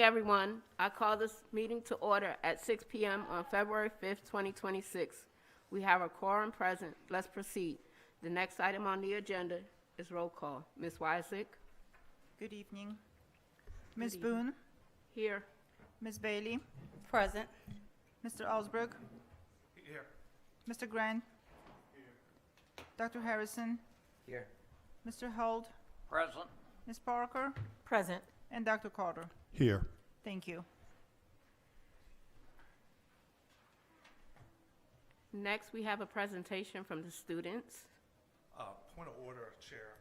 Everyone, I call this meeting to order at 6 p.m. on February 5th, 2026. We have a quorum present. Let's proceed. The next item on the agenda is roll call. Ms. Wysick? Good evening. Ms. Boone? Here. Ms. Bailey? Present. Mr. Osbrook? Here. Mr. Grant? Dr. Harrison? Here. Mr. Holt? Present. Ms. Parker? Present. And Dr. Carter. Here. Thank you. Next, we have a presentation from the students. Point of order, Chair.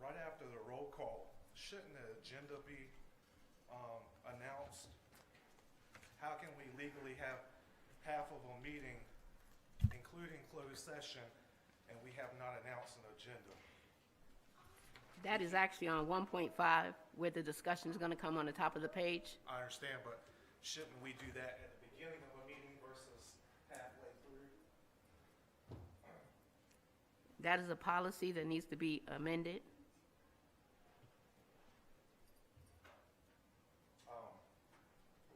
Right after the roll call, shouldn't the agenda be announced? How can we legally have half of a meeting, including closed session, and we have not announced an agenda? That is actually on 1.5, where the discussion is going to come on the top of the page. I understand, but shouldn't we do that at the beginning of a meeting versus halfway through? That is a policy that needs to be amended.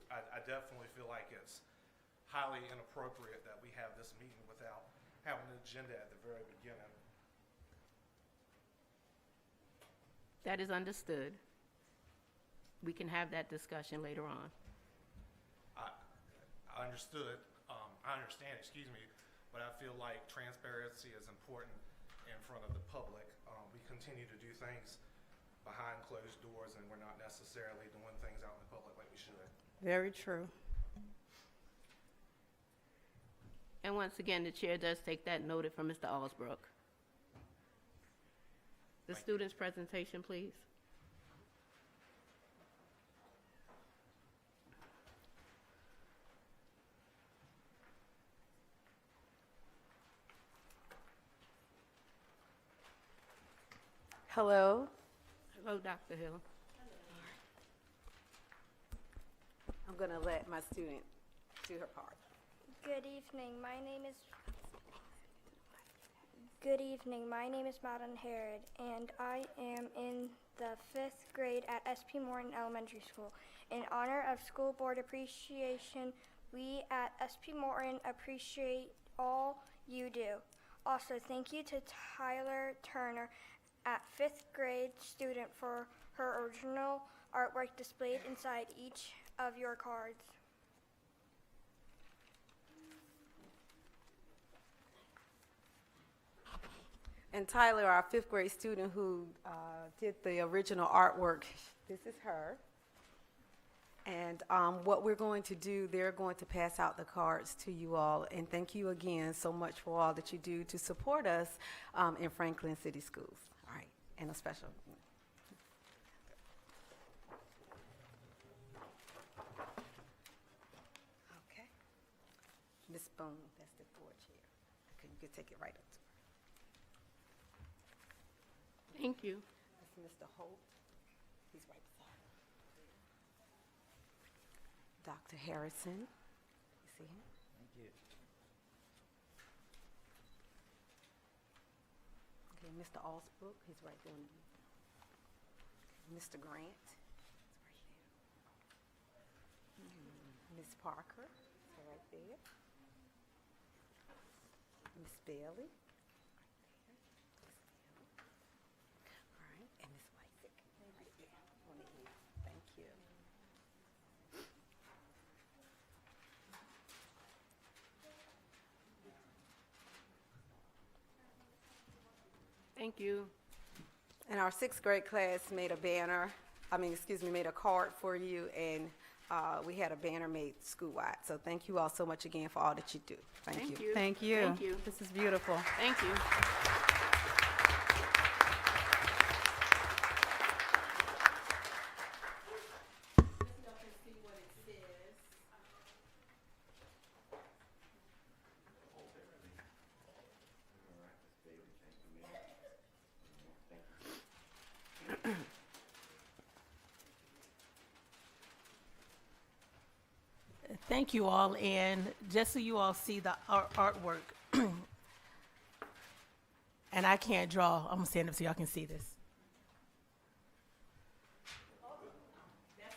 I definitely feel like it's highly inappropriate that we have this meeting without having an agenda at the very beginning. That is understood. We can have that discussion later on. I understood, I understand, excuse me, but I feel like transparency is important in front of the public. We continue to do things behind closed doors, and we're not necessarily doing things out in the public like we should. Very true. And once again, the chair does take that noted from Mr. Osbrook. The student's presentation, please. Hello. Hello, Dr. Hill. I'm going to let my student do her part. Good evening. My name is Madeline Herod, and I am in the 5th grade at SP Morton Elementary School. In honor of School Board Appreciation, we at SP Morton appreciate all you do. Also, thank you to Tyler Turner, at 5th grade student, for her original artwork displayed inside each of your cards. And Tyler, our 5th grade student who did the original artwork, this is her. And what we're going to do, they're going to pass out the cards to you all. And thank you again so much for all that you do to support us in Franklin City Schools. All right, and a special. Okay. Miss Boone, that's the board chair. Okay, you can take it right up to her. Thank you. That's Mr. Holt. He's right beside her. Dr. Harrison. You see him? Thank you. Okay, Mr. Osbrook, he's right there. Mr. Grant, he's right there. Miss Parker, so right there. Miss Bailey, all right, and Miss Wysick, right there on the end. Thank you. Thank you. And our 6th grade class made a banner, made a card for you, and we had a banner made school-wide. So thank you all so much again for all that you do. Thank you. Thank you. Thank you. This is beautiful. Thank you. Thank you all, and just so you all see the artwork, and I can't draw, I'm gonna stand up so y'all can see this. That's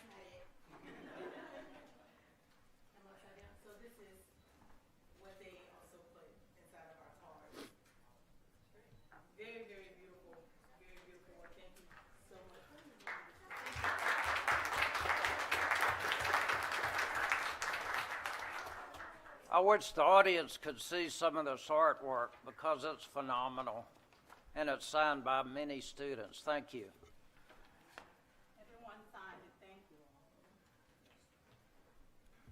I wish the audience could see some of this artwork because it's phenomenal, and it's signed by many students. Thank you. Everyone signed it, thank you.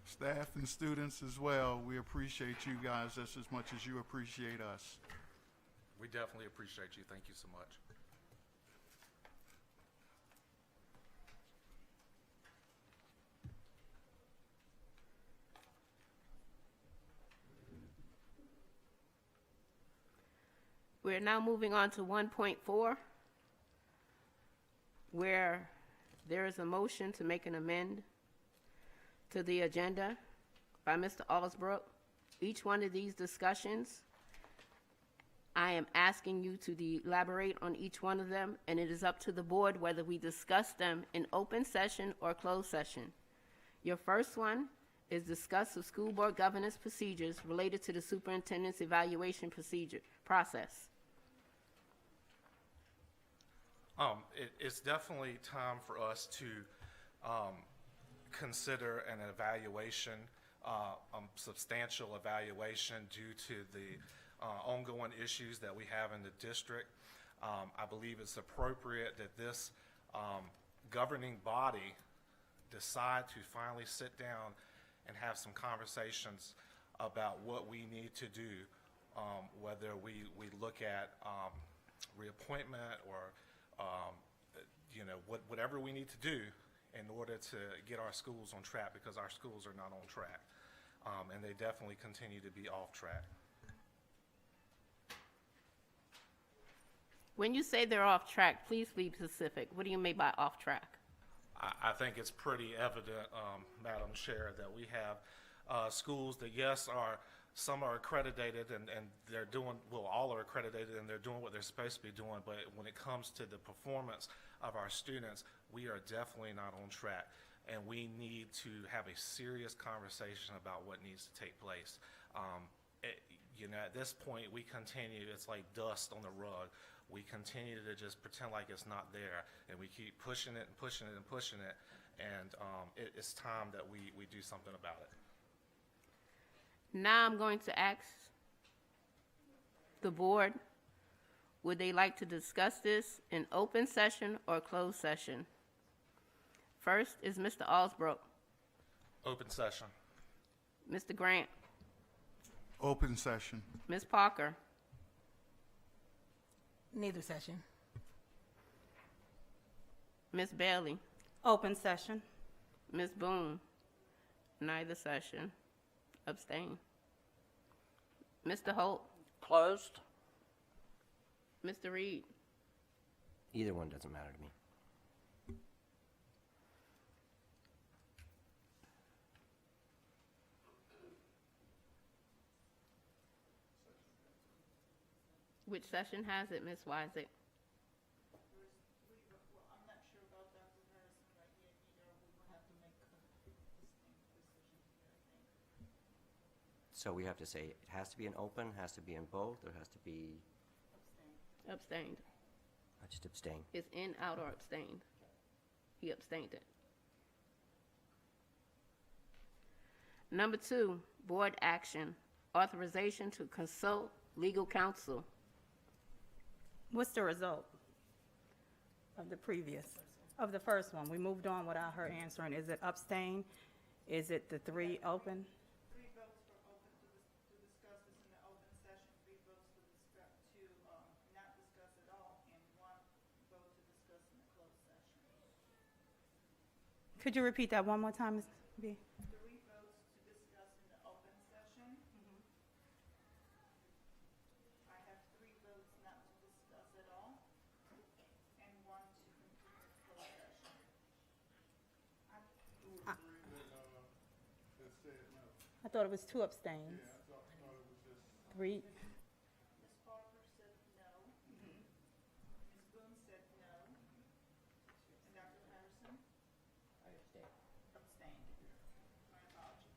Staff and students as well, we appreciate you guys just as much as you appreciate us. We definitely appreciate you. Thank you so much. We're now moving on to 1.4, where there is a motion to make an amend to the agenda by Mr. Alsbrook. Each one of these discussions, I am asking you to elaborate on each one of them, and it is up to the board whether we discuss them in open session or closed session. Your first one is discuss the school board governance procedures related to the superintendent's evaluation process. It's definitely time for us to consider an evaluation, substantial evaluation due to the ongoing issues that we have in the district. I believe it's appropriate that this governing body decide to finally sit down and have some conversations about what we need to do, whether we look at reappointment or whatever we need to do in order to get our schools on track, because our schools are not on track, and they definitely continue to be off track. When you say they're off track, please be specific. What do you mean by off track? I think it's pretty evident, Madam Chair, that we have schools that, yes, some are accredited and they're doing, well, all are accredited and they're doing what they're supposed to be doing, but when it comes to the performance of our students, we are definitely not on track. And we need to have a serious conversation about what needs to take place. At this point, we continue, it's like dust on the rug. We continue to just pretend like it's not there, and we keep pushing it and pushing it and pushing it, and it's time that we do something about it. Now I'm going to ask the board, would they like to discuss this in open session or closed session? First is Mr. Alsbrook. Open session. Mr. Grant. Open session. Ms. Parker. Neither session. Ms. Bailey. Open session. Ms. Boone. Neither session. Abstain. Mr. Holt. Closed? Mr. Reed. Either one doesn't matter to me. Which session has it, Ms. Wyzek? So we have to say it has to be in open, has to be in both, or has to be, Abstained. I just abstain. It's in, out, or abstained. He abstained it. Number 2, board action. Authorization to consult legal counsel. What's the result of the first one? We moved on without her answering. Is it abstain? Is it the 3 open? 3 votes for open to discuss this in the open session, 3 votes to not discuss at all, and 1 vote to discuss in the closed session. Could you repeat that one more time, Ms. B? 3 votes to discuss in the open session. I have 3 votes not to discuss at all, and 1 to continue the closed session. I thought it was 2 abstains. 3. Ms. Parker said no. Ms. Boone said no. And Dr. Harrison? I abstained. Abstained. My apology.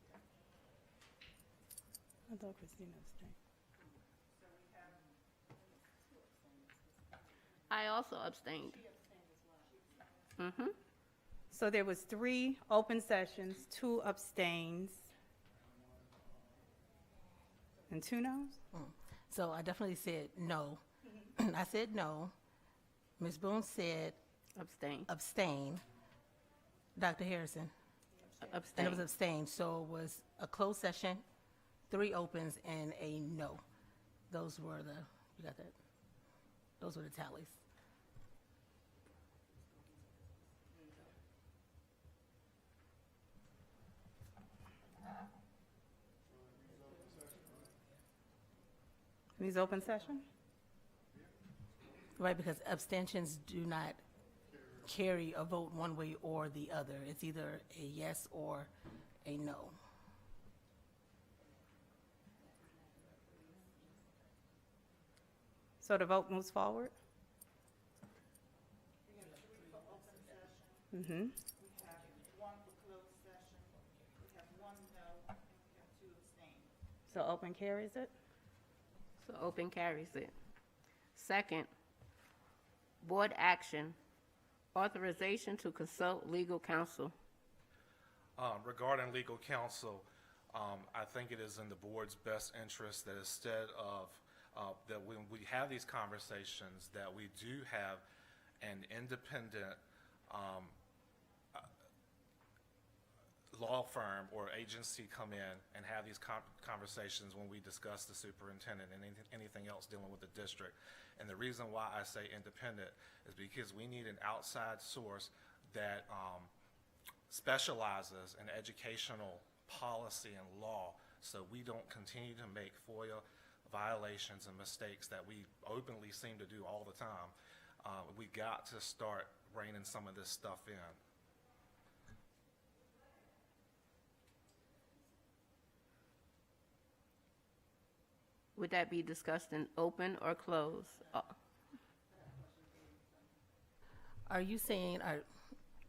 I thought Christina abstained. So we have I also abstained. Mm-hmm. So there was 3 open sessions, 2 abstains, And 2 noes? So I definitely said no. I said no. Ms. Boone said Abstain. abstain. Dr. Harrison? And Abstain. it was abstain, so it was a closed session, 3 opens, and a no. Those were the, you got that? Those were the tallies. These open session? Right, because abstentions do not carry a vote one way or the other. It's either a yes or a no. So the vote moves forward? Mm-hmm. We have 1 for closed session, we have 1 no, and we have 2 abstain. So open carries it? So open carries it. Second, board action, authorization to consult legal counsel. Regarding legal counsel, I think it is in the board's best interest that instead of, that when we have these conversations, that we do have an independent law firm or agency come in and have these conversations when we discuss the superintendent and anything else dealing with the district. And the reason why I say independent is because we need an outside source that specializes in educational policy and law, so we don't continue to make FOIA violations and mistakes that we openly seem to do all the time. We got to start reining some of this stuff in. Would that be discussed in open or closed? Are you saying,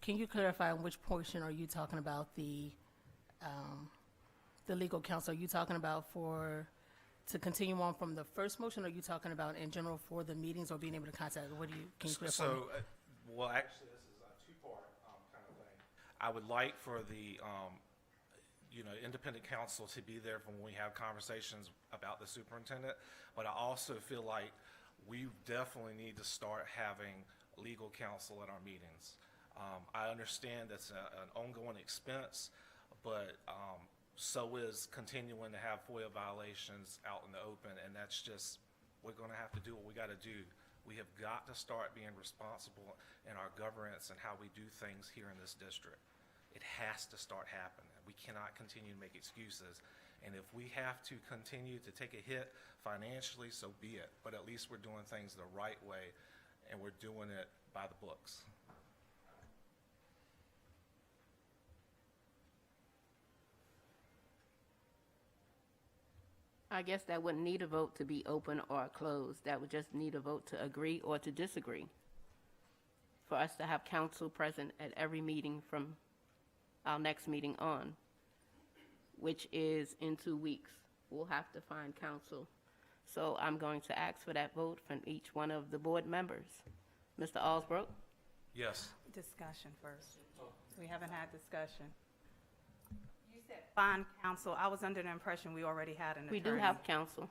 can you clarify on which portion are you talking about the legal counsel? Are you talking about to continue on from the first motion, or are you talking about in general for the meetings or being able to contact? Can you clarify? So, well, actually, this is a 2-part kind of thing. I would like for the independent counsel to be there when we have conversations about the superintendent, but I also feel like we definitely need to start having legal counsel at our meetings. I understand that's an ongoing expense, but so is continuing to have FOIA violations out in the open, and that's just, we're going to have to do what we got to do. We have got to start being responsible in our governance and how we do things here in this district. It has to start happening. We cannot continue to make excuses. And if we have to continue to take a hit financially, so be it. But at least we're doing things the right way, and we're doing it by the books. I guess that wouldn't need a vote to be open or closed. That would just need a vote to agree or to disagree for us to have counsel present at every meeting from our next meeting on, which is in 2 weeks. We'll have to find counsel. So I'm going to ask for that vote from each one of the board members. Mr. Alsbrook? Yes. Discussion first. We haven't had discussion. You said find counsel. I was under the impression we already had an attorney. We do have counsel.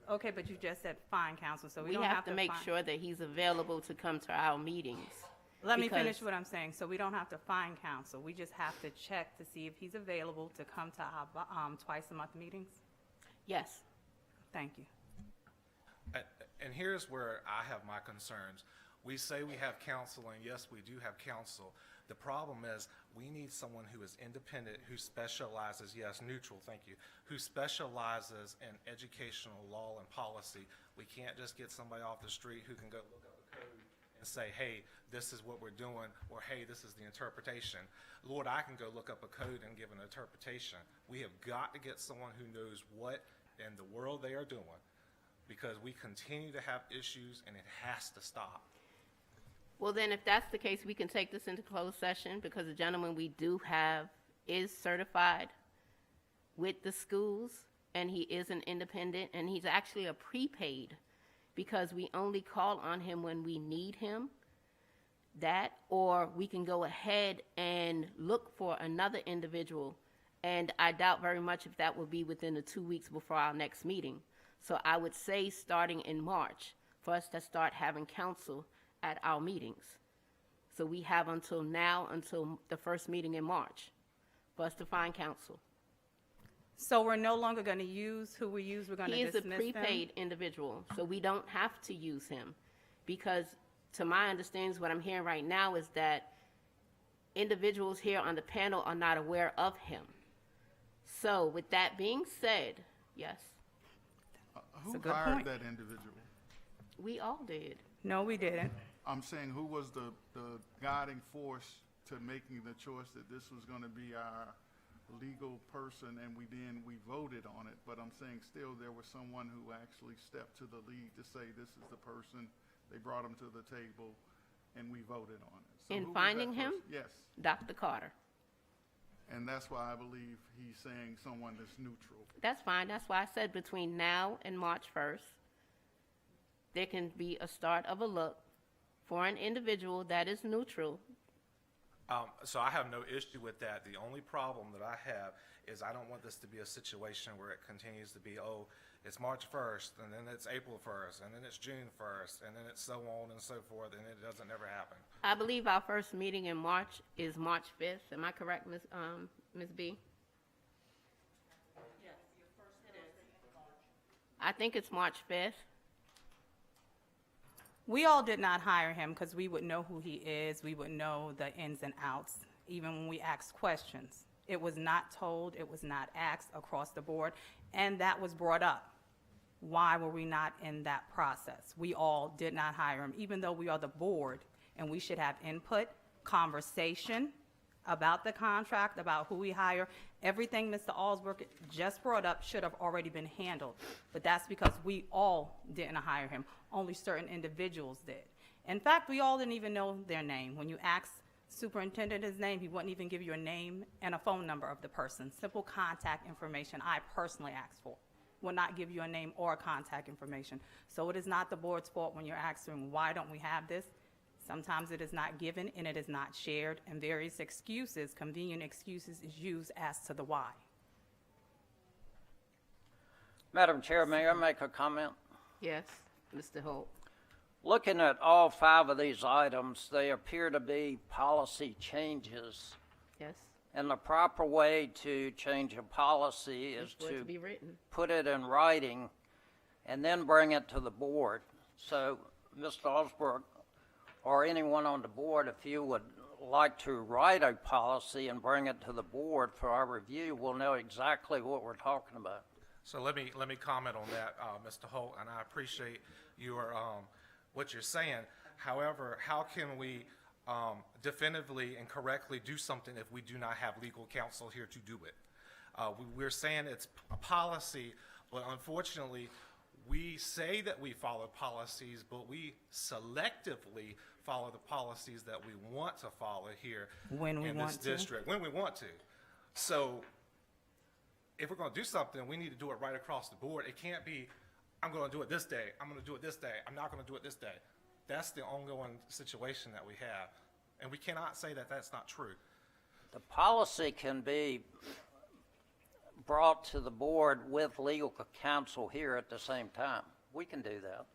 Okay, but you just said find counsel, so we We don't have to make find- sure that he's available to come to our meetings. Let me because- finish what I'm saying. So we don't have to find counsel. We just have to check to see if he's available to come to our twice-a-month meetings? Yes. Thank you. And here's where I have my concerns. We say we have counsel, and yes, we do have counsel. The problem is we need someone who is independent, who specializes, yes, neutral, thank you, who specializes in educational law and policy. We can't just get somebody off the street who can go look up a code and say, hey, this is what we're doing, or hey, this is the interpretation. Lord, I can go look up a code and give an interpretation. We have got to get someone who knows what in the world they are doing, because we continue to have issues and it has to stop. Well, then, if that's the case, we can take this into closed session, because the gentleman we do have is certified with the schools, and he is an independent, and he's actually a prepaid, because we only call on him when we need him. That, or we can go ahead and look for another individual And I doubt very much if that will be within the 2 weeks before our next meeting. So I would say starting in March for us to start having counsel at our meetings. So we have until the first meeting in March for us to find counsel. So we're no longer going to use who we use, we're going to He is dismiss a them? prepaid individual, so we don't have to use him. Because to my understanding, what I'm hearing right now is that individuals here on the panel are not aware of him. So with that being said, yes, Who a good hired point. that individual? we all did. No, we didn't. I'm saying, who was the guiding force to making the choice that this was going to be our legal person, and we voted on it? But I'm saying still there was someone who actually stepped to the lead to say this is the person. They brought him to the table, and we voted on it. So In who was that finding him? person? Yes. Dr. Carter. And that's why I believe he's saying someone that's neutral. That's fine. That's why I said between now and March 1st, there can be a start of a look for an individual that is neutral. So I have no issue with that. The only problem that I have is I don't want this to be a situation where it continues to be, oh, it's March 1st, and then it's April 1st, and then it's June 1st, and then it's so on and so forth, and it doesn't ever happen. I believe our first meeting in March is March 5th. Am I correct, Ms. B? Yes, your first Thursday in March. I think it's March 5th. We all did not hire him because we would know who he is. We would know the ins and outs, even when we asked questions. It was not told, it was not asked across the board, and that was brought up. Why were we not in that process? We all did not hire him, even though we are the board, and we should have input, conversation about the contract, about who we hire. Everything Mr. Allsworth just brought up should have already been handled, but that's because we all didn't hire him. Only certain individuals did. In fact, we all didn't even know their name. When you ask Superintendent his name, he wouldn't even give you a name and a phone number of the person. Simple contact information I personally asked for. Will not give you a name or contact information. So it is not the board's fault when you're asking, why don't we have this? Sometimes it is not given and it is not shared, and various excuses, convenient excuses, is used as to the why. Madam Chair, may I make a comment? Yes, Mr. Holt. Looking at all 5 of these items, they appear to be policy changes. Yes, And the proper way to change a policy is for it to to be written. put it in writing and then bring it to the board. So, Mr. Osborne, or anyone on the board, if you would like to write a policy and bring it to the board for our review, we'll know exactly what we're talking about. So let me comment on that, Mr. Holt, and I appreciate your what you're saying. However, how can we definitively and correctly do something if we do not have legal counsel here to do it? We're saying it's a policy, but unfortunately, we say that we follow policies, but we selectively follow the policies that we want to follow here When we in want this to. district, when we want to. So if we're going to do something, we need to do it right across the board. It can't be, I'm going to do it this day, I'm going to do it this day, I'm not going to do it this day. That's the ongoing situation that we have. And we cannot say that that's not true. The policy can be brought to the board with legal counsel here at the same time. We can do that.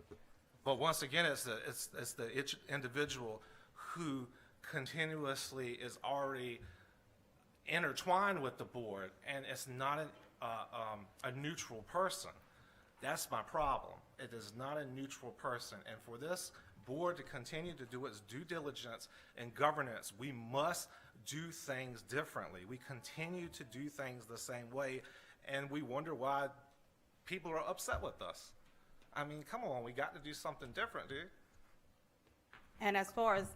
But once again, it's the individual who continuously is already intertwined with the board, and it's not a neutral person. That's my problem. It is not a neutral person. And for this board to continue to do its due diligence and governance, we must do things differently. We continue to do things the same way, and we wonder why people are upset with us. I mean, come on, we got to do something different, dude. And as far as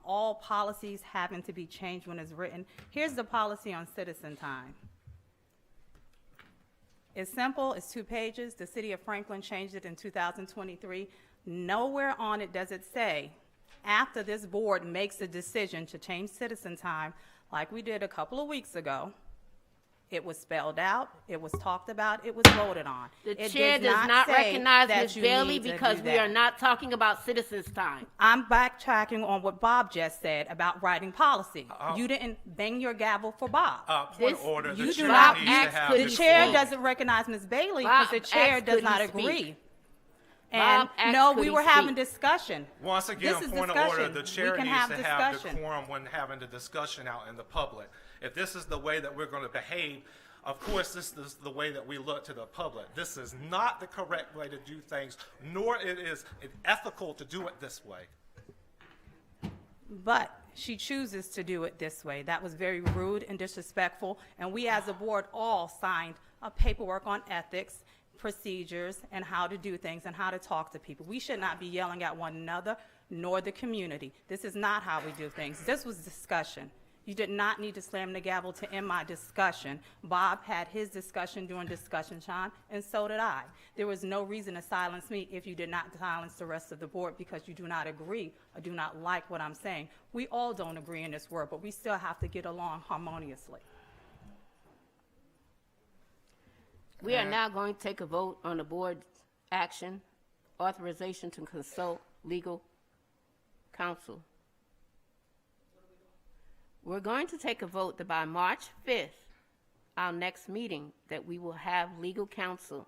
all policies having to be changed when it's written, here's the policy on citizen time. It's simple, it's 2 pages. The city of Franklin changed it in 2023. Nowhere on it does it say, after this board makes a decision to change citizen time, like we did a couple of weeks ago, It was spelled out, it was talked about, it was voted on. The It chair does not say recognize that Ms. you Bailey need to because do we that. are not talking about citizens' time. I'm backtracking on what Bob just said about writing policy. You didn't bang your gavel for Bob. Point This- of order, you the do chair not needs to ask have could The he this chair speak? floor. doesn't recognize Ms. Bailey because the Bob chair asked, does could he not speak? agree. And Bob asked, no, could we he were having speak? discussion. Once again, This is point of order, discussion. the We chair can needs have to have the discussion. quorum when having the discussion out in the public. If this is the way that we're going to behave, of course, this is the way that we look to the public. This is not the correct way to do things, nor it is ethical to do it this way. But she chooses to do it this way. That was very rude and disrespectful, and we as a board all signed a paperwork on ethics, procedures, and how to do things and how to talk to people. We should not be yelling at one another nor the community. This is not how we do things. This was discussion. You did not need to slam the gavel to end my discussion. Bob had his discussion during discussion time, and so did I. There was no reason to silence me if you did not silence the rest of the board because you do not agree or do not like what I'm saying. We all don't agree in this world, but we still have to get along harmoniously. We are now going to take a vote on the board's action, authorization to consult legal counsel. We're going to take a vote that by March 5th, our next meeting, that we will have legal counsel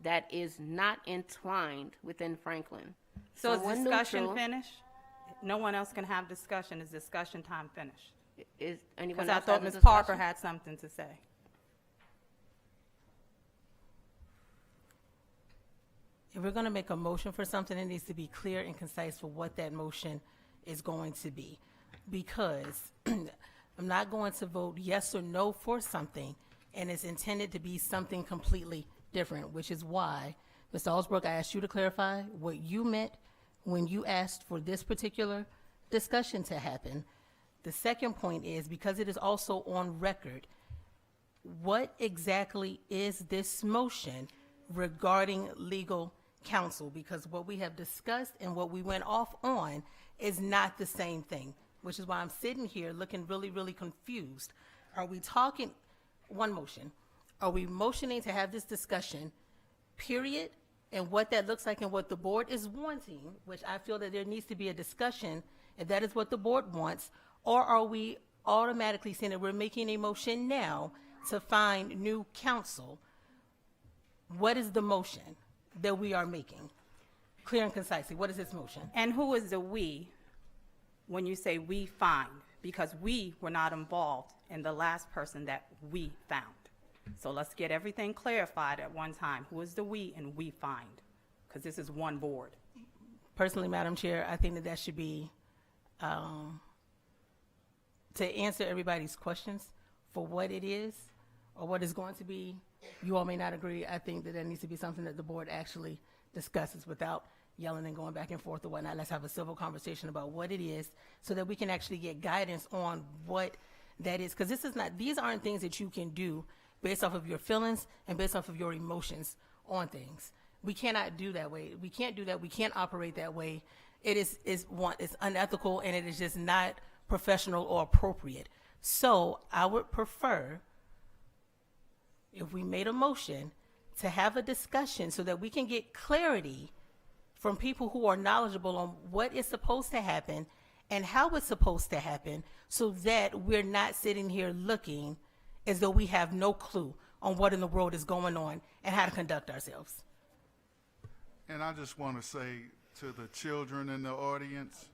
that is not entwined within Franklin. So is Someone discussion neutral. finished? No one else can have discussion. Is discussion time finished? Is anyone Because I else thought have a Ms. Parker discussion? had something to say. If we're going to make a motion for something, it needs to be clear and concise for what that motion is going to be. Because I'm not going to vote yes or no for something, and it's intended to be something completely different, which is why, Mr. Alsbrook, I asked you to clarify what you meant when you asked for this particular discussion to happen. The second point is, because it is also on record, what exactly is this motion regarding legal counsel? Because what we have discussed and what we went off on is not the same thing, which is why I'm sitting here looking really, really confused. Are we talking, one motion, are we motioning to have this discussion, period, and what that looks like and what the board is wanting, which I feel that there needs to be a discussion, if that is what the board wants, or are we automatically saying that we're making a motion now to find new counsel? What is the motion that we are making? Clear and concisely, what is this motion? And who is the "we" when you say "we find"? Because we were not involved in the last person that we found. So let's get everything clarified at one time. Who is the "we" and "we find"? Because this is one board. Personally, Madam Chair, I think that that should be, to answer everybody's questions for what it is or what is going to be. You all may not agree. I think that needs to be something that the board actually discusses without yelling and going back and forth or whatnot. Let's have a civil conversation about what it is so that we can actually get guidance on what that is. Because these aren't things that you can do based off of your feelings and based off of your emotions on things. We cannot do that way. We can't do that. We can't operate that way. It's unethical, and it is just not professional or appropriate. So I would prefer, if we made a motion, to have a discussion so that we can get clarity from people who are knowledgeable on what is supposed to happen and how it's supposed to happen, so that we're not sitting here looking as though we have no clue on what in the world is going on and how to conduct ourselves. And I just want to say to the children in the audience,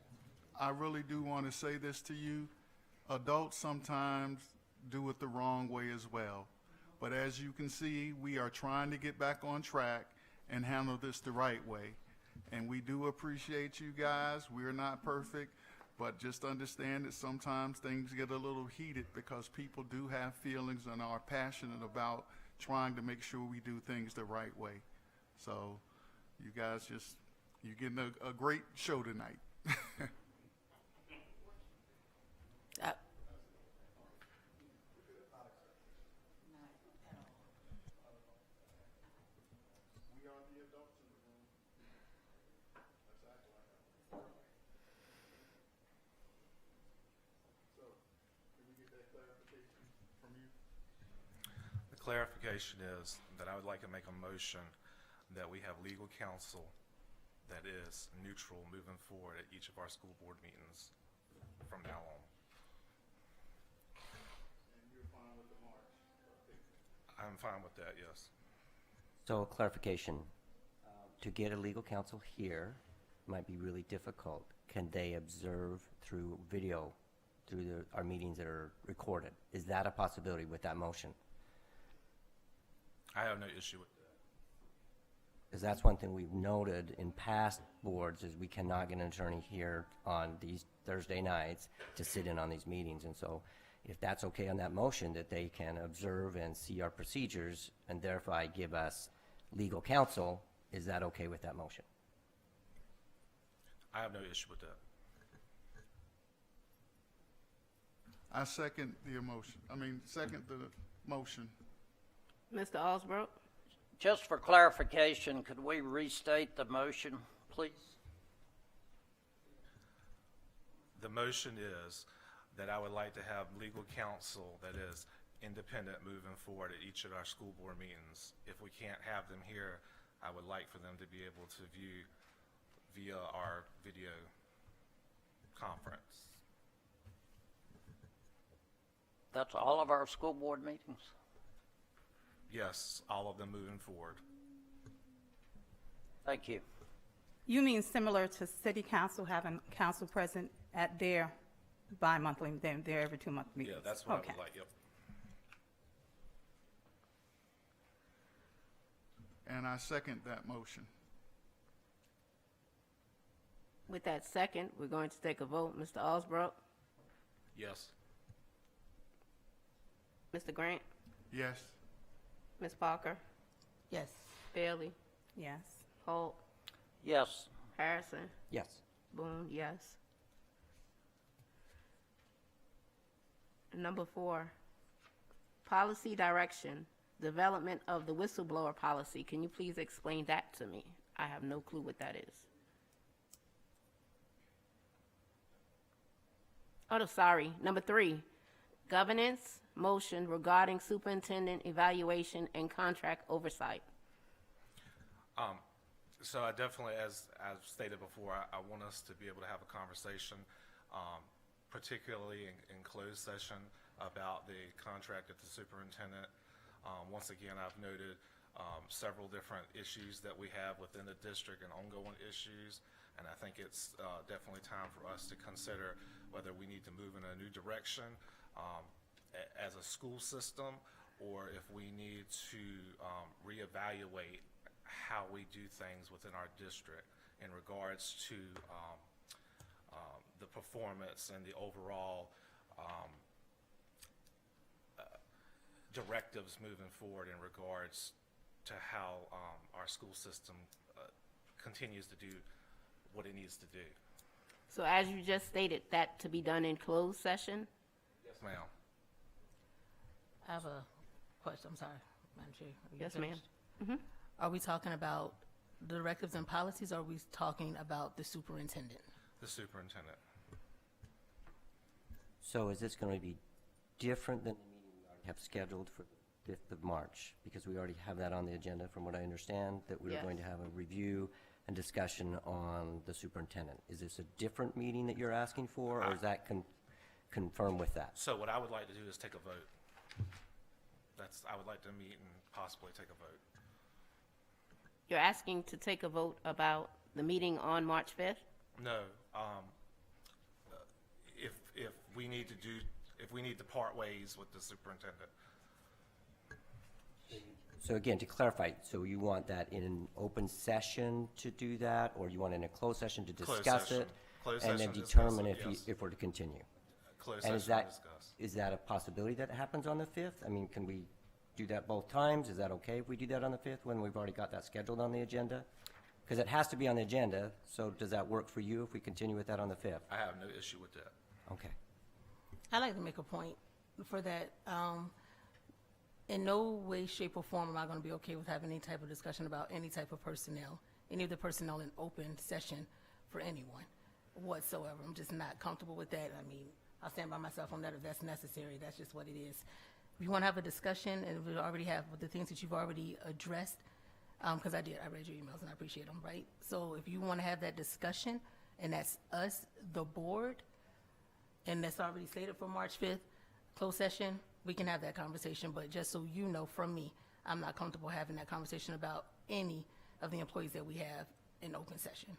I really do want to say this to you. Adults sometimes do it the wrong way as well. But as you can see, we are trying to get back on track and handle this the right way. And we do appreciate you guys. We're not perfect, but just understand that sometimes things get a little heated because people do have feelings and are passionate about trying to make sure we do things the right way. So you guys you're getting a great show tonight. clarification is that I would like to make a motion that we have legal counsel that is neutral moving forward at each of our school board meetings from now on. And you're fine with the March? I'm fine with that, yes. So clarification, to get a legal counsel here might be really difficult. Can they observe through video, through our meetings that are recorded? Is that a possibility with that motion? I have no issue with that. Because that's one thing we've noted in past boards is we cannot get an attorney here on these Thursday nights to sit in on these meetings. And so if that's okay on that motion, that they can observe and see our procedures and thereby give us legal counsel, is that okay with that motion? I have no issue with that. I second the second the motion. Mr. Osborne? Just for clarification, could we restate the motion, please? The motion is that I would like to have legal counsel that is independent moving forward at each of our school board meetings. If we can't have them here, I would like for them to be able to view via our video conference. That's all of our school board meetings? Yes, all of them moving forward. Thank you. You mean similar to city council having council present at their bi-monthly, their every 2-month meetings? Yeah, that's what Okay. I would like, yep. And I second that motion. With that second, we're going to take a vote. Mr. Osborne? Yes. Mr. Grant? Yes. Ms. Parker? Yes. Bailey? Yes. Holt? Yes. Harrison? Yes. Boone, yes. Number 4, policy direction, development of the whistleblower policy. Can you please explain that to me? I have no clue what that is. Oh, no, sorry. Number 3, governance motion regarding superintendent evaluation and contract oversight. So I definitely, as I've stated before, I want us to be able to have a conversation, particularly in closed session, about the contract of the superintendent. Once again, I've noted several different issues that we have within the district and ongoing issues, and I think it's definitely time for us to consider whether we need to move in a new direction as a school system, or if we need to reevaluate how we do things within our district in regards to the performance and the overall directives moving forward in regards to how our school system continues to do what it needs to do. So as you just stated, that to be done in closed session? Yes, ma'am. I have a question. I'm sorry, Madam Chair. Are you Yes, finished? ma'am. Are we talking about directives and policies, or are we talking about the superintendent? The superintendent. So is this going to be different than the meeting we already have scheduled for the 5th of March? Because we already have that on the agenda, from what I understand, that we're Yes. going to have a review and discussion on the superintendent. Is this a different meeting that you're asking for, or is that confirmed with that? So what I would like to do is take a vote. I would like to meet and possibly take a vote. You're asking to take a vote about the meeting on March 5th? No, if we need to part ways with the superintendent. So again, to clarify, so you want that in an open session to do that, or you want it in a closed session to Closed discuss session. it? Closed And then session, determine discuss it, yes. if we're to continue? Closed And session to discuss. is that a possibility that happens on the 5th? I mean, can we do that both times? Is that okay if we do that on the 5th when we've already got that scheduled on the agenda? Because it has to be on the agenda, so does that work for you if we continue with that on the 5th? I have no issue with that. Okay. I'd like to make a point for that. In no way, shape, or form am I going to be okay with having any type of discussion about any type of personnel, any of the personnel in open session for anyone whatsoever. I'm just not comfortable with that. I mean, I'll stand by myself on that if that's necessary. That's just what it is. if you want to have a discussion, and we already have the things that you've already addressed, because I read your emails and I appreciate them, right? So if you want to have that discussion, and that's us, the board, and that's already slated for March 5th, closed session, we can have that conversation. But just so you know, from me, I'm not comfortable having that conversation about any of the employees that we have in open session.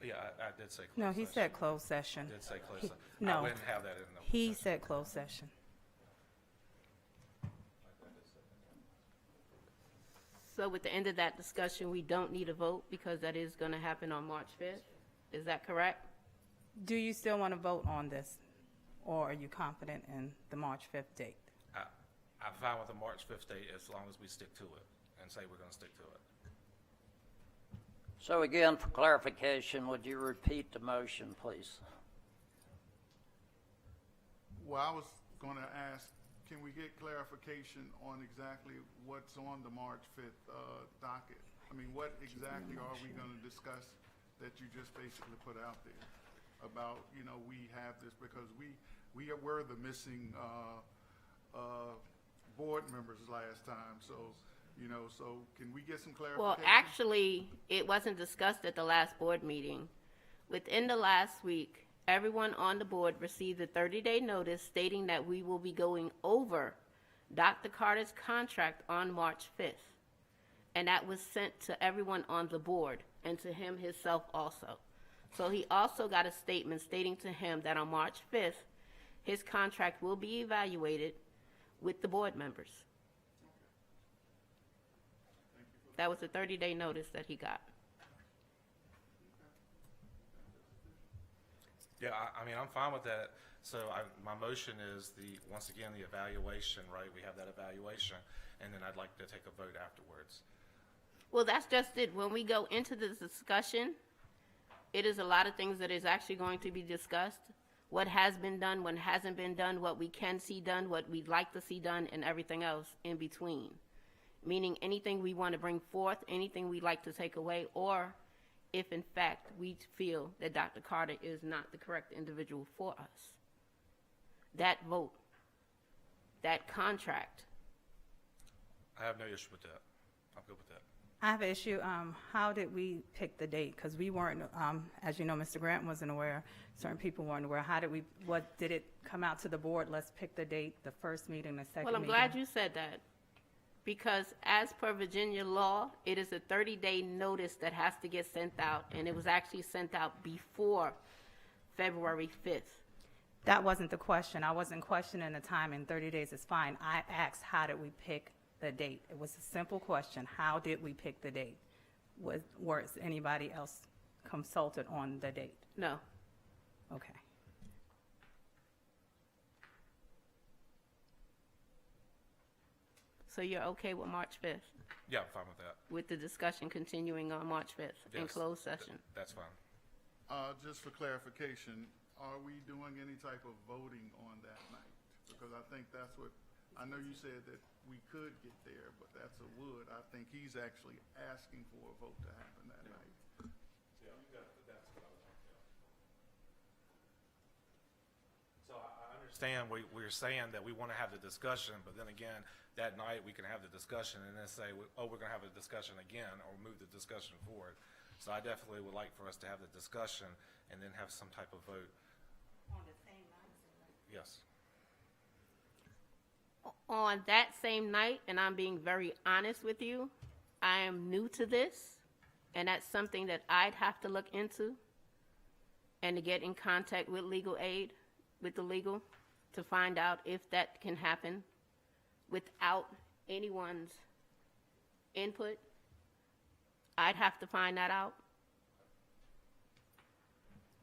Yeah, I did say closed No, he session. said closed session. I did say closed He- session. no. I wouldn't have that in the. He said closed session. So with the end of that discussion, we don't need a vote because that is going to happen on March 5th? Is that correct? Do you still want to vote on this, or are you confident in the March 5th date? I'm fine with the March 5th date as long as we stick to it and say we're going to stick to it. So again, for clarification, would you repeat the motion, please? Well, I was gonna ask, can we get clarification on exactly what's on the March 5th docket? I mean, what exactly are we gonna discuss that you just basically put out there about, you know, we have this, because we were the missing board members last time, so, you know, so can we get some clarification? Well, actually, it wasn't discussed at the last board meeting. Within the last week, everyone on the board received a 30-day notice stating that we will be going over Dr. Carter's contract on March 5th. And that was sent to everyone on the board and to him himself also. So he also got a statement stating to him that on March 5th, his contract will be evaluated with the board members. That was a 30-day notice that he got. Yeah, I mean, I'm fine with that. So my motion is once again, the evaluation, right? We have that evaluation, and then I'd like to take a vote afterwards. Well, that's just it. When we go into this discussion, it is a lot of things that is actually going to be discussed. What has been done, what hasn't been done, what we can see done, what we'd like to see done, and everything else in between. Meaning anything we want to bring forth, anything we'd like to take away, or if in fact we feel that Dr. Carter is not the correct individual for us. That vote, that contract. I have no issue with that. I'm good with that. I have an issue. How did we pick the date? Because we weren't, as you know, Mr. Grant wasn't aware. Certain people weren't aware. What did it come out to the board? Let's pick the date, the first meeting, the second Well, I'm meeting. glad you said that. Because as per Virginia law, it is a 30-day notice that has to get sent out. And it was actually sent out before February 5th. That wasn't the question. I wasn't questioning the time, and 30 days is fine. I asked, how did we pick the date? It was a simple question. How did we pick the date? Was anybody else consulted on the date? No. Okay. So you're okay with March 5th, Yeah, I'm fine with that. with the discussion continuing on March 5th in Yes, closed session? That's fine. Just for clarification, are we doing any type of voting on that night? Because I think that's what, I know you said that we could get there, but that's a would. I think he's actually asking for a vote to happen that night. Yeah, that's what I was thinking. So I understand we're saying that we want to have the discussion, but then again, that night we can have the discussion and then say, oh, we're going to have a discussion again, or move the discussion forward. So I definitely would like for us to have the discussion and then have some type of vote. On the same night? Yes. On that same night, and I'm being very honest with you, I am new to this, and that's something that I'd have to look into and to get in contact with legal aid, with the legal, to find out if that can happen without anyone's input. I'd have to find that out.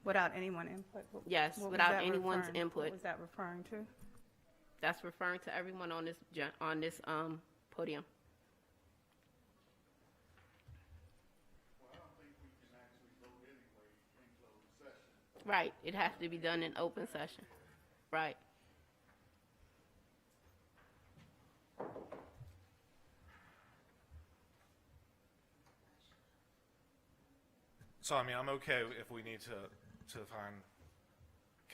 Without anyone input? Yes, What was without that anyone's referring- input. What was that referring to? That's referring to everyone on this podium. Well, I don't think we can actually vote anyway in closed session. Right, it has to be done in open session. Right. So I mean, I'm okay if we need to find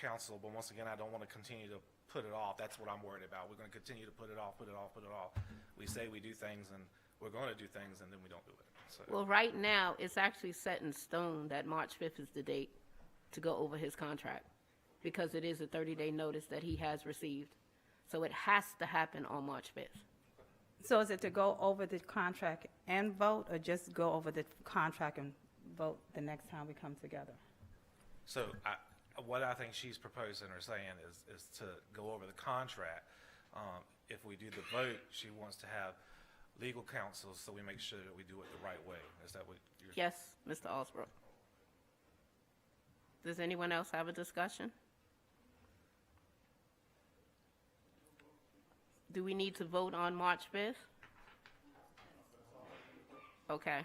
counsel, but once again, I don't want to continue to put it off. That's what I'm worried about. We're going to continue to put it off. We say we do things, and we're going to do things, and then we don't do it. So, Well, right now, it's actually set in stone that March 5th is the date to go over his contract, because it is a 30-day notice that he has received. So it has to happen on March 5th. So is it to go over the contract and vote, or just go over the contract and vote the next time we come together? so what I think she's proposing or saying is to go over the contract. If we do the vote, she wants to have legal counsel, so we make sure that we do it the right way. Is that what you're? Yes, Mr. Alsbrook. Does anyone else have a discussion? Do we need to vote on March 5th? Okay.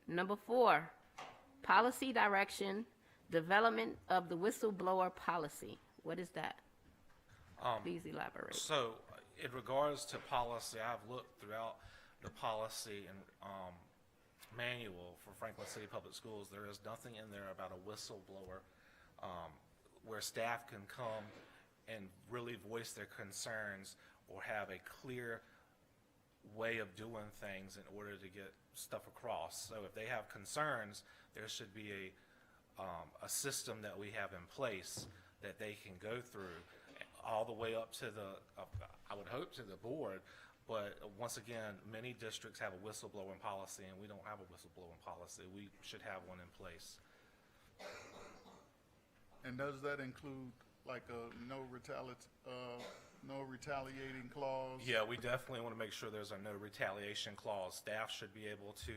Number 4, policy direction, development of the whistleblower policy. What is that? Please elaborate. So, in regards to policy, I've looked throughout the policy and manual for Franklin City Public Schools. There is nothing in there about a whistleblower where staff can come and really voice their concerns or have a clear way of doing things in order to get stuff across. So if they have concerns, there should be a system that we have in place that they can go through all the way up to I would hope to the board. But once again, many districts have a whistleblowing policy, and we don't have a whistleblowing policy. We should have one in place. And does that include like a no retaliating clause? Yeah, we definitely want to make sure there's a no retaliation clause. Staff should be able to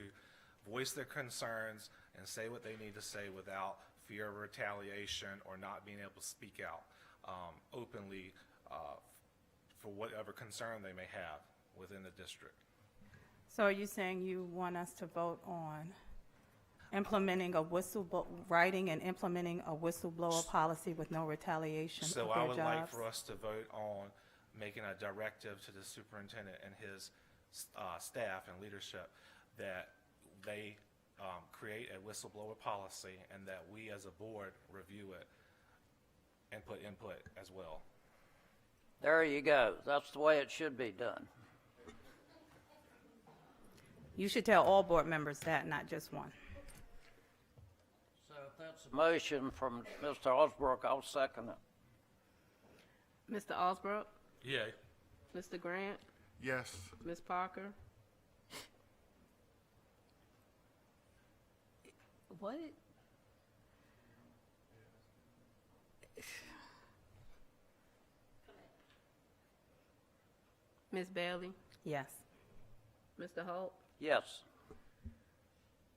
voice their concerns and say what they need to say without fear of retaliation or not being able to speak out openly for whatever concern they may have within the district. So are you saying you want us to vote on implementing a writing and implementing a whistleblower policy with no retaliation of their So jobs? I would like for us to vote on making a directive to the superintendent and his staff and leadership that they create a whistleblower policy and that we as a board review it and put input as well. There you go. That's the way it should be done. You should tell all board members that, not just one. So if that's a motion from Mr. Osbrook, I'll second it. Mr. Alsbrook, Yeah. Mr. Grant, Yes. Ms. Parker? What? Ms. Bailey? Yes. Mr. Holt? Yes.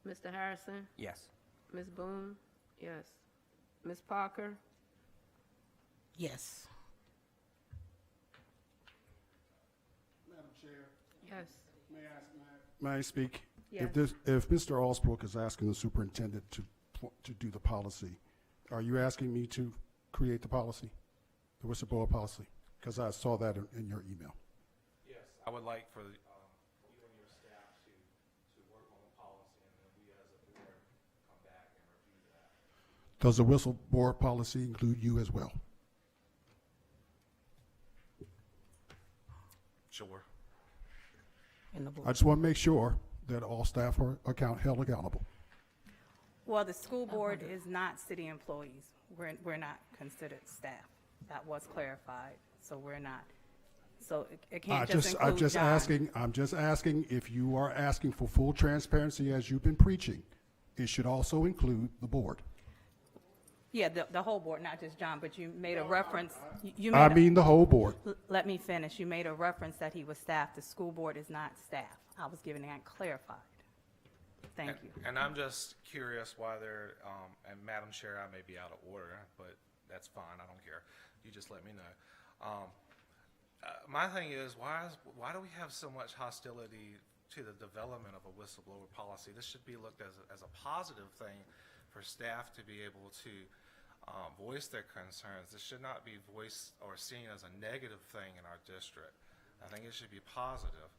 Mr. Harrison? Yes. Ms. Boone? Yes. Ms. Parker? Yes. Madam Chair, Yes. may I speak? Yes. If Mr. Alsbrook is asking the superintendent to do the policy, are you asking me to create the policy, the whistleblower policy? Because I saw that in your email. Yes. I would like for you and your staff to work on the policy, and then we as a board come back and review that. Does the whistleblower policy include you as well? Sure. And the I board. just want to make sure that all staff are held accountable. Well, the school board is not city employees. We're not considered staff. That was clarified, so we're not. So it can't just include John. I'm just asking if you are asking for full transparency as you've been preaching, it should also include the board. Yeah, the whole board, not just John, but you made a reference. I mean the whole board. Let me finish. You made a reference that he was staff. The school board is not staff. I was giving that clarified. Thank you. And I'm just curious why they're, and Madam Chair, I may be out of order, but that's fine, I don't care. You just let me know. My thing is, why do we have so much hostility to the development of a whistleblower policy? This should be looked as a positive thing for staff to be able to voice their concerns. This should not be voiced or seen as a negative thing in our district. I think it should be positive.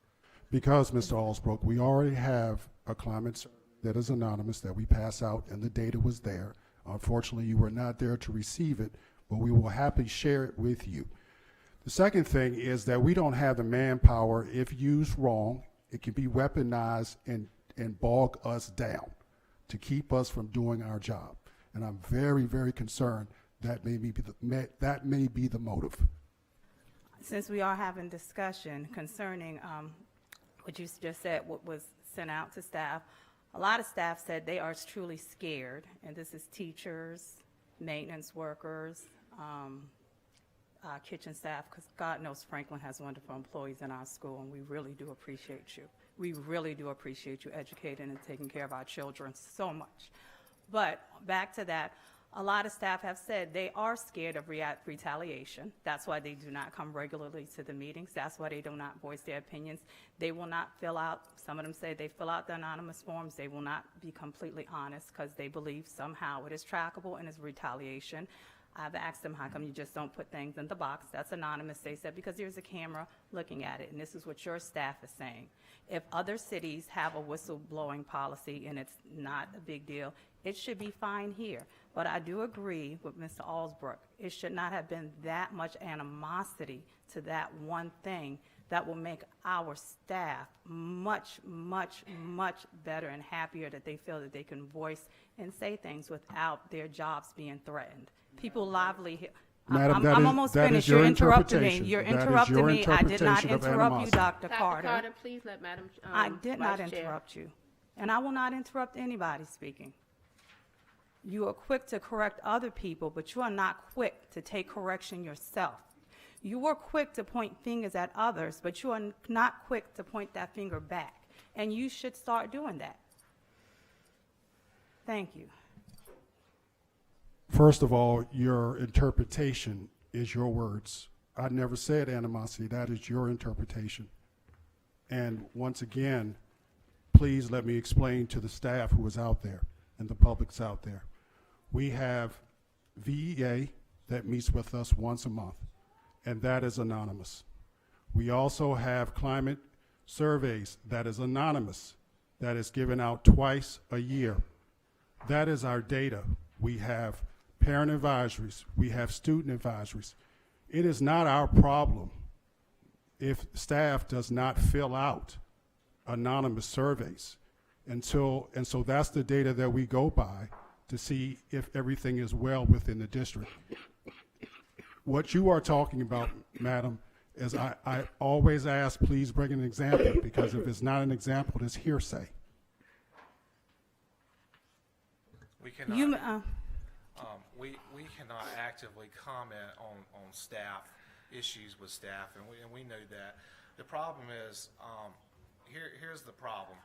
Because, Mr. Alsbrook, we already have a climate survey that is anonymous that we pass out, and the data was there. Unfortunately, you were not there to receive it, but we will happily share it with you. The second thing is that we don't have the manpower. If used wrong, it can be weaponized and bog us down to keep us from doing our job. And I'm very, very concerned that may be the motive. Since we are having discussion concerning what you just said, what was sent out to staff, a lot of staff said they are truly scared, and this is teachers, maintenance workers, kitchen staff, because God knows Franklin has wonderful employees in our school, and we really do appreciate you. We really do appreciate you educating and taking care of our children so much. But back to that, a lot of staff have said they are scared of retaliation. That's why they do not come regularly to the meetings. That's why they do not voice their opinions. They will not fill out, some of them say they fill out the anonymous forms. They will not be completely honest because they believe somehow it is trackable and is retaliation. I've asked them, how come you just don't put things in the box? That's anonymous. They said, because there's a camera looking at it, and this is what your staff is saying. If other cities have a whistleblowing policy and it's not a big deal, it should be fine here. But I do agree with Mr. Alsbrook. It should not have been that much animosity to that one thing that will make our staff much, much, much better and happier that they feel that they can voice and say things without their jobs being threatened. People lively. Madam, I'm almost finished. You're interrupting me. interpretation. You're That is interrupting your me. I did not interpretation of interrupt you, animosity. Dr. Dr. Carter. Carter, please let Madam I did not Vice Chair. interrupt you, and I will not interrupt anybody speaking. You are quick to correct other people, but you are not quick to take correction yourself. You are quick to point fingers at others, but you are not quick to point that finger back, and you should start doing that. Thank you. First of all, your interpretation is your words. I never said animosity. That is your interpretation. And once again, please let me explain to the staff who is out there and the public's out there. We have VEA that meets with us once a month, and that is anonymous. We also have climate surveys that is anonymous, that is given out twice a year. That is our data. We have parent advisories. We have student advisories. It is not our problem if staff does not fill out anonymous surveys. And so that's the data that we go by to see if everything is well within the district. What you are talking about, madam, is I always ask, please bring an example, because if it's not an example, it's hearsay. We cannot. We cannot actively comment on staff issues with staff, and we know that. The problem is, here's the problem.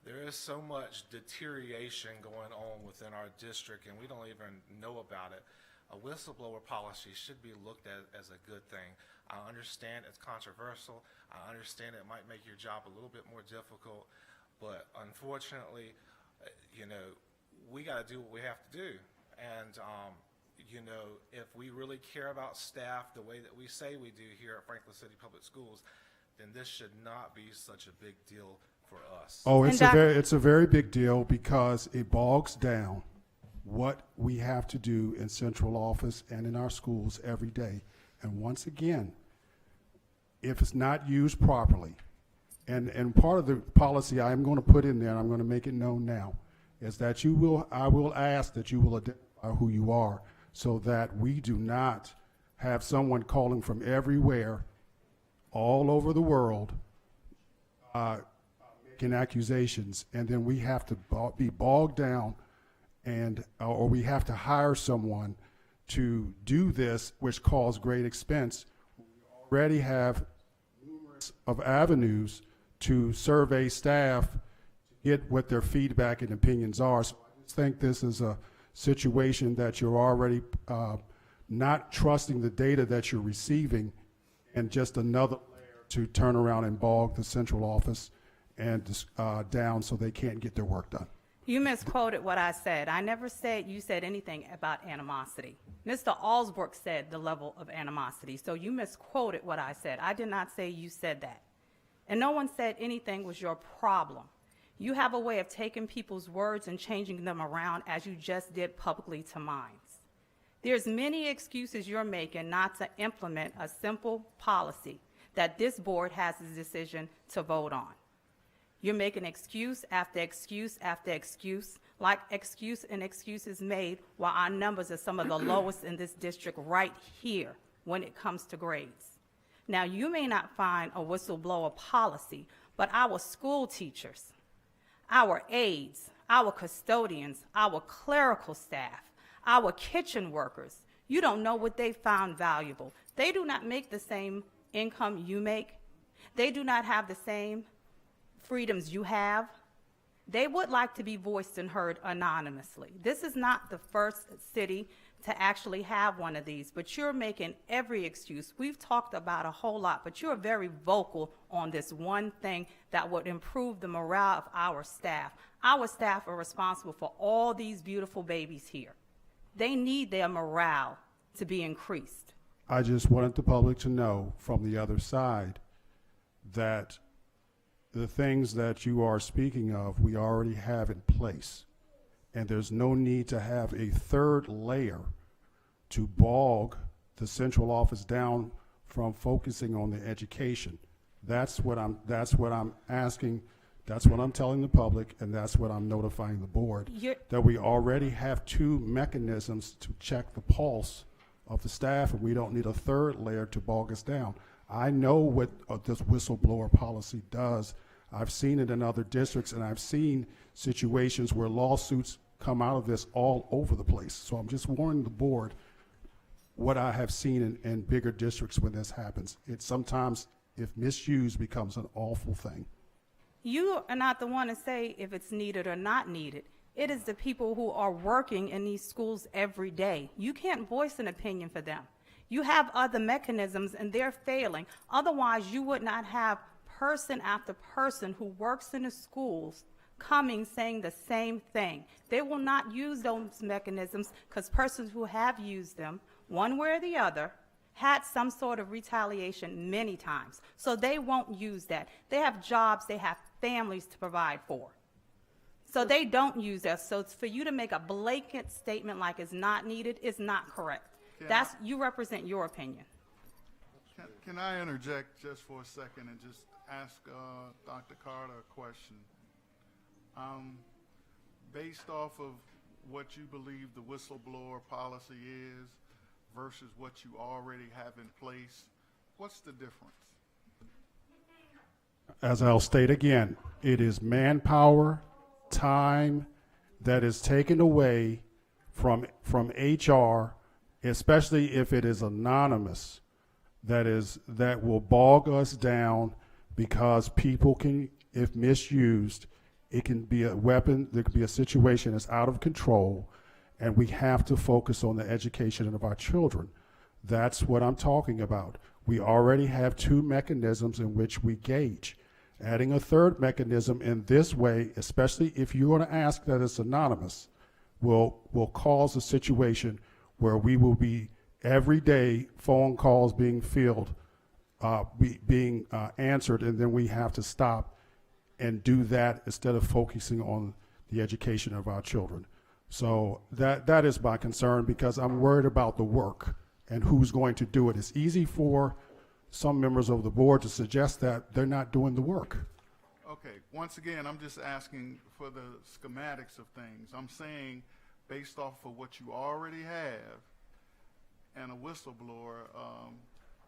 There is so much deterioration going on within our district, and we don't even know about it. A whistleblower policy should be looked at as a good thing. I understand it's controversial. I understand it might make your job a little bit more difficult, but unfortunately, we got to do what we have to do. And, if we really care about staff the way that we say we do here at Franklin City Public Schools, then this should not be such a big deal for us. Oh, it's a very big deal because it bogs down what we have to do in central office and in our schools every day. And once again, if it's not used properly, and part of the policy I'm going to put in there, and I'm going to make it known now, is that I will ask that you will identify who you are so that we do not have someone calling from everywhere, all over the world, making accusations, and then we have to be bogged down or we have to hire someone to do this, which causes great expense. We already have numerous of avenues to survey staff to get what their feedback and opinions are. So I just think this is a situation that you're already not trusting the data that you're receiving, and just another layer to turn around and bog the central office and down so they can't get their work done. You misquoted what I said. I never said you said anything about animosity. Mr. Alsbrook said the level of animosity, so you misquoted what I said. I did not say you said that. And no one said anything was your problem. You have a way of taking people's words and changing them around as you just did publicly to mine. There's many excuses you're making not to implement a simple policy that this board has a decision to vote on. You're making excuse after excuse after excuse, like excuse and excuses made while our numbers are some of the lowest in this district right here when it comes to grades. Now, you may not find a whistleblower policy, but our school teachers, our aides, our custodians, our clerical staff, our kitchen workers, you don't know what they found valuable. They do not make the same income you make. They do not have the same freedoms you have. They would like to be voiced and heard anonymously. This is not the first city to actually have one of these, but you're making every excuse. We've talked about a whole lot, but you're very vocal on this one thing that would improve the morale of our staff. Our staff are responsible for all these beautiful babies here. They need their morale to be increased. I just wanted the public to know from the other side that the things that you are speaking of, we already have in place. And there's no need to have a third layer to bog the central office down from focusing on the education. That's what I'm asking. That's what I'm telling the public, and that's what I'm notifying the board, that we already have two mechanisms to check the pulse of the staff, and we don't need a third layer to bog us down. I know what this whistleblower policy does. I've seen it in other districts, and I've seen situations where lawsuits come out of this all over the place. So I'm just warning the board what I have seen in bigger districts when this happens. It sometimes, if misused, becomes an awful thing. You are not the one to say if it's needed or not needed. It is the people who are working in these schools every day. You can't voice an opinion for them. You have other mechanisms and they're failing. Otherwise, you would not have person after person who works in the schools coming saying the same thing. They will not use those mechanisms because persons who have used them, one way or the other, had some sort of retaliation many times. So they won't use that. They have jobs, they have families to provide for. So they don't use that. So it's for you to make a blanket statement like it's not needed is not correct. You represent your opinion. Can I interject just for a second and just ask Dr. Carter a question? Based off of what you believe the whistleblower policy is versus what you already have in place, what's the difference? As I'll state again, it is manpower, time that is taken away from HR, especially if it is anonymous, that will bog us down because people can, if misused, it can be a weapon, there can be a situation that's out of control, and we have to focus on the education of our children. That's what I'm talking about. We already have two mechanisms in which we gauge. Adding a third mechanism in this way, especially if you're going to ask that it's anonymous, will cause a situation where we will be every day phone calls being filled, being answered, and then we have to stop and do that instead of focusing on the education of our children. So that is my concern, because I'm worried about the work and who's going to do it. It's easy for some members of the board to suggest that they're not doing the work. Okay, once again, I'm just asking for the schematics of things. I'm saying based off of what you already have and a whistleblower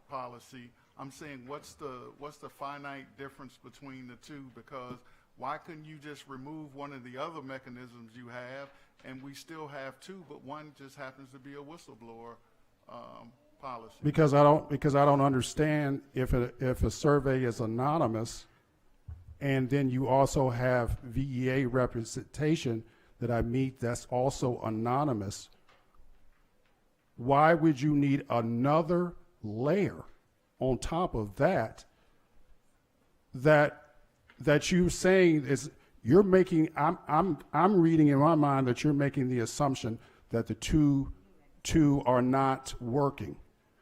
policy, I'm saying what's the finite difference between the two? Because why couldn't you just remove one of the other mechanisms you have and we still have two, but one just happens to be a whistleblower policy? Because I don't understand if a survey is anonymous, and then you also have VEA representation that I meet that's also anonymous. Why would you need another layer on top of that you're saying is you're making? I'm reading in my mind that you're making the assumption that the two are not working.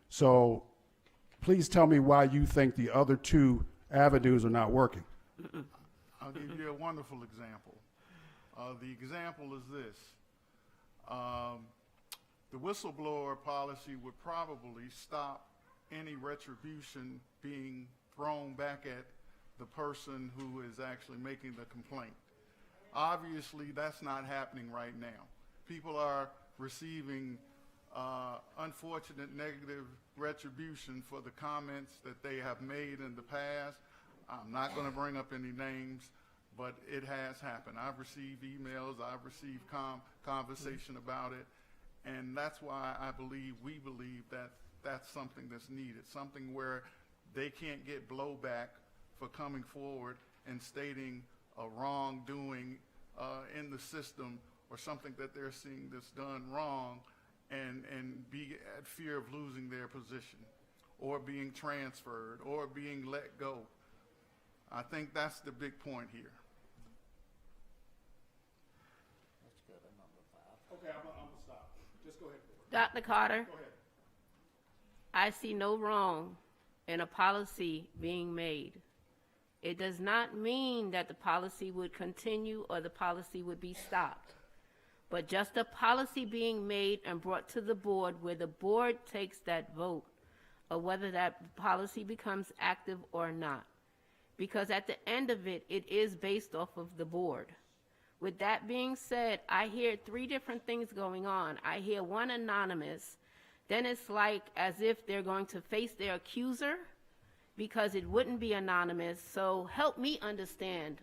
So please tell me why you think the other two avenues are not working. I'll give you a wonderful example. The example is this. The whistleblower policy would probably stop any retribution being thrown back at the person who is actually making the complaint. Obviously, that's not happening right now. People are receiving unfortunate negative retribution for the comments that they have made in the past. I'm not going to bring up any names, but it has happened. I've received emails, I've received conversation about it, and that's why we believe that that's something that's needed, something where they can't get blowback for coming forward and stating a wrongdoing in the system or something that they're seeing that's done wrong and be at fear of losing their position or being transferred or being let go. I think that's the big point here. Okay, I'm gonna stop. Just go ahead. Dr. Carter, Go ahead. I see no wrong in a policy being made. It does not mean that the policy would continue or the policy would be stopped, but just a policy being made and brought to the board where the board takes that vote of whether that policy becomes active or not. Because at the end of it, it is based off of the board. With that being said, I hear three different things going on. I hear one anonymous, then it's like as if they're going to face their accuser because it wouldn't be anonymous. So help me understand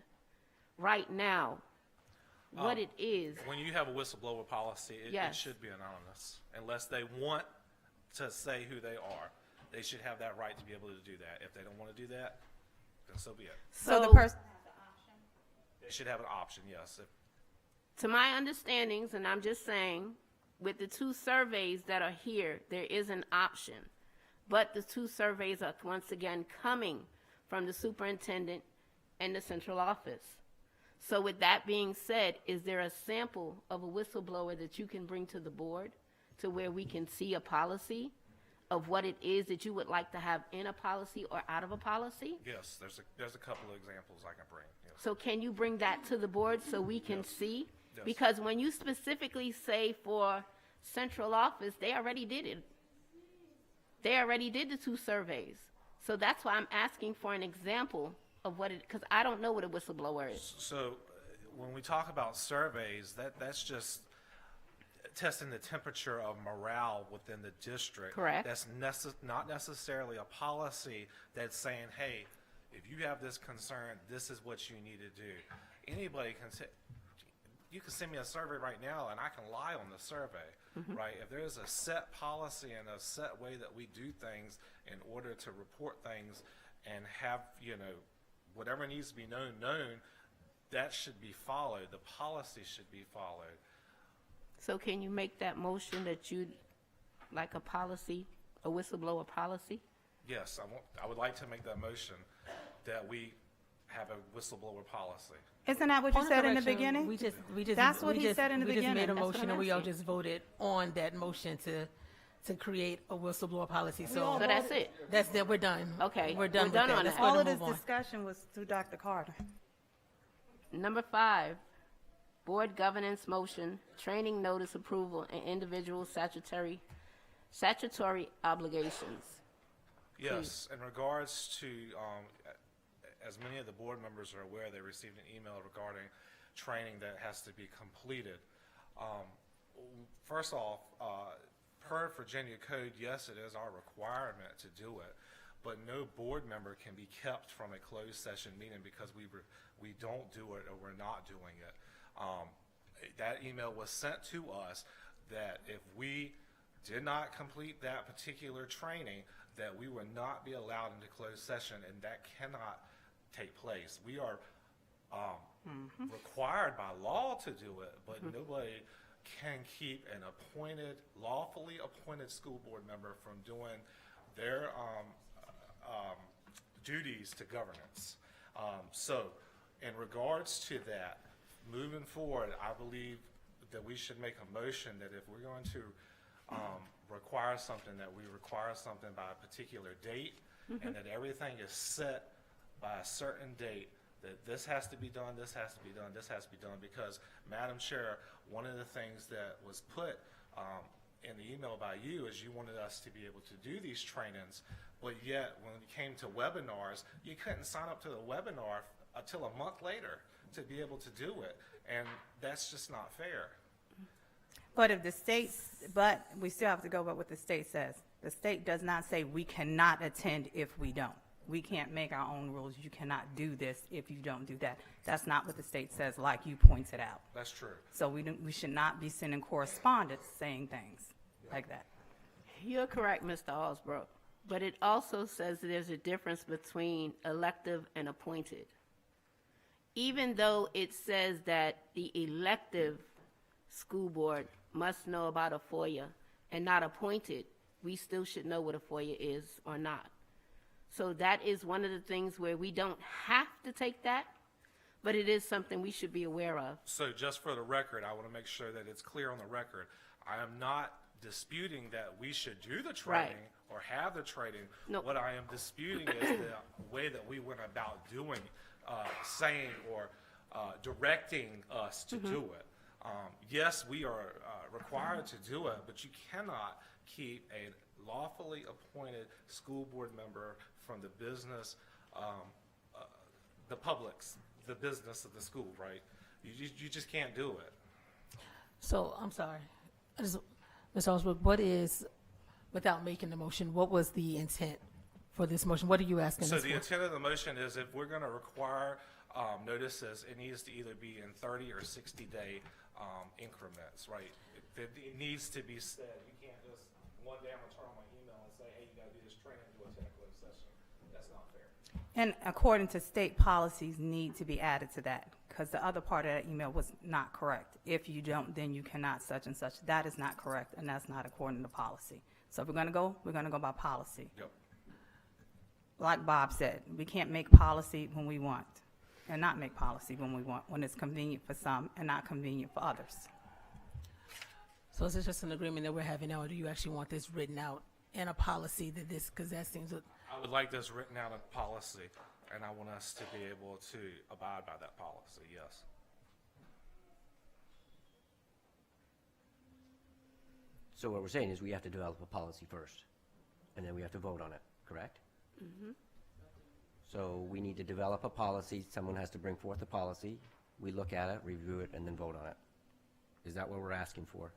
right now what it is. When you have a whistleblower policy, it Yes. should be anonymous, unless they want to say who they are. They should have that right to be able to do that. If they don't want to do that, then so be it. So the person has the option? They should have an option, yes. To my understandings, and I'm just saying, with the two surveys that are here, there is an option. But the two surveys are once again coming from the superintendent and the central office. So with that being said, is there a sample of a whistleblower that you can bring to the board to where we can see a policy of what it is that you would like to have in a policy or out of a policy? Yes, there's a couple of examples I can bring. Yes. So can you bring that to the board so we can see? Yes. Because when you specifically say for central office, they already did it. They already did the two surveys. So that's why I'm asking for an example of what it, because I don't know what a whistleblower is. So when we talk about surveys, that's just testing the temperature of morale within the district. Correct. That's not necessarily a policy that's saying, hey, if you have this concern, this is what you need to do. Anybody can say, you can send me a survey right now and I can lie on the survey, right? If there's a set policy and a set way that we do things in order to report things and have, whatever needs to be known, that should be followed. The policy should be followed. So can you make that motion that you'd like a policy, a whistleblower policy? Yes, I would like to make that motion that we have a whistleblower policy. Isn't that what you Point of said in the correction, beginning? We just That's what he said in the We just made a beginning. That's what motion I'm and we all asking. just voted on that motion to create a whistleblower policy. So So that's it. we're done. Okay, We're done we're with done that. on Let's that. go All ahead of and this move on. discussion was through Dr. Carter. Number 5, board governance motion, training notice approval, and individual statutory obligations. Yes, in regards to, as many of the board members are aware, they received an email regarding training that has to be completed. First off, per Virginia code, yes, it is our requirement to do it, but no board member can be kept from a closed session meeting because we don't do it or we're not doing it. That email was sent to us that if we did not complete that particular training, that we would not be allowed into closed session, and that cannot take place. We are required by law to do it, but nobody can keep an lawfully appointed school board member from doing their duties to governance. So in regards to that, moving forward, I believe that we should make a motion that if we're going to require something, that we require something by a particular date, and that everything is set by a certain date that this has to be done, this has to be done, this has to be done, because, Madam Chair, one of the things that was put in the email by you is you wanted us to be able to do these trainings, but yet when it came to webinars, you couldn't sign up to the webinar until a month later to be able to do it, and that's just not fair. But if the state, but we still have to go by what the state says. The state does not say we cannot attend if we don't. We can't make our own rules. You cannot do this if you don't do that. That's not what the state says, like you pointed out. That's true. So we should not be sending correspondence saying things like that. You're correct, Mr. Alsbrook, but it also says that there's a difference between elective and appointed. Even though it says that the elective school board must know about a FOIA and not appointed, we still should know what a FOIA is or not. So that is one of the things where we don't have to take that, but it is something we should be aware of. So just for the record, I want to make sure that it's clear on the record. I am not disputing that we should do the training or have the training. No. What I am disputing is the way that we went about doing, saying or directing us to do it. Yes, we are required to do it, but you cannot keep a lawfully appointed school board member from the business, the public's, the business of the school, right? You just can't do it. So, I'm sorry. Ms. Osborne, what is, without making the motion, what was the intent for this motion? What are you asking So us the for? intent of the motion is if we're going to require notices, it needs to either be in 30 or 60-day increments, right? It needs to be said. You can't just one day I'm going to turn on my email and say, hey, you got to do this training, do a 10-click session. That's not fair. And according to state policies need to be added to that, because the other part of that email was not correct. If you don't, then you cannot such and such. That is not correct, and that's not according to policy. So if we're going to go by policy. Yep. Like Bob said, we can't make policy when we want, and not make policy when we want, when it's convenient for some and not convenient for others. So is this just an agreement that we're having now, or do you actually want this written out in a policy that this, because that seems, I would like this written out in policy, and I want us to be able to abide by that policy, yes. So what we're saying is we have to develop a policy first, and then we have to vote on it, correct? Mm-hmm. So we need to develop a policy, someone has to bring forth a policy, we look at it, review it, and then vote on it. Is that what we're asking for?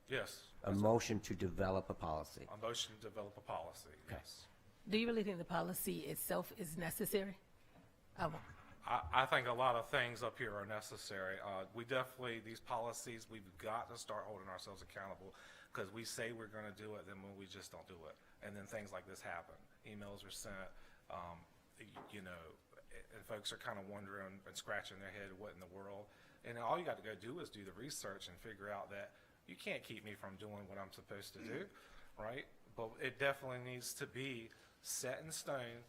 Yes. A motion to develop a policy? A motion to develop a policy, yes. do you really think the policy itself is necessary? I think a lot of things up here are necessary. We definitely, these policies, we've got to start holding ourselves accountable, because we say we're going to do it, then when we just don't do it. And then things like this happen. Emails are sent, you know, and folks are kind of wondering and scratching their head, what in the world? And all you got to go do is do the research and figure out that you can't keep me from doing what I'm supposed to do, right? But it definitely needs to be set in stone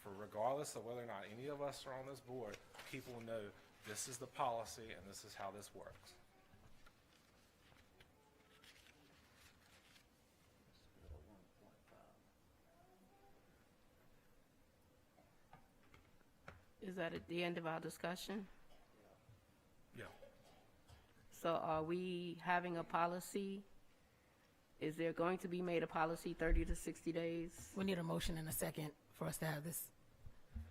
for, regardless of whether or not any of us are on this board, people know this is the policy and this is how this works. Is that at the end of our discussion? Yeah. So are we having a policy? Is there going to be made a policy 30 to 60 days? We need a motion in a second for us to have this.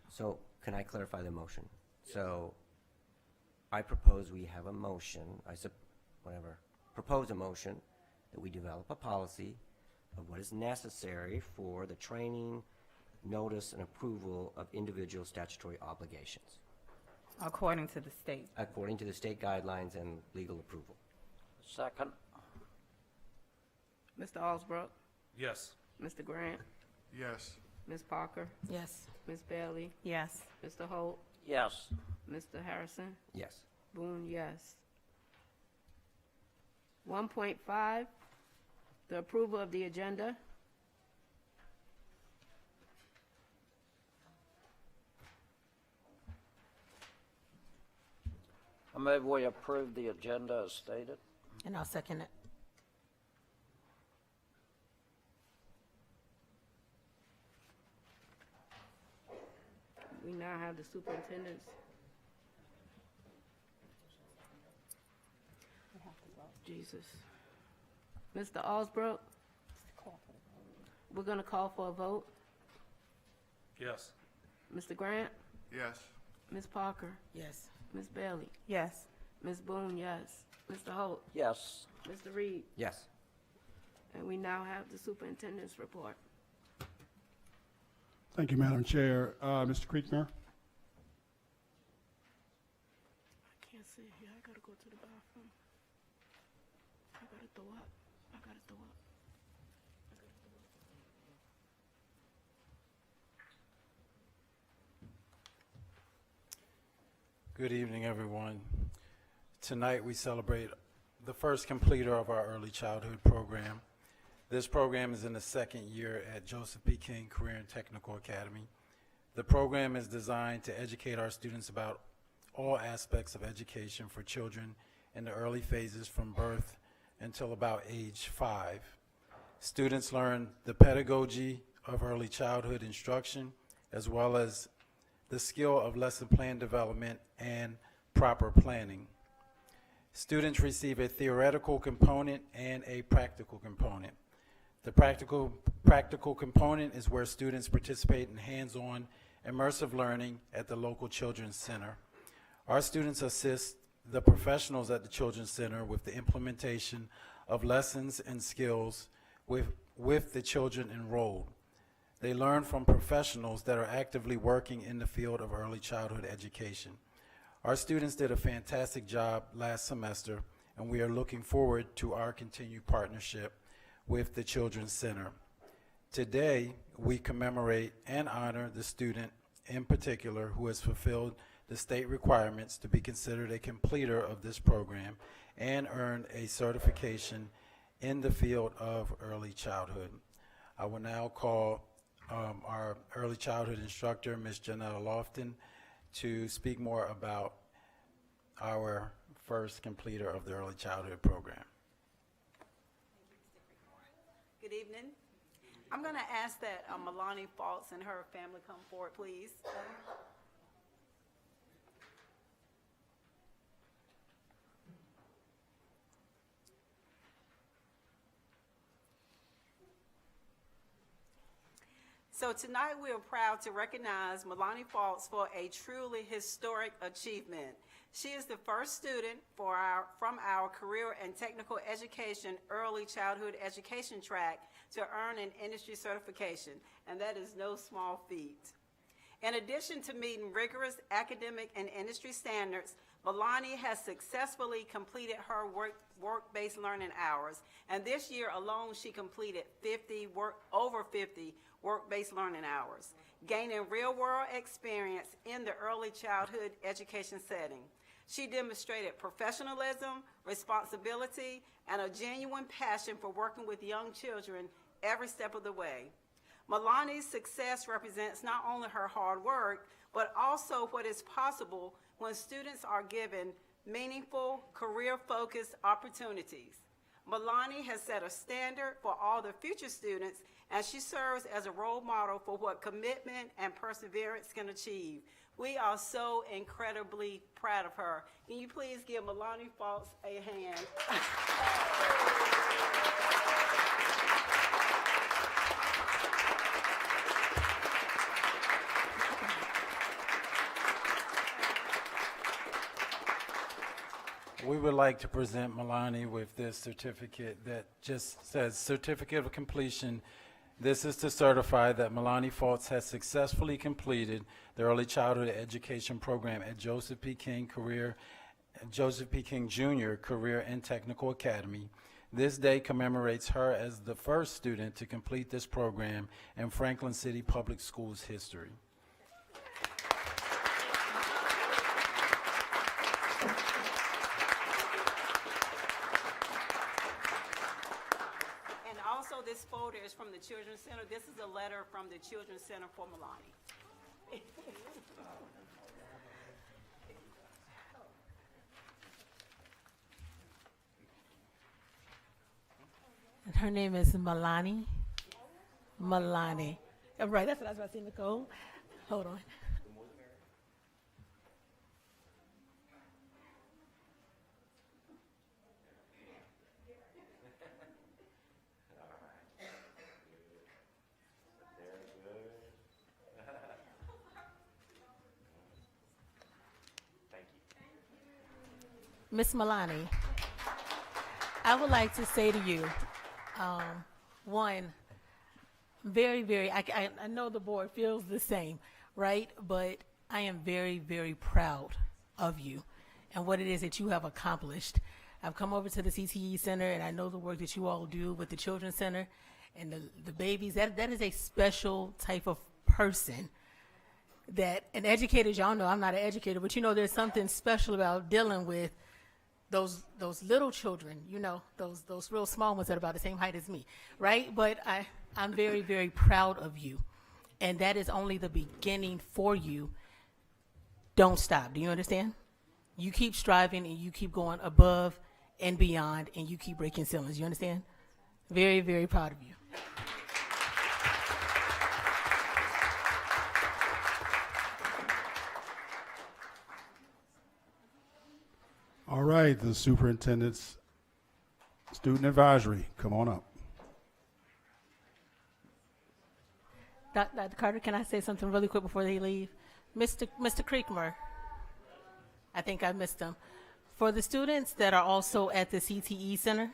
So can I clarify the motion? So I propose we have a motion, propose a motion that we develop a policy of what is necessary for the training, notice, and approval of individual statutory obligations, According to the state. according to the state guidelines and legal approval. Second. Mr. Alsbrook, Yes. Mr. Grant, Yes. Ms. Parker, Yes. Ms. Bailey, Yes. Mr. Holt, Yes. Mr. Harrison, Yes. Boone, yes. 1.5, the approval of the agenda. I move we approve the agenda as stated. And I'll second it. We now have the superintendent's. Jesus. Mr. Osbrook, we're gonna call for a vote. Yes. Mr. Grant, Yes. Ms. Parker, Yes. Ms. Bailey, Yes. Ms. Boone, yes. Mr. Holt, Yes. Mr. Reed, Yes. and we now have the superintendent's report. Thank you, Madam Chair. Mr. Creekmore? I can't sit here, I gotta go to the bathroom. I gotta throw up, I gotta throw up. Good evening, everyone. Tonight we celebrate the first completer of our early childhood program. This program is in the second year at Joseph P. King Career and Technical Academy. The program is designed to educate our students about all aspects of education for children in the early phases from birth until about age 5. Students learn the pedagogy of early childhood instruction as well as the skill of lesson plan development and proper planning. Students receive a theoretical component and a practical component. The practical component is where students participate in hands-on immersive learning at the local Children's Center. Our students assist the professionals at the Children's Center with the implementation of lessons and skills with the children enrolled. They learn from professionals that are actively working in the field of early childhood education. Our students did a fantastic job last semester, and we are looking forward to our continued partnership with the Children's Center. Today, we commemorate and honor the student in particular who has fulfilled the state requirements to be considered a completer of this program and earned a certification in the field of early childhood. I will now call our early childhood instructor, Ms. Janetta Lofton, to speak more about our first completer of the early childhood program. Good evening. I'm going to ask that Milani Falks and her family come forward, please. So tonight we are proud to recognize Milani Falks for a truly historic achievement. She is the first student from our Career and Technical Education Early Childhood Education track to earn an industry certification, and that is no small feat. In addition to meeting rigorous academic and industry standards, Milani has successfully completed her work-based learning hours, and this year alone she completed over 50 work-based learning hours, gaining real-world experience in the early childhood education setting. She demonstrated professionalism, responsibility, and a genuine passion for working with young children every step of the way. Milani's success represents not only her hard work, but also what is possible when students are given meaningful, career-focused opportunities. Milani has set a standard for all the future students, and she serves as a role model for what commitment and perseverance can achieve. We are so incredibly proud of her. Can you please give Milani Falks a hand? We would like to present Milani with this certificate that just says Certificate of Completion. This is to certify that Milani Falks has successfully completed the early childhood education program at Joseph P. King Jr. Career and Technical Academy. This day commemorates her as the first student to complete this program in Franklin City Public Schools history. This folder is from the Children's Center. This is a letter from the Children's Center for Milani. And her name is Milani. Milani. Right, that's what I was about to say, Nicole. Hold on. Miss Milani, I would like to say to you, one, I know the board feels the same, right? But I am very, very proud of you and what it is that you have accomplished. I've come over to the CTE Center, and I know the work that you all do with the Children's Center and the babies. That is a special type of person that, and educators, y'all know I'm not an educator, but you know there's something special about dealing with those little children, you know, those real small ones that are about the same height as me, right? But I'm very, very proud of you, and that is only the beginning for you. Don't stop. Do you understand? You keep striving, and you keep going above and beyond, and you keep breaking ceilings. You understand? Very, very proud of you. All right, the superintendent's student advisory, come on up. Dr. Carter, can I say something really quick before they leave? Mr. Creekmer, I think I missed him. For the students that are also at the CTE Center,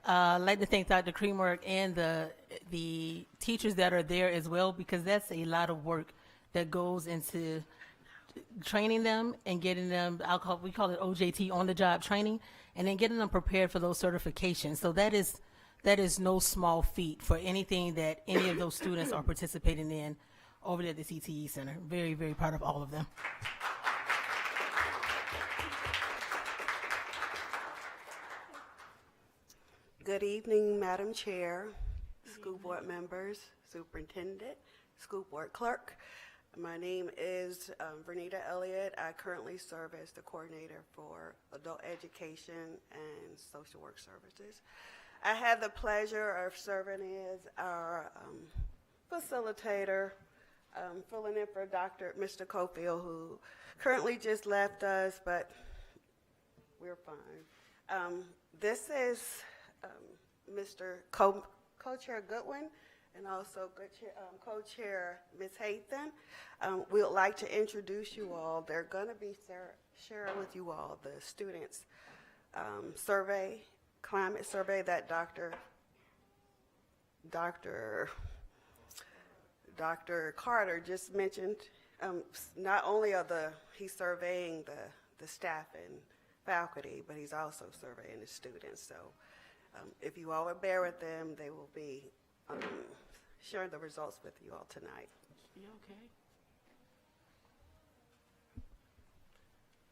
I'd like to thank Dr. Creekmer and the teachers that are there as well, because that's a lot of work that goes into training them and getting them, we call it OJT, on the job training, and then getting them prepared for those certifications. So that is no small feat for anything that any of those students are participating in over there at the CTE Center. Very, very proud of all of them. Good evening, Madam Chair, school board members, superintendent, school board clerk. My name is Vernita Elliott. I currently serve as the coordinator for adult education and social work services. I had the pleasure of serving as our facilitator, filling in for Mr. Cofield, who currently just left us, but we're fine. This is Mr. Co-Chair Goodwin, and also co-chair Ms. Hathan. We would like to introduce you all. They're going to be sharing with you all the students' climate survey that Dr. Carter just mentioned. Not only are he's surveying the staff and faculty, but he's also surveying the students. So if you all would bear with them, they will be sharing the results with you all tonight. You okay?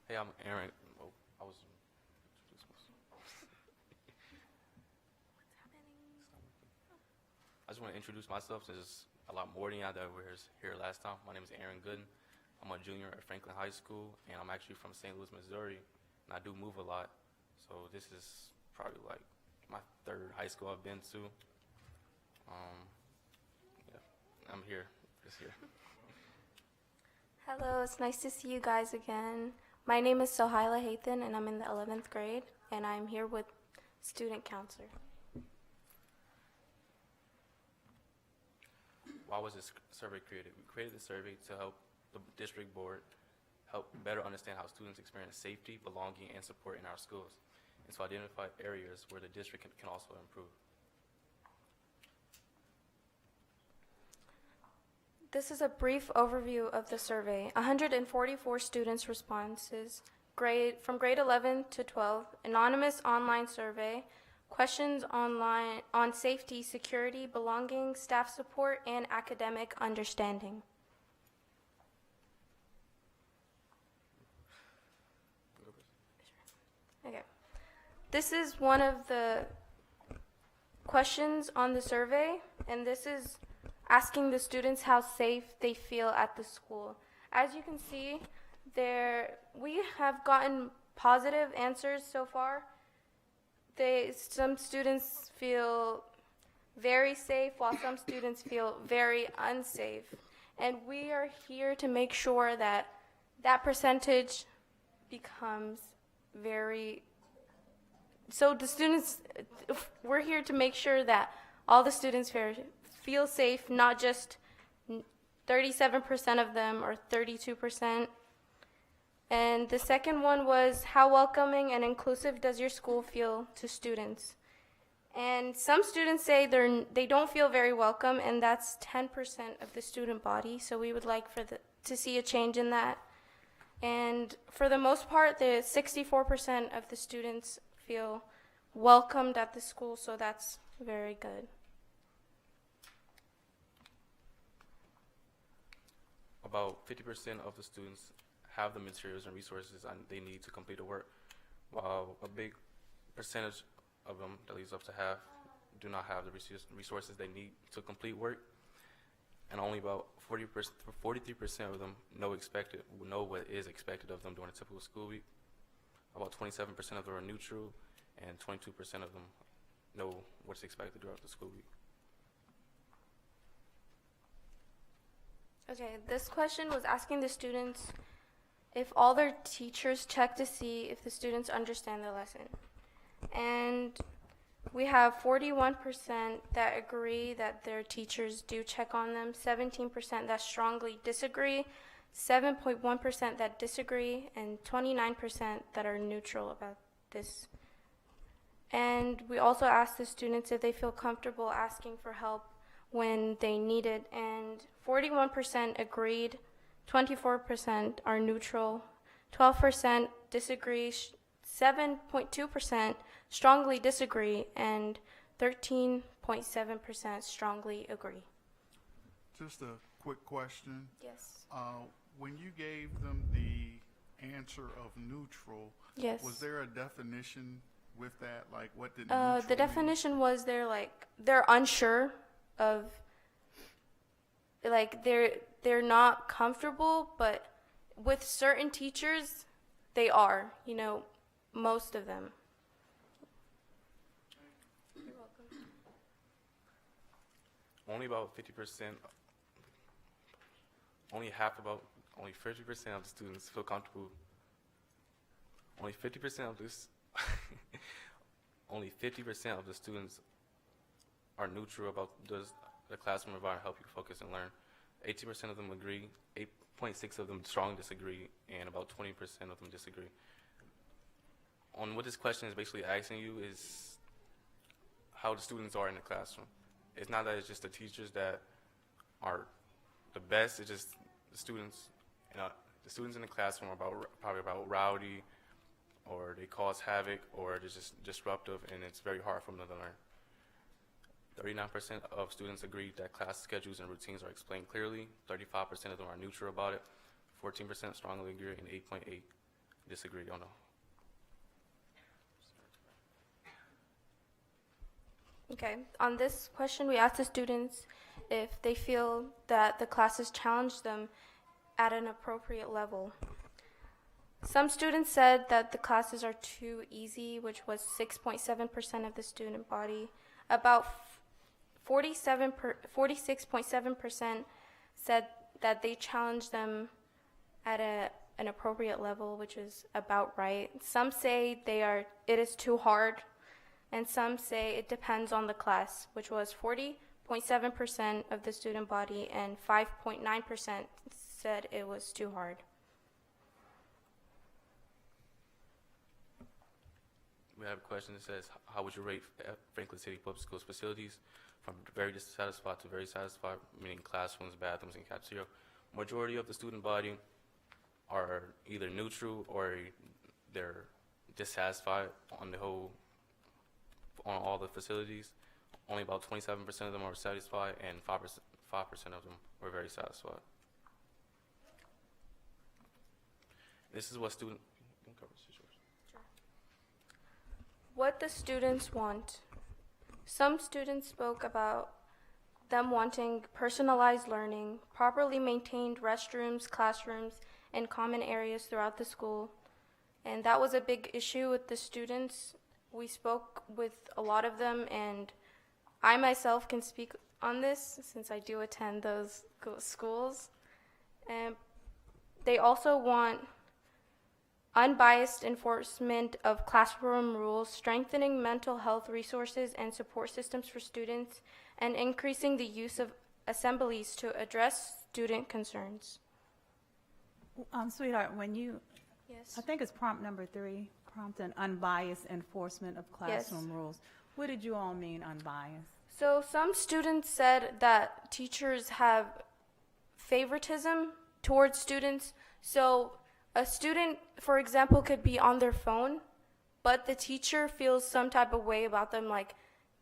Hey, I'm Aaron. Oh, I was. I just want to introduce myself since there's a lot more than y'all that were here last time. My name is Aaron Gooden. I'm a junior at Franklin High School, and I'm actually from St. Louis, Missouri, and I do move a lot. So this is probably like my third high school I've been to. Yeah, I'm here, just here. Hello, it's nice to see you guys again. My name is Sohaila Hathan, and I'm in the 11th grade, and I'm here with student counselor. Why was this survey created? We created the survey to help the district board help better understand how students experience safety, belonging, and support in our schools, and to identify areas where the district can also improve. This is a brief overview of the survey. 144 students' responses, from grade 11 to 12, anonymous online survey, questions online on safety, security, belonging, staff support, and academic understanding. Okay. This is one of the questions on the survey, and this is asking the students how safe they feel at the school. As you can see, we have gotten positive answers so far. Some students feel very safe, while some students feel very unsafe. And we are here to make sure that that percentage becomes we're here to make sure that all the students feel safe, not just 37% of them or 32%. And the second one was, how welcoming and inclusive does your school feel to students? And some students say they don't feel very welcome, and that's 10% of the student body. So we would like to see a change in that. And for the most part, the 64% of the students feel welcomed at the school, so that's very good. About 50% of the students have the materials and resources they need to complete the work, while a big percentage of them, that leaves up to half, do not have the resources they need to complete work, and only about 43% of them know what is expected of them during a typical school week. About 27% of them are neutral, and 22% of them know what's expected throughout the school week. Okay, this question was asking the students if all their teachers check to see if the students understand the lesson. And we have 41% that agree that their teachers do check on them, 17% that strongly disagree, 7.1% that disagree, and 29% that are neutral about this. And we also asked the students if they feel comfortable asking for help when they need it, and 41% agreed, 24% are neutral, 12% disagree, 7.2% strongly disagree, and 13.7% strongly agree. Just a quick question. Yes. When you gave them the answer of neutral, Yes. was there a definition with that? Like, what did neutral The definition was they're unsure of, they're not comfortable, but with certain teachers, they are, most of them. You're welcome. Only about 50%, only 50% of the students feel comfortable. Only 50% of this, only 50% of the students are neutral about does the classroom environment help you focus and learn. 18% of them agree, 8.6% of them strongly disagree, and about 20% of them disagree. On what this question is basically asking you is how the students are in the classroom. It's not that it's just the teachers that are the best, it's just the students. The students in the classroom are probably about rowdy, or they cause havoc, or they're just disruptive, and it's very hard for them to learn. 39% of students agree that class schedules and routines are explained clearly. 35% of them are neutral about it. 14% strongly agree, and 8.8% disagree. Don't know. Okay, on this question, we asked the students if they feel that the classes challenge them at an appropriate level. Some students said that the classes are too easy, which was 6.7% of the student body. About 46.7% said that they challenge them at an appropriate level, which is about right. Some say it is too hard, and some say it depends on the class, which was 40.7% of the student body, and 5.9% said it was too hard. We have a question that says, how would you rate Franklin City Public Schools facilities from very dissatisfied to very satisfied, meaning classrooms, bathrooms, and cafeteria? Majority of the student body are either neutral or they're dissatisfied on all the facilities. Only about 27% of them are satisfied, and 5% of them were very satisfied. This is what student. What the students want. Some students spoke about them wanting personalized learning, properly maintained restrooms, classrooms, and common areas throughout the school. And that was a big issue with the students. We spoke with a lot of them, and I myself can speak on this since I do attend those schools. And they also want unbiased enforcement of classroom rules, strengthening mental health resources and support systems for students, and increasing the use of assemblies to address student concerns. Sweetheart, when you Yes. I think it's prompt number 3, prompt and unbiased enforcement of classroom rules. What did you all mean unbiased? So some students said that teachers have favoritism towards students. So a student, for example, could be on their phone, but the teacher feels some type of way about them, like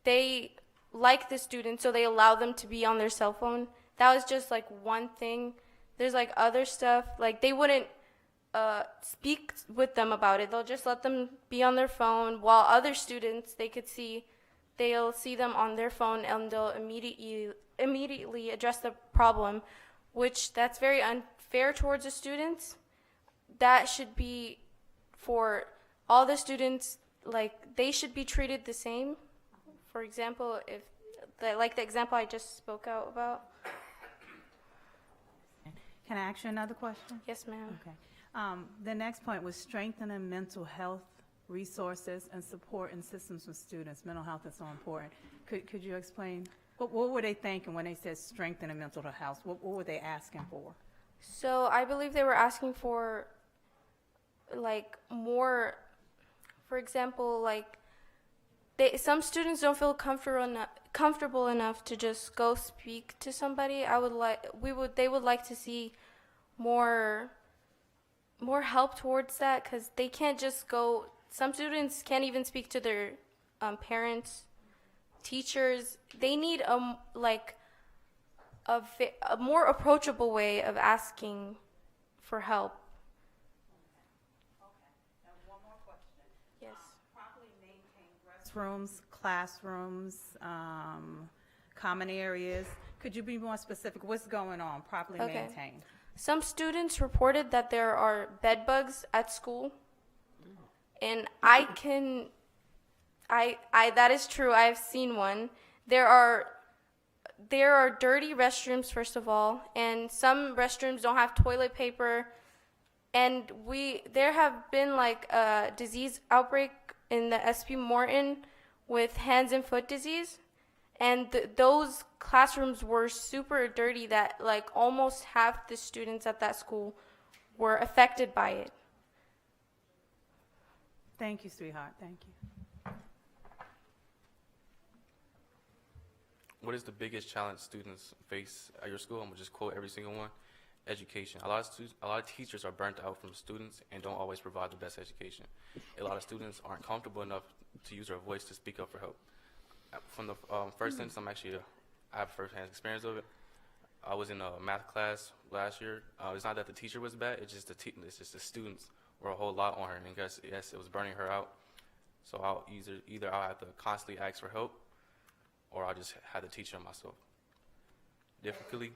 they like the student, so they allow them to be on their cell phone. That was just like one thing. There's like other stuff, like they wouldn't speak with them about it. They'll just let them be on their phone, while other students, they'll see them on their phone and they'll immediately address the problem, which that's very unfair towards the students. That should be for all the students, like they should be treated the same. For example, if like the example I just spoke out about. Can I ask you another question? Yes, ma'am. Okay. The next point was strengthening mental health resources and support and systems for students. Mental health is so important. Could you explain? What were they thinking when they said strengthening mental health? What were they asking for? So I believe they were asking for like more, for example, like some students don't feel comfortable enough to just go speak to somebody. They would like to see more help towards that, because they can't just go. Some students can't even speak to their parents, teachers. They need a more approachable way of asking for help. Okay. And one more question. Yes. Properly maintained restrooms, classrooms, common areas. Could you be more specific? What's going on? Properly maintained. Some students reported that there are bed bugs at school, and that is true. I've seen one. There are dirty restrooms, first of all, and some restrooms don't have toilet paper. And there have been like a disease outbreak in the SP Morton with hands and foot disease. And those classrooms were super dirty that like almost half the students at that school were affected by it. Thank you, sweetheart. Thank you. What is the biggest challenge students face at your school? I'm gonna just quote every single one. Education. A lot of teachers are burnt out from students and don't always provide the best education. A lot of students aren't comfortable enough to use their voice to speak up for help. From the first instance, I have first-hand experience of it. I was in a math class last year. It's not that the teacher was bad. It's just the students were a whole lot on her, and yes, it was burning her out. So I'll either I'll have to constantly ask for help, or I'll just have to teach her myself. Difficulty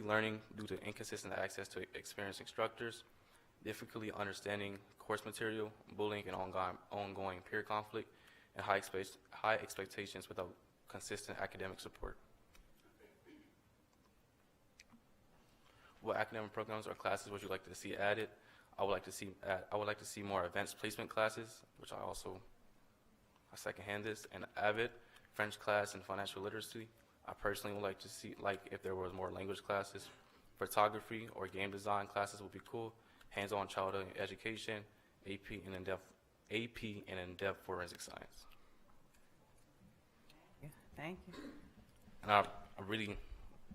learning due to inconsistent access to experienced instructors. Difficulty understanding course material, bullying, and ongoing peer conflict, and high expectations without consistent academic support. What academic programs or classes would you like to see added? I would like to see more advanced placement classes, which I secondhand this, and AVID, French class, and financial literacy. I personally would like to see, if there was more language classes. Photography or game design classes would be cool. Hands-on childhood education, AP and in-depth forensic science. Thank you. And I really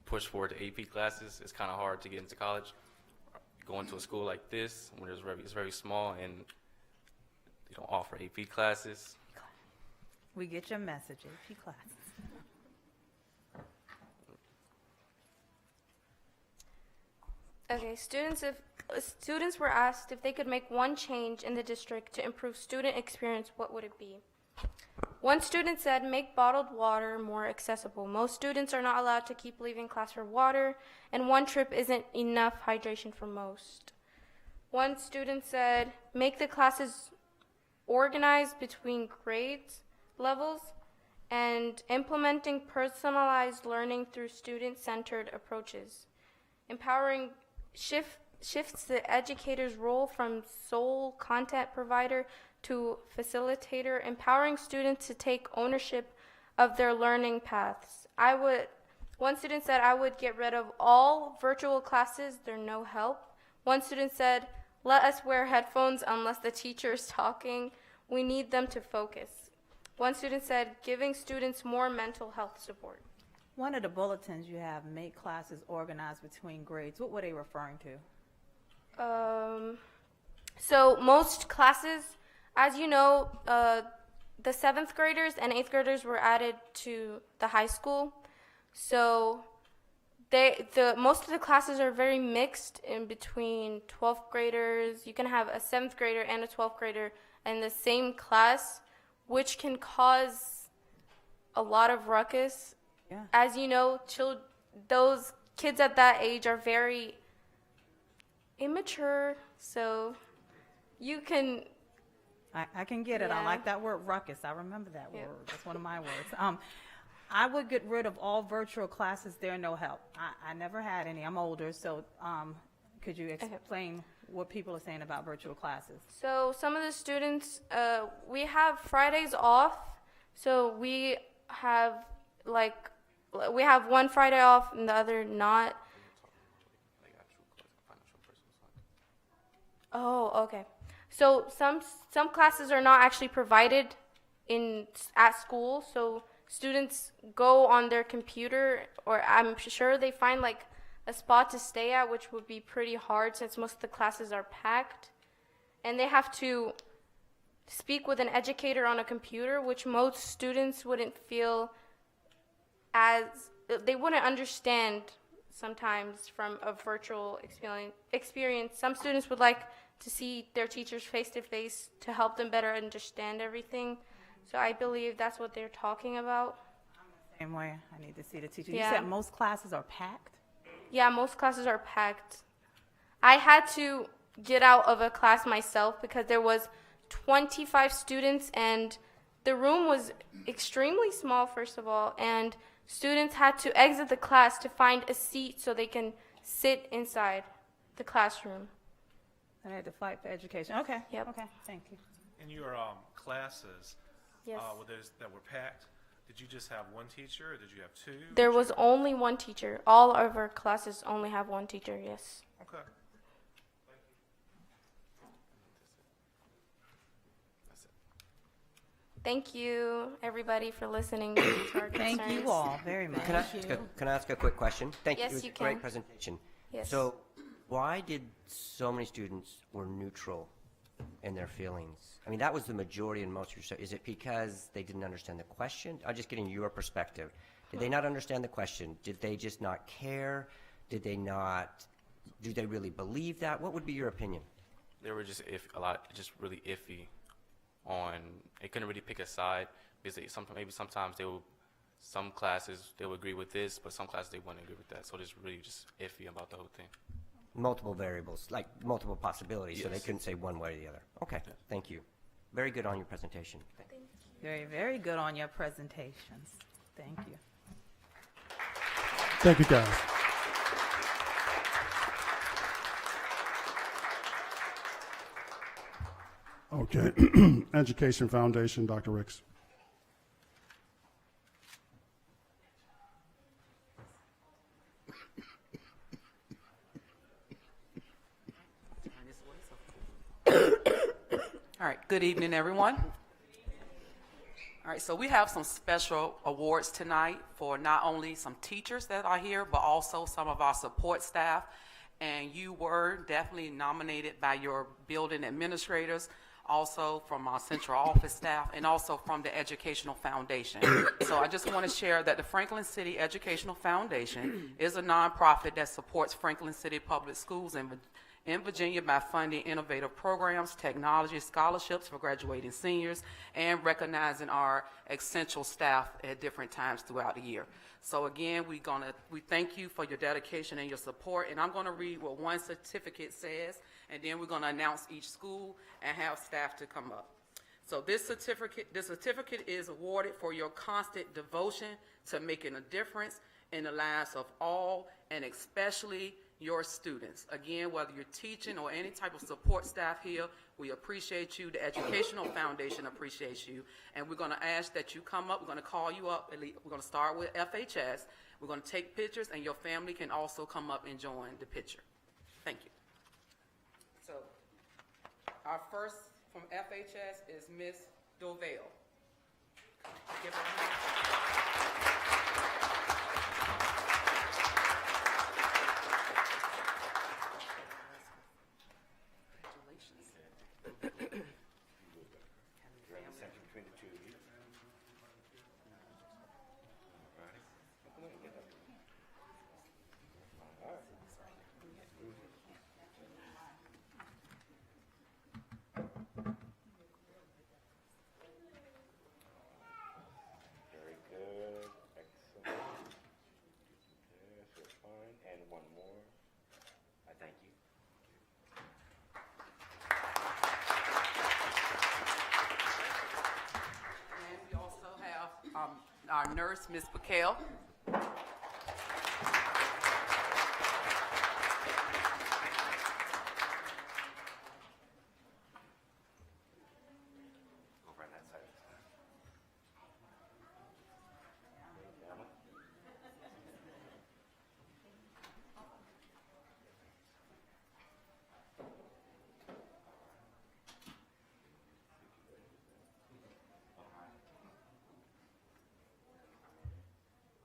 push forward to AP classes. It's kind of hard to get into college. Going to a school like this, when it's very small and they don't offer AP classes. We get your message, AP classes. Okay, students were asked if they could make one change in the district to improve student experience, what would it be? One student said, make bottled water more accessible. Most students are not allowed to keep leaving class for water, and one trip isn't enough hydration for most. One student said, make the classes organized between grades levels and implementing personalized learning through student-centered approaches. Empowering shifts the educator's role from sole content provider to facilitator, empowering students to take ownership of their learning paths. One student said, I would get rid of all virtual classes, they're no help. One student said, Let us wear headphones unless the teacher is talking. We need them to focus. One student said, giving students more mental health support. One of the bulletins you have, make classes organized between grades. What were they referring to? So most classes, as you know, the 7th graders and 8th graders were added to the high school. So most of the classes are very mixed in between 12th graders. You can have a 7th grader and a 12th grader in the same class, which can cause a lot of ruckus. Yeah. As you know, those kids at that age are very immature, so you can... I can get it. I Yeah. like that word, ruckus. I remember that word. That's one of my words. I would get rid of all virtual classes. They're no help. I never had any. I'm older, so could you explain what people are saying about virtual classes? So some of the students, we have Fridays off, so we have one Friday off and the other not. Oh, okay. So some classes are not actually provided at school, so students go on their computer, or I'm sure they find like a spot to stay at, which would be pretty hard since most of the classes are packed. And they have to speak with an educator on a computer, which most students wouldn't feel they wouldn't understand sometimes from a virtual experience. Some students would like to see their teachers face to face to help them better understand everything. So I believe that's what they're talking about. Same way. I need to see the teacher. Yeah. You said most classes are packed? Yeah, most classes are packed. I had to get out of a class myself because there was 25 students and the room was extremely small, first of all, and students had to exit the class to find a seat so they can sit inside the classroom. I had to fight for education. Okay. Yep. Okay. Thank you. In your classes, Yes. with those that were packed, did you just have one teacher, or did you have two? There was only one teacher. All of our classes only have one teacher, yes. Okay. Thank you, everybody, for listening to our Thank concerns. you all very much. Can I ask a quick question? Thank you. Yes, It was you a great can. presentation. Yes. So why did so many students were neutral in their feelings? I mean, that was the majority in most of your stuff. Is it because they didn't understand the question? I'm just getting your perspective. Did they not understand the question? Did they just not care? Do they really believe that? What would be your opinion? They were just just really iffy on, they couldn't really pick a side because sometimes some classes they would agree with this, but some classes they wouldn't agree with that. So it's really just iffy about the whole thing. Multiple variables, like multiple possibilities, so they Yes. couldn't say one way or the other. Okay, thank you. Very good on your presentation. Very, very good on your presentations. Thank you. Thank you, guys. Okay, Education Foundation, Dr. Ricks. All right, good evening, everyone. All right, so we have some special awards tonight for not only some teachers that are here, but also some of our support staff. And you were definitely nominated by your building administrators, also from our central office staff, and also from the Educational Foundation. So I just want to share that the Franklin City Educational Foundation is a nonprofit that supports Franklin City Public Schools in Virginia by funding innovative programs, technology, scholarships for graduating seniors, and recognizing our essential staff at different times throughout the year. So again, we thank you for your dedication and your support, and I'm gonna read what one certificate says, and then we're gonna announce each school and have staff to come up. So this certificate is awarded for your constant devotion to making a difference in the lives of all, and especially your students. Again, whether you're teaching or any type of support staff here, we appreciate you. The Educational Foundation appreciates you. And we're going to ask that you come up. We're going to call you up. We're going to start with FHS. We're going to take pictures, and your family can also come up and join the picture. Thank you. So Our first from FHS is Miss Dovell. Give her a hand. Congratulations. Very good. Excellent. Yes, you're fine. And one more. I thank you. And we also have our nurse, Ms. Pakel. Over on that side of the class.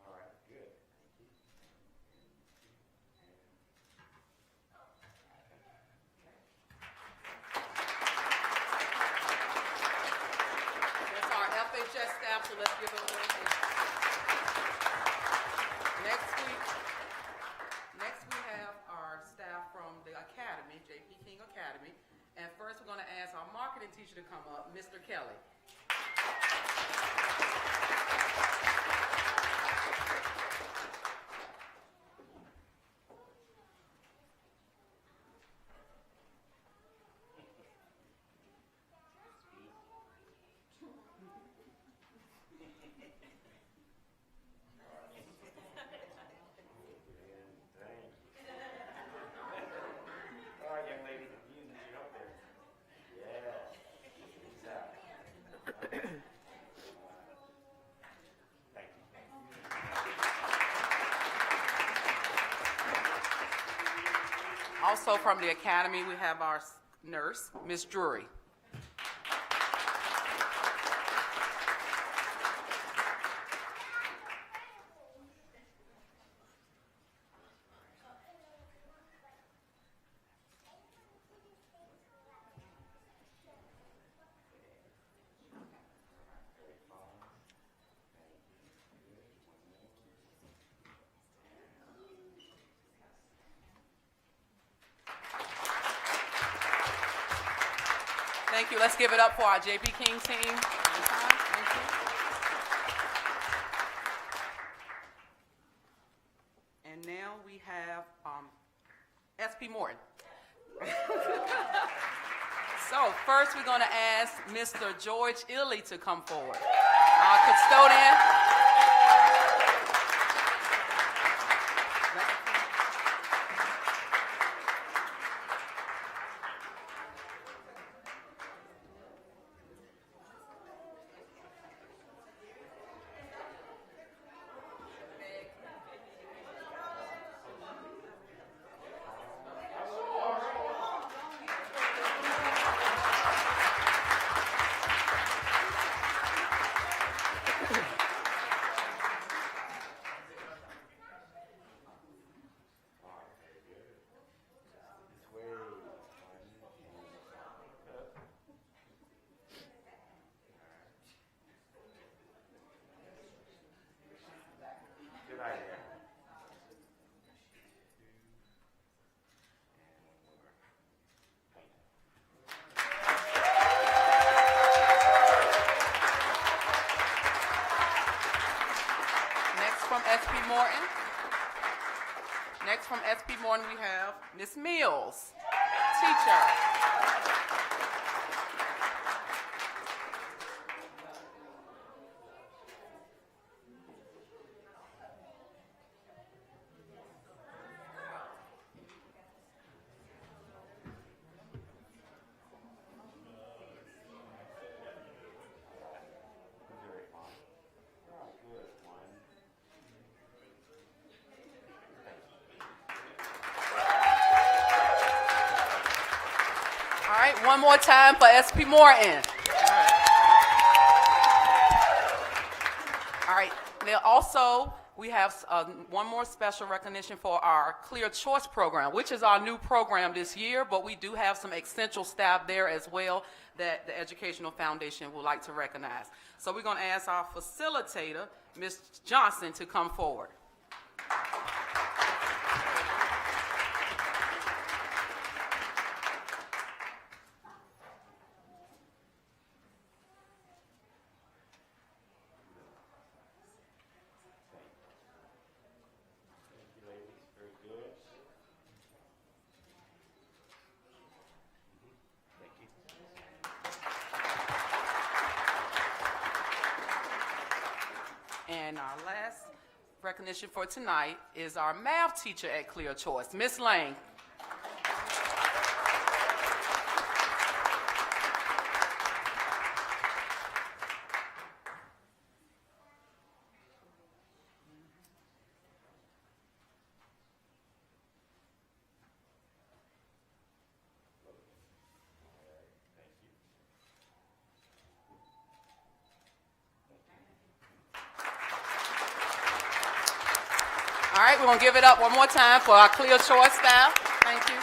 All right, good. That's our FHS staff, so let's give them a hand. Next we have our staff from the academy, J.P. King Academy. And first, we're going to ask our marketing teacher to come up, Mr. Kelly. All right, young lady, you need up there. Yeah. Exactly. Thank you. Also from the academy, we have our nurse, Ms. Drury. Thank you. Let's give it up for our J.P. King team. Thank you. And now we have S.P. Morton. So first we're going to ask Mr. George Illy to come forward. Our custodian. Good idea. Next from S.P. Morton. Next from S.P. Morton, we have Miss Mills, teacher. Very fine. All right, good. One. All right, one more time for SP Morton. All right. Now also, we have one more special recognition for our Clear Choice program, which is our new program this year, but we do have some essential staff there as well that the Educational Foundation would like to recognize. So we're going to ask our facilitator, Ms. Johnson, to come forward. And our last recognition for tonight is our math teacher at Clear Choice, Miss Lang. All right, we're going to give it up one more time for our Clear Choice staff. Thank you.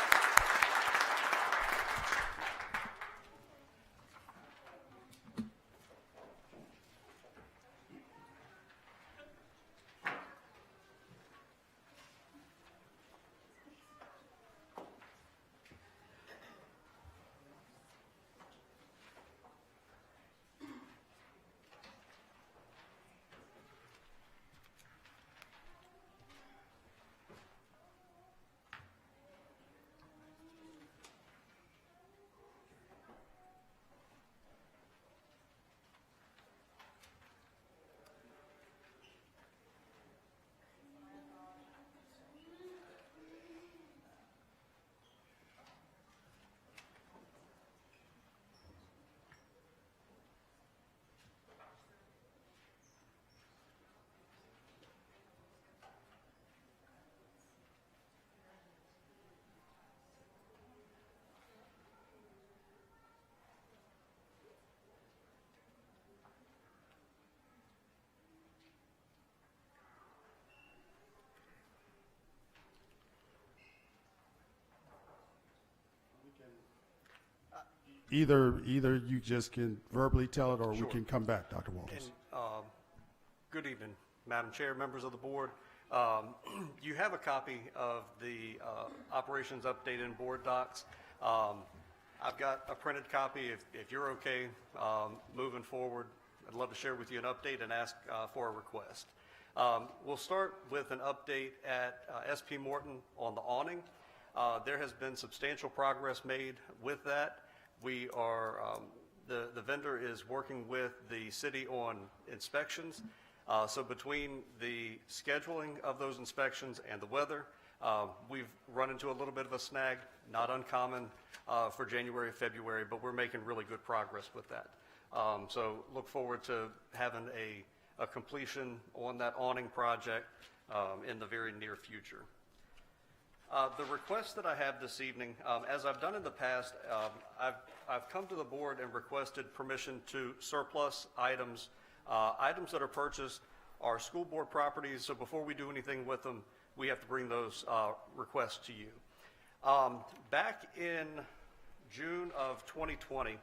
Either you just can verbally tell it, or we can come back, Dr. Walters. And, good evening, Madam Chair, members of the board. You have a copy of the operations update in board docs. I've got a printed copy. If you're okay moving forward, I'd love to share with you an update and ask for a request. We'll start with an update at SP Morton on the awning. There has been substantial progress made with that. We are, the vendor is working with the city on inspections. So between the scheduling of those inspections and the weather, we've run into a little bit of a snag, not uncommon for January, February, but we're making really good progress with that. So look forward to having a completion on that awning project in the very near future. The request that I have this evening, as I've done in the past, I've come to the board and requested permission to surplus items. Items that are purchased are school board properties, so before we do anything with them, we have to bring those requests to you. Back in June of 2020,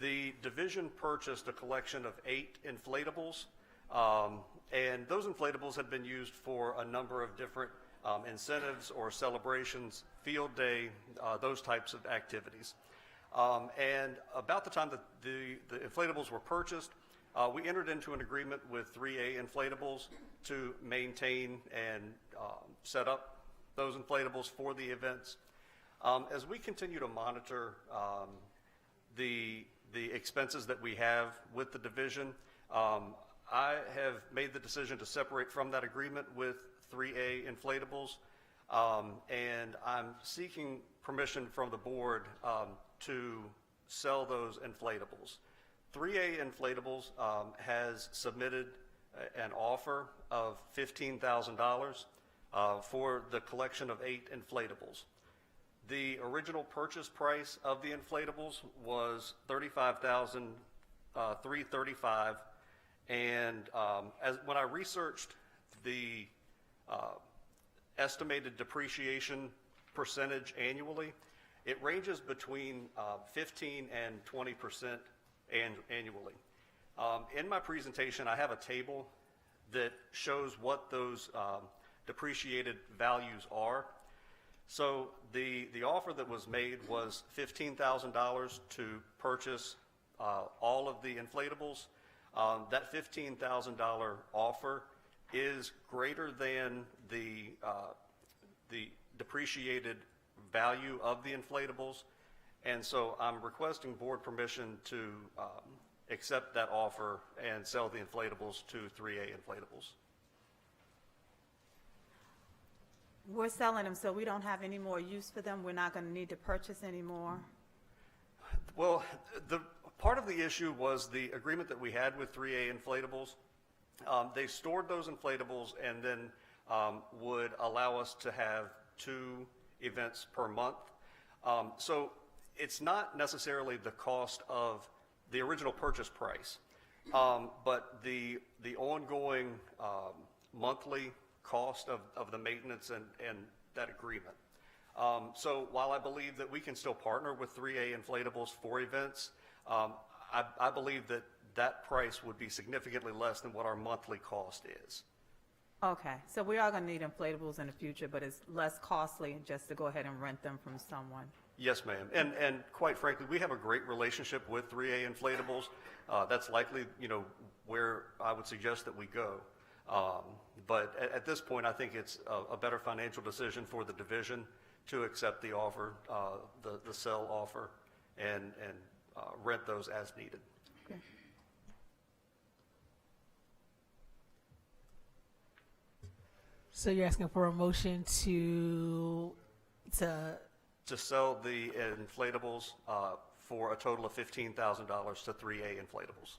the division purchased a collection of 8 inflatables, and those inflatables had been used for a number of different incentives or celebrations, field day, those types of activities. And about the time that the inflatables were purchased, we entered into an agreement with 3A Inflatables to maintain and set up those inflatables for the events. As we continue to monitor the expenses that we have with the division, I have made the decision to separate from that agreement with 3A Inflatables, and I'm seeking permission from the board to sell those inflatables. 3A Inflatables has submitted an offer of $15,000 for the collection of 8 inflatables. The original purchase price of the inflatables was $35,335, and when I researched the estimated depreciation percentage annually, it ranges between 15 and 20% annually. In my presentation, I have a table that shows what those depreciated values are. So the offer that was made was $15,000 to purchase all of the inflatables. That $15,000 offer is greater than the depreciated value of the inflatables, and so I'm requesting board permission to accept that offer and sell the inflatables to 3A inflatables. We're selling them, so we don't have any more use for them. We're not going to need to purchase any more. Well, the part of the issue was the agreement that we had with 3A inflatables. They stored those inflatables and then would allow us to have 2 events per month. So it's not necessarily the cost of the original purchase price, but the ongoing monthly cost of the maintenance and that agreement. So while I believe that we can still partner with 3A inflatables for events, I believe that price would be significantly less than what our monthly cost is. Okay, so we are going to need inflatables in the future, but it's less costly just to go ahead and rent them from someone. Yes, ma'am. And quite frankly, we have a great relationship with 3A inflatables. That's likely, where I would suggest that we go. But at this point, I think it's a better financial decision for the division to accept the offer, the sell offer, and rent those as needed. Okay. So you're asking for a motion to sell the inflatables for a total of $15,000 to 3A inflatables.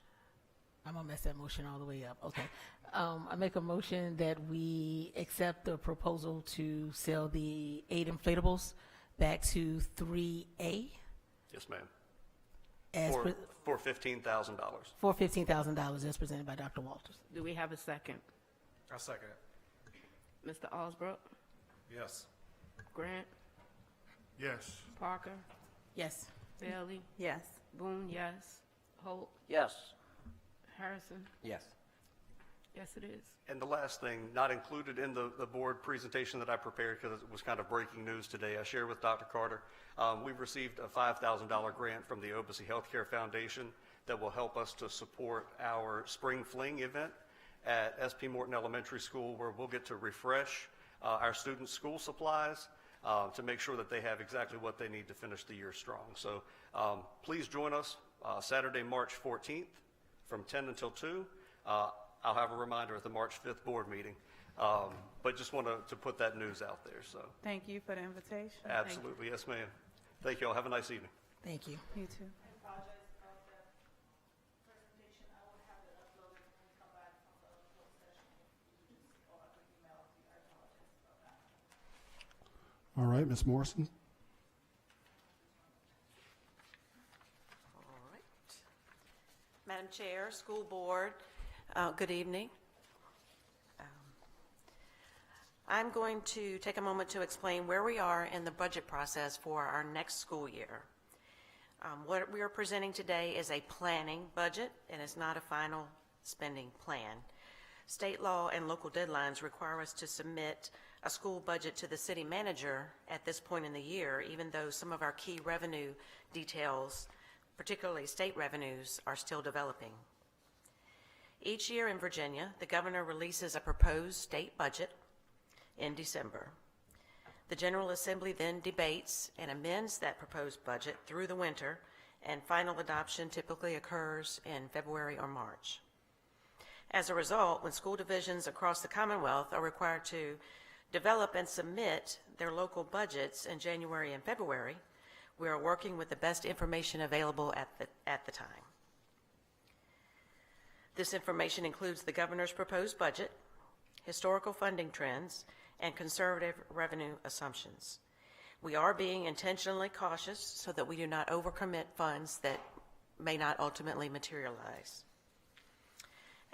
I'm gonna mess that motion all the way up. Okay. I make a motion that we accept the proposal to sell the 8 inflatables back to 3A. Yes, ma'am. For $15,000. For $15,000 as presented by Dr. Walters. Do we have a second? I'll second it. Mr. Osbrook? Yes. Grant? Yes. Parker? Yes. Bailey? Yes. Boone, yes. Holt? Yes. Harrison? Yes. Yes, it is. And the last thing, not included in the board presentation that I prepared because it was kind of breaking news today, I shared with Dr. Carter, we've received a $5,000 grant from the Obacy Healthcare Foundation that will help us to support our Spring Fling event at SP Morton Elementary School, where we'll get to refresh our students' school supplies to make sure that they have exactly what they need to finish the year strong. So please join us Saturday, March 14th from 10 until 2. I'll have a reminder at the March 5th board meeting, but just want to put that news out there. So Thank you for the invitation. absolutely, yes, ma'am. Thank you all. Have a nice evening. Thank you. You too. All right, Ms. Morrison. All right. Madam Chair, School Board, good evening. I'm going to take a moment to explain where we are in the budget process for our next school year. What we are presenting today is a planning budget, and it's not a final spending plan. State law and local deadlines require us to submit a school budget to the city manager at this point in the year, even though some of our key revenue details, particularly state revenues, are still developing. Each year in Virginia, the governor releases a proposed state budget in December. The General Assembly then debates and amends that proposed budget through the winter, and final adoption typically occurs in February or March. As a result, when school divisions across the Commonwealth are required to develop and submit their local budgets in January and February, we are working with the best information available at the time. This information includes the governor's proposed budget, historical funding trends, and conservative revenue assumptions. We are being intentionally cautious so that we do not overcommit funds that may not ultimately materialize.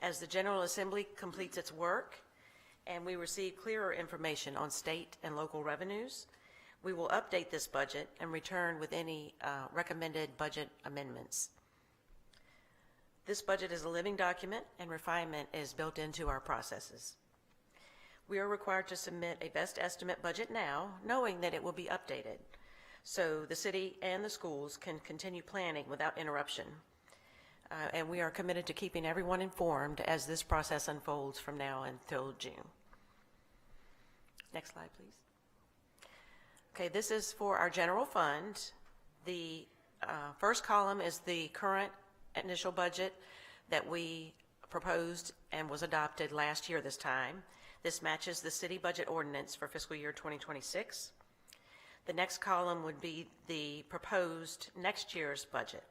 As the General Assembly completes its work and we receive clearer information on state and local revenues, we will update this budget and return with any recommended budget amendments. This budget is a living document, and refinement is built into our processes. We are required to submit a best estimate budget now, knowing that it will be updated, so the city and the schools can continue planning without interruption. And we are committed to keeping everyone informed as this process unfolds from now until June. Next slide, please. Okay, this is for our general fund. The first column is the current initial budget that we proposed and was adopted last year this time. This matches the city budget ordinance for fiscal year 2026. The next column would be the proposed next year's budget.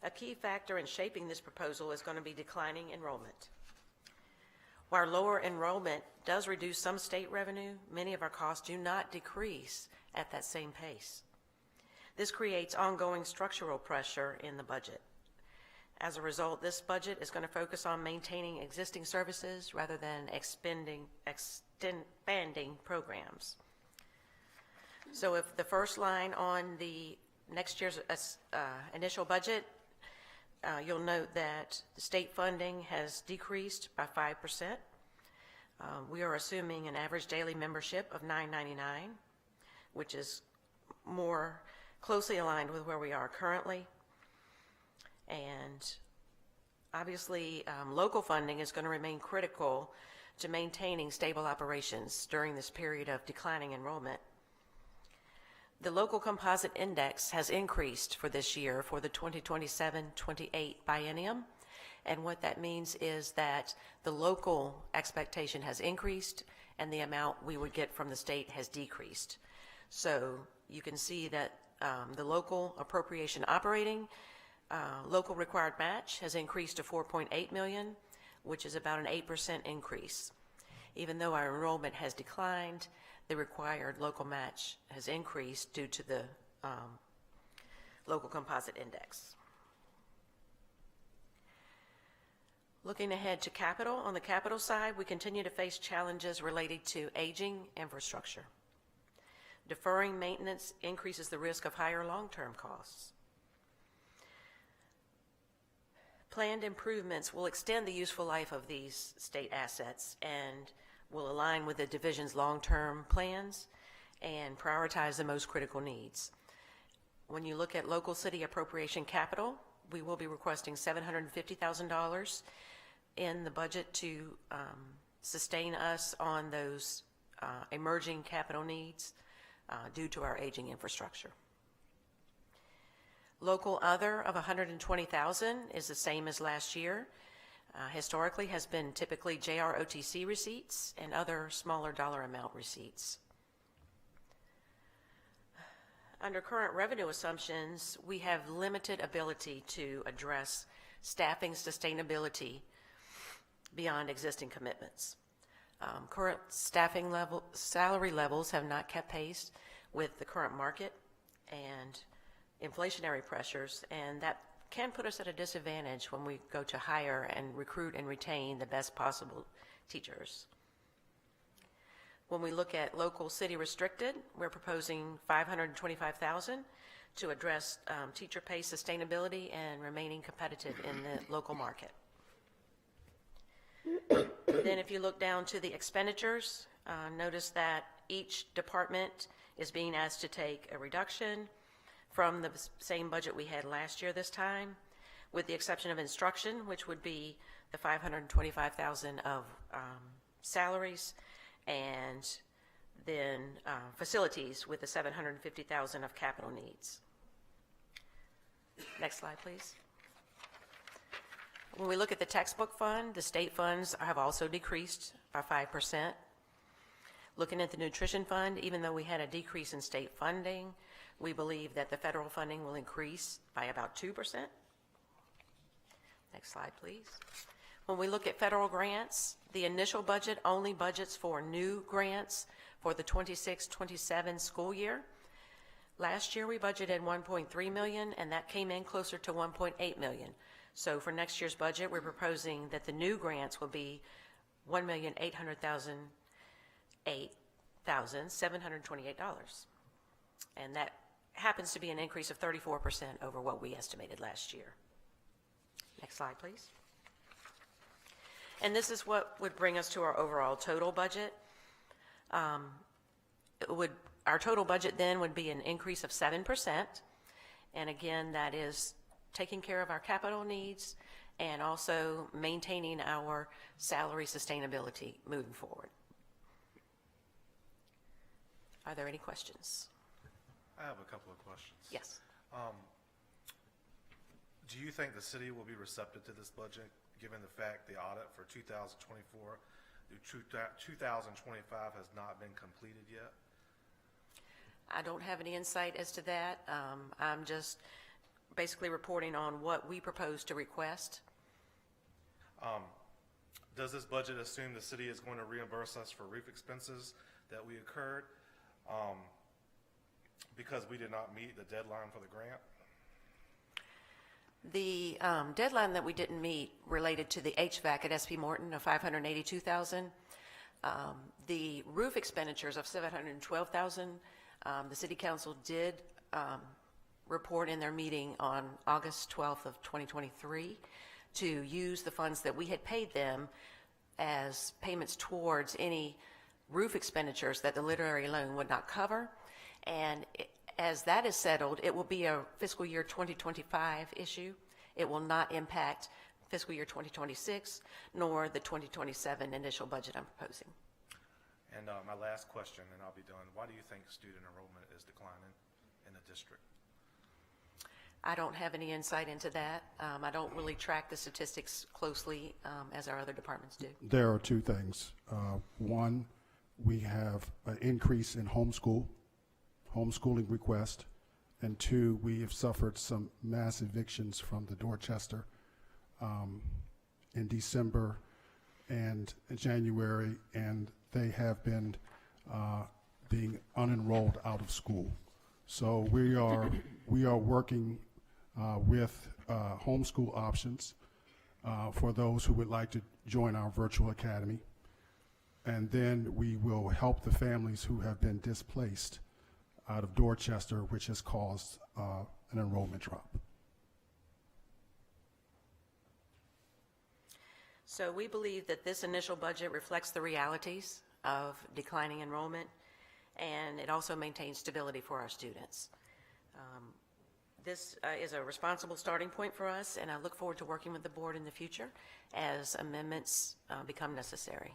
A key factor in shaping this proposal is going to be declining enrollment. While lower enrollment does reduce some state revenue, many of our costs do not decrease at that same pace. This creates ongoing structural pressure in the budget. As a result, this budget is going to focus on maintaining existing services rather than expanding programs. So if the first line on the next year's initial budget, you'll note that the state funding has decreased by 5%. We are assuming an average daily membership of $9.99, which is more closely aligned with where we are currently. And obviously, local funding is going to remain critical to maintaining stable operations during this period of declining enrollment. The local composite index has increased for this year for the 2027-28 biennium. And what that means is that the local expectation has increased and the amount we would get from the state has decreased. So you can see that the local appropriation operating local required match has increased to $4.8 million, which is about an 8% increase. Even though our enrollment has declined, the required local match has increased due to the local composite index. Looking ahead to capital, on the capital side, we continue to face challenges related to aging infrastructure. Deferring maintenance increases the risk of higher long-term costs. Planned improvements will extend the useful life of these state assets and will align with the division's long-term plans and prioritize the most critical needs. When you look at local city appropriation capital, we will be requesting $750,000 in the budget to sustain us on those emerging capital needs due to our aging infrastructure. Local other of $120,000 is the same as last year. Historically has been typically JROTC receipts and other smaller dollar amount receipts. Under current revenue assumptions, we have limited ability to address staffing sustainability beyond existing commitments. Current staffing salary levels have not kept pace with the current market and inflationary pressures, and that can put us at a disadvantage when we go to hire and recruit and retain the best possible teachers. When we look at local city restricted, we're proposing $525,000 to address teacher pay sustainability and remaining competitive in the local market. Then if you look down to the expenditures, notice that each department is being asked to take a reduction from the same budget we had last year this time, with the exception of instruction, which would be the $525,000 of salaries, and then facilities with the $750,000 of capital needs. Next slide, please. When we look at the textbook fund, the state funds have also decreased by 5%. Looking at the nutrition fund, even though we had a decrease in state funding, we believe that the federal funding will increase by about 2%. Next slide, please. When we look at federal grants, the initial budget only budgets for new grants for the 26-27 school year. Last year, we budgeted $1.3 million, and that came in closer to $1.8 million. So for next year's budget, we're proposing that the new grants will be $1,800,728. And that happens to be an increase of 34% over what we estimated last year. Next slide, please. And this is what would bring us to our overall total budget. Our total budget then would be an increase of 7%. And again, that is taking care of our capital needs and also maintaining our salary sustainability moving forward. Are there any questions? I have a couple of questions. Yes. Do you think the city will be receptive to this budget, given the fact the audit for 2024 through 2025 has not been completed yet? I don't have any insight as to that. I'm just basically reporting on what we propose to request. Does this budget assume the city is going to reimburse us for roof expenses that we incurred because we did not meet the deadline for the grant? The deadline that we didn't meet related to the HVAC at SP Morton of $582,000. The roof expenditures of $712,000. The City Council did report in their meeting on August 12th of 2023 to use the funds that we had paid them as payments towards any roof expenditures that the literary loan would not cover. And as that is settled, it will be a fiscal year 2025 issue. It will not impact fiscal year 2026 nor the 2027 initial budget I'm proposing. And my last question, and I'll be done. Why do you think student enrollment is declining in the district? I don't have any insight into that. I don't really track the statistics closely as our other departments do. There are two things. One, we have an increase in homeschooling request. And two, we have suffered some mass evictions from the Dorchester in December and January, and they have been being unenrolled out of school. So we are working with homeschool options for those who would like to join our virtual academy. And then we will help the families who have been displaced out of Dorchester, which has caused an enrollment drop. So we believe that this initial budget reflects the realities of declining enrollment, and it also maintains stability for our students. This is a responsible starting point for us, and I look forward to working with the board in the future as amendments become necessary.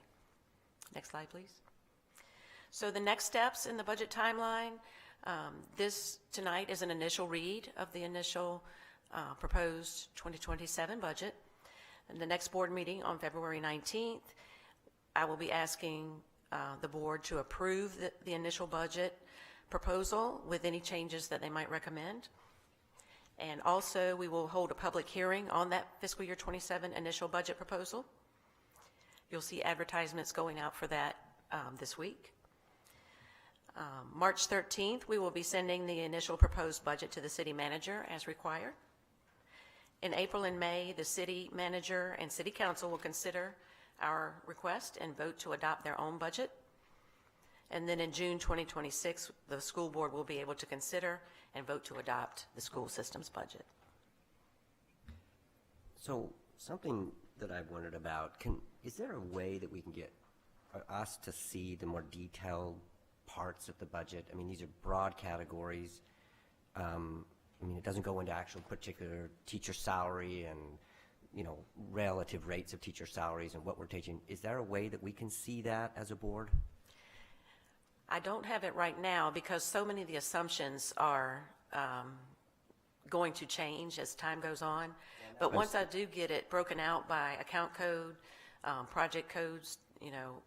Next slide, please. So the next steps in the budget timeline, this tonight is an initial read of the initial proposed 2027 budget. And the next board meeting on February 19th, I will be asking the board to approve the initial budget proposal with any changes that they might recommend. And also, we will hold a public hearing on that fiscal year 27 initial budget proposal. You'll see advertisements going out for that this week. March 13th, we will be sending the initial proposed budget to the city manager as required. In April and May, the city manager and city council will consider our request and vote to adopt their own budget. And then in June 2026, the school board will be able to consider and vote to adopt the school system's budget. So something that I've wondered about, is there a way that we can get us to see the more detailed parts of the budget? I mean, these are broad categories. I mean, it doesn't go into actual particular teacher salary and, you know, relative rates of teacher salaries and what we're teaching. Is there a way that we can see that as a board? I don't have it right now because so many of the assumptions are going to change as time goes on. But once I do get it broken out by account code, project codes, you know,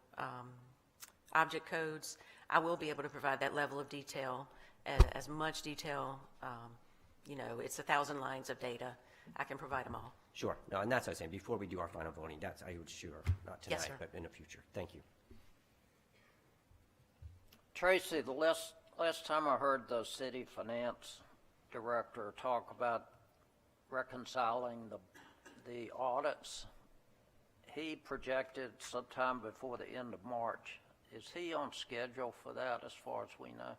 object codes, I will be able to provide that level of detail, as much detail. You know, it's 1,000 lines of data. I can provide them all. Sure. No, and that's what I'm saying. Before we do our final voting, that's, I would sure, not Yes, tonight, sir. but in the future. Thank you. Tracy, the last time I heard the city finance director talk about reconciling the audits, he projected sometime before the end of March. Is he on schedule for that as far as we know?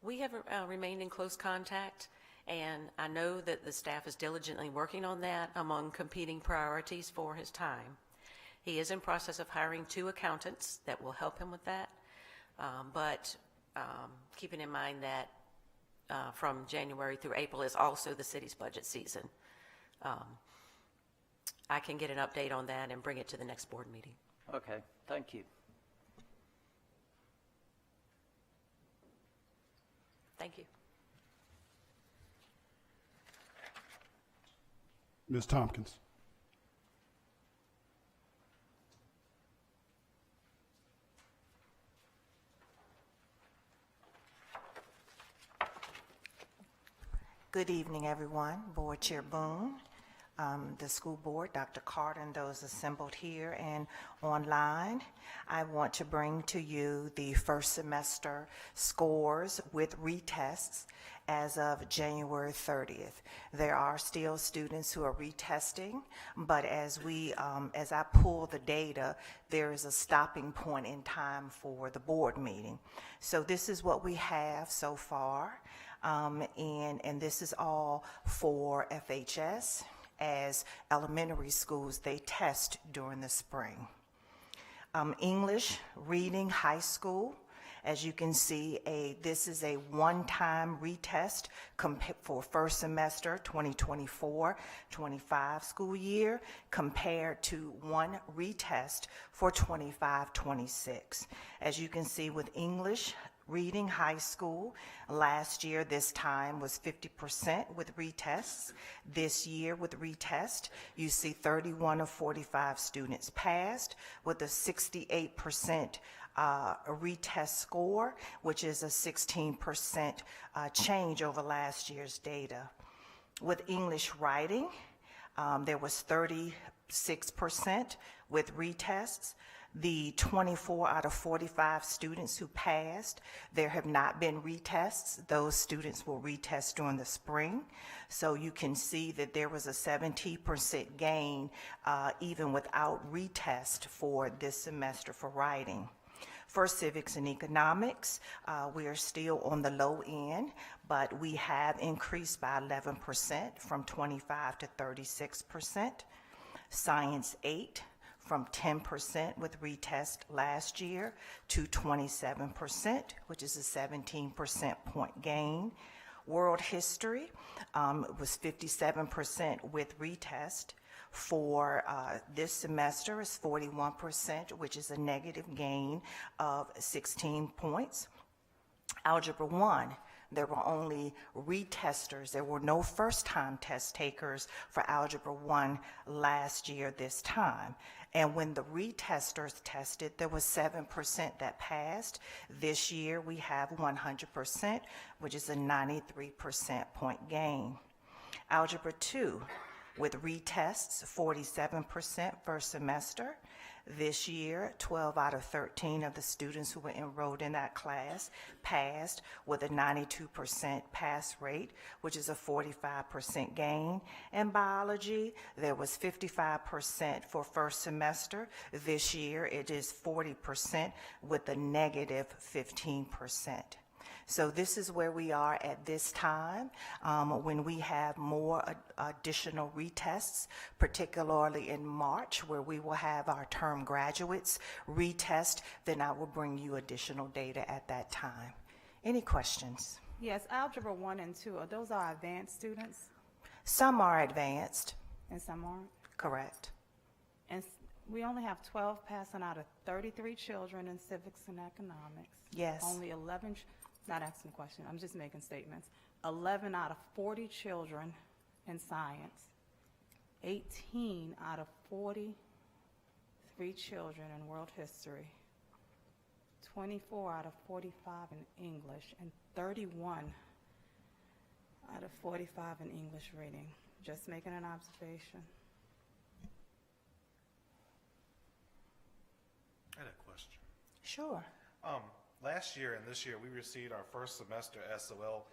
We have remained in close contact, and I know that the staff is diligently working on that among competing priorities for his time. He is in process of hiring 2 accountants that will help him with that, but keeping in mind that from January through April is also the city's budget season. I can get an update on that and bring it to the next board meeting. Okay, thank you. Thank you. Ms. Tompkins. Good evening, everyone. Board Chair Boone, the school board, Dr. Carter, and those assembled here and online. I want to bring to you the first semester scores with retests as of January 30th. There are still students who are retesting, but as I pull the data, there is a stopping point in time for the board meeting. So this is what we have so far, and this is all for FHS. As elementary schools, they test during the spring. English, reading, high school. As you can see, this is a one-time retest for first semester 2024-25 school year compared to one retest for 25-26. As you can see with English, reading, high school, last year this time was 50% with retests. This year with retest, you see 31 of 45 students passed with a 68% retest score, which is a 16% change over last year's data. With English writing, there was 36% with retests. The 24 out of 45 students who passed, there have not been retests. Those students will retest during the spring. So you can see that there was a 70% gain even without retest for this semester for writing. For civics and economics, we are still on the low end, but we have increased by 11% from 25 to 36%. Science 8, from 10% with retest last year to 27%, which is a 17% point gain. World history was 57% with retest. For this semester is 41%, which is a negative gain of 16 points. Algebra 1, there were only retesters. There were no first-time test takers for Algebra 1 last year this time. And when the retesters tested, there was 7% that passed. This year we have 100%, which is a 93% point gain. Algebra 2, with retests, 47% first semester. This year, 12 out of 13 of the students who were enrolled in that class passed with a 92% pass rate, which is a 45% gain. In biology, there was 55% for first semester. This year, it is 40% with a negative 15%. So this is where we are at this time. When we have more additional retests, particularly in March, where we will have our term graduates retest, then I will bring you additional data at that time. Any questions? Yes, Algebra 1 and 2, those are advanced students Some are advanced, and some aren't? correct. And we only have 12 passing out of 33 children in civics and economics. Yes. Only 11, not asking a question, I'm just making statements. 11 out of 40 children in science, 18 out of 43 children in world history, 24 out of 45 in English, and 31 out of 45 in English reading. Just making an observation. I had a question. Sure. Last year and this year, we received our first semester SOL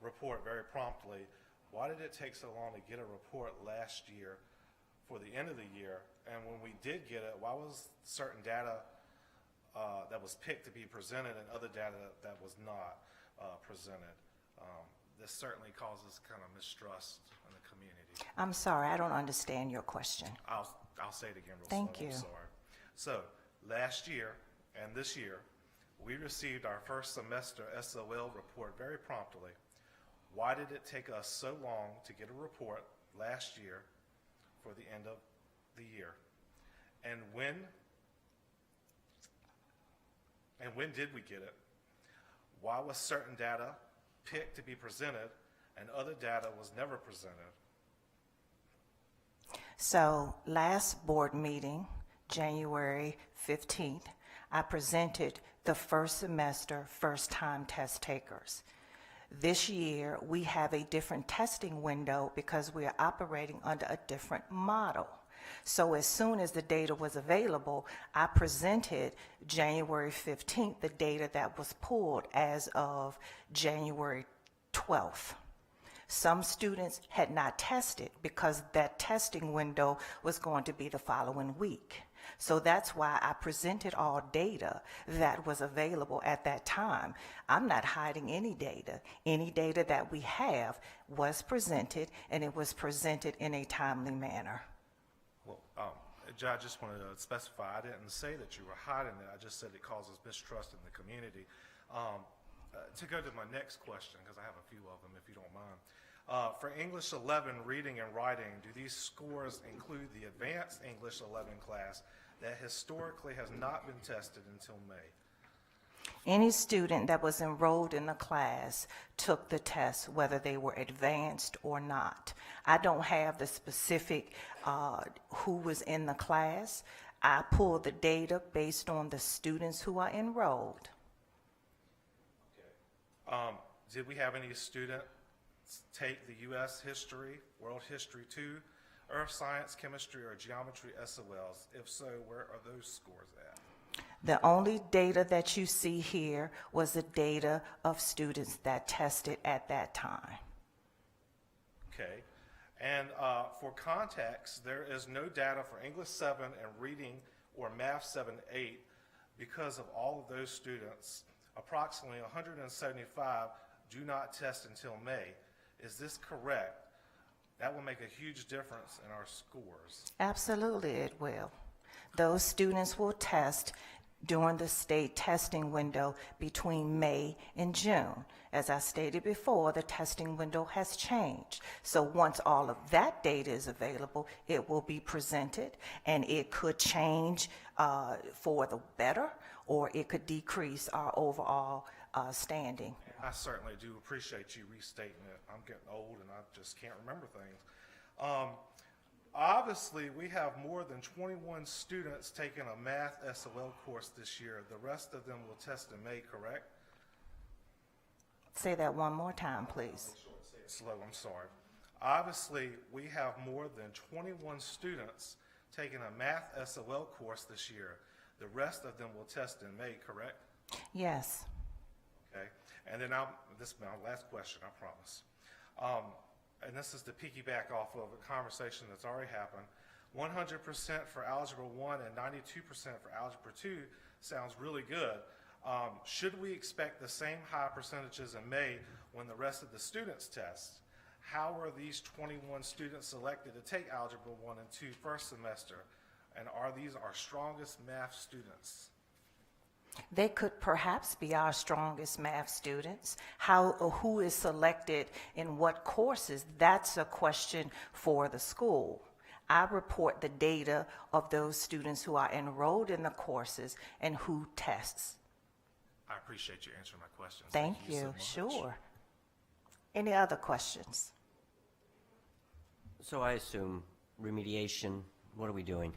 report very promptly. Why did it take so long to get a report last year for the end of the year? And when we did get it, why was certain data that was picked to be presented and other data that was not presented? This certainly causes kind of mistrust in the community. I'm sorry, I don't understand your question. I'll say it again real Thank slow. you. I'm sorry. So last year and this year, we received our first semester SOL report very promptly. Why did it take us so long to get a report last year for the end of the year? And when did we get it? Why was certain data picked to be presented and other data was never presented? So last board meeting, January 15th, I presented the first semester first-time test takers. This year, we have a different testing window because we are operating under a different model. So as soon as the data was available, I presented January 15th the data that was pulled as of January 12th. Some students had not tested because that testing window was going to be the following week. So that's why I presented all data that was available at that time. I'm not hiding any data. Any data that we have was presented, and it was presented in a timely manner. Well, Judge, I just wanted to specify, I didn't say that you were hiding it, I just said it causes mistrust in the community. To go to my next question, because I have a few of them, if you don't mind. For English 11 reading and writing, do these scores include the advanced English 11 class that historically has not been tested until May? Any student that was enrolled in the class took the test, whether they were advanced or not. I don't have the specific who was in the class. I pulled the data based on the students who are enrolled. Did we have any students take the U.S. History, World History 2, Earth Science, Chemistry, or Geometry SOLs? If so, where are those scores at? The only data that you see here was the data of students that tested at that time. Okay. And for context, there is no data for English 7 and reading or Math 7-8 because of all of those students. Approximately 175 do not test until May. Is this correct? That will make a huge difference in our scores. Absolutely, it will. Those students will test during the state testing window between May and June. As I stated before, the testing window has changed. So once all of that data is available, it will be presented, and it could change for the better, or it could decrease our overall standing. I certainly do appreciate you restating it. I'm getting old and I just can't remember things. Obviously, we have more than 21 students taking a math SOL course this year. The rest of them will test in May, correct? Say that one more time, please. Slow, I'm sorry. Obviously, we have more than 21 students taking a math SOL course this year. The rest of them will test in May, correct? Yes. Okay. And then this is my last question, I promise. And this is to piggyback off of a conversation that's already happened. 100% for Algebra 1 and 92% for Algebra 2 sounds really good. Should we expect the same high percentages in May when the rest of the students test? How are these 21 students selected to take Algebra 1 and 2 first semester? And are these our strongest math students? They could perhaps be our strongest math students. Who is selected in what courses, that's a question for the school. I report the data of those students who are enrolled in the courses and who tests. I appreciate you answering my questions. Thank you. So much. Sure. Any other questions? So I assume remediation, what are we doing?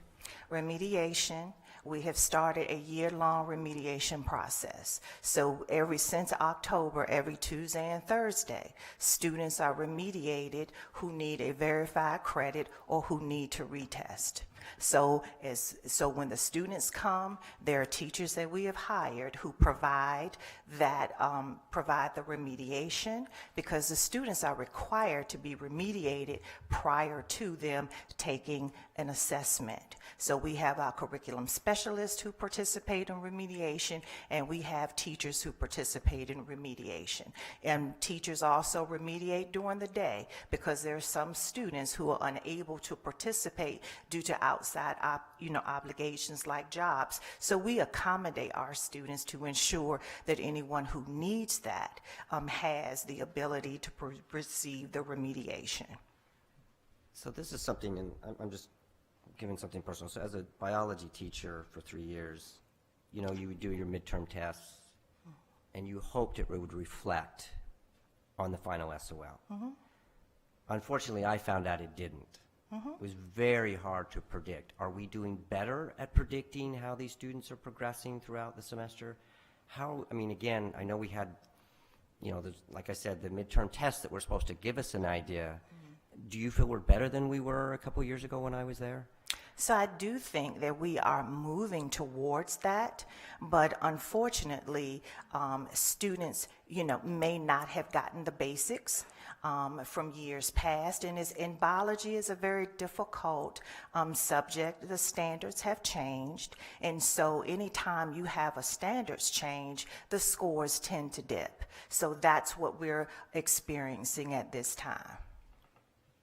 Remediation, We have started a year-long remediation process. So since October, every Tuesday and Thursday, students are remediated who need a verified credit or who need to retest. So when the students come, there are teachers that we have hired who provide the remediation, because the students are required to be remediated prior to them taking an assessment. So we have our curriculum specialists who participate in remediation, and we have teachers who participate in remediation. And teachers also remediate during the day, because there are some students who are unable to participate due to outside obligations like jobs. So we accommodate our students to ensure that anyone who needs that has the ability to receive the remediation. So this is something, and I'm just giving something personal. So as a biology teacher for 3 years, you would do your midterm tests, and you hoped it would reflect on the final SOL. Mm-hmm. Unfortunately, I found out it didn't. Mm-hmm. It was very hard to predict. Are we doing better at predicting how these students are progressing throughout the semester? Again, I know we had, like I said, the midterm tests that were supposed to give us an idea. Mm-hmm. Do you feel we're better than we were a couple years ago when I was there? So I do think that we are moving towards that, but unfortunately, students, may not have gotten the basics from years past, and biology is a very difficult subject. The standards have changed, and so anytime you have a standards change, the scores tend to dip. So that's what we're experiencing at this time.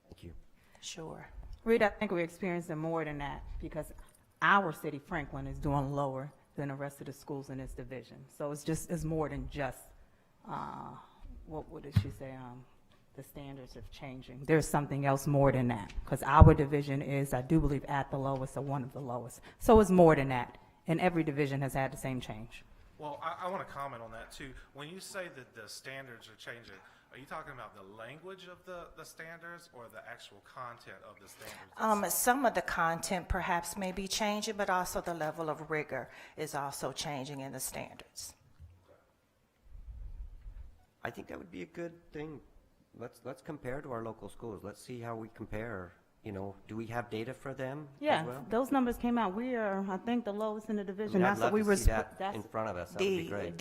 Thank you. Sure. Rita, I think we're experiencing more than that, because our city, Franklin, is doing lower than the rest of the schools in this division. So it's more than just, what did she say, the standards of changing. There's something else more than that, because our division is, I do believe, at the lowest or one of the lowest. So it's more than that, and every division has had the same change. Well, I want to comment on that too. When you say that the standards are changing, are you talking about the language of the standards or the actual content of the standards? Some of the content perhaps may be changing, but also the level of rigor is also changing in the standards. I think that would be a good thing. Let's compare to our local schools. Let's see how we compare. Do we have data for them as well? Those numbers came out. We are, I think, the lowest in the division. I'd love to see that in front of us. That would be great.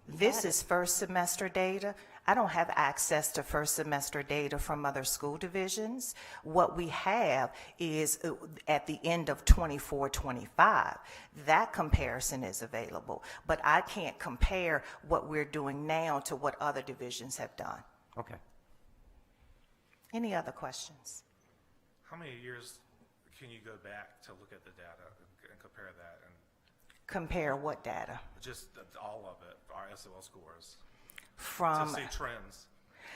This is first semester data. I don't have access to first semester data from other school divisions. What we have is at the end of 24-25, that comparison is available. But I can't compare what we're doing now to what other divisions have done. Okay. Any other questions? How many years can you go back to look at the data and compare that? And compare what data? Just all of it, our SOL scores. To see trends.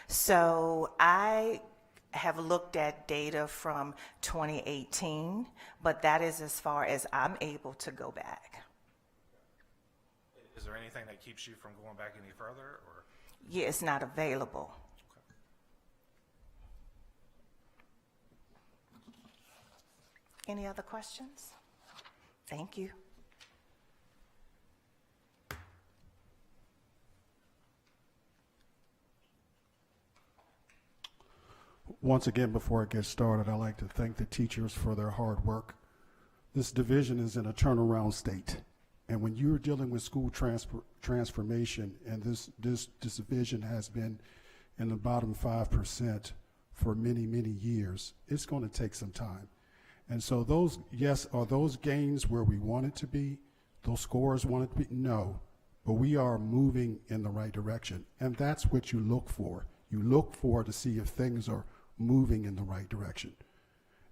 So I have looked at data from 2018, but that is as far as I'm able to go back. Is there anything that keeps you from going back any further? Or? Yeah, it's not available. Any other questions? Thank you. Once again, before I get started, I'd like to thank the teachers for their hard work. This division is in a turnaround state. And when you're dealing with school transformation, and this division has been in the bottom 5% for many, many years, it's going to take some time. And so are those gains where we want it to be? Those scores want it to be? No. But we are moving in the right direction. And that's what you look for. You look for to see if things are moving in the right direction.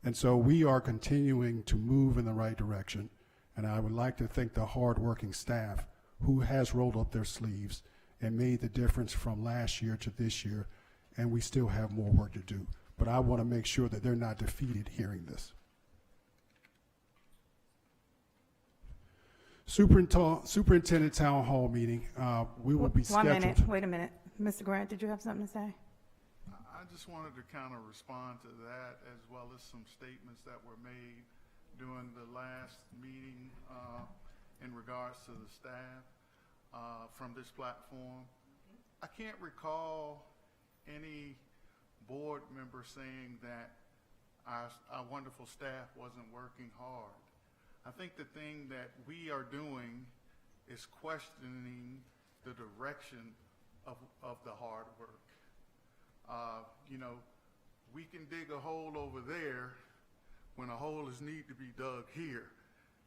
And so we are continuing to move in the right direction. And I would like to thank the hardworking staff who has rolled up their sleeves and made the difference from last year to this year. And we still have more work to do. But I want to make sure that they're not defeated hearing this. Superintendent Town Hall meeting, we will be scheduled. 1 minute, wait a minute. Mr. Grant, did you have something to say? I just wanted to kind of respond to that, as well as some statements that were made during the last meeting in regards to the staff from this platform. I can't recall any board member saying that our wonderful staff wasn't working hard. I think the thing that we are doing is questioning the direction of the hard work. You know, we can dig a hole over there when a hole is need to be dug here.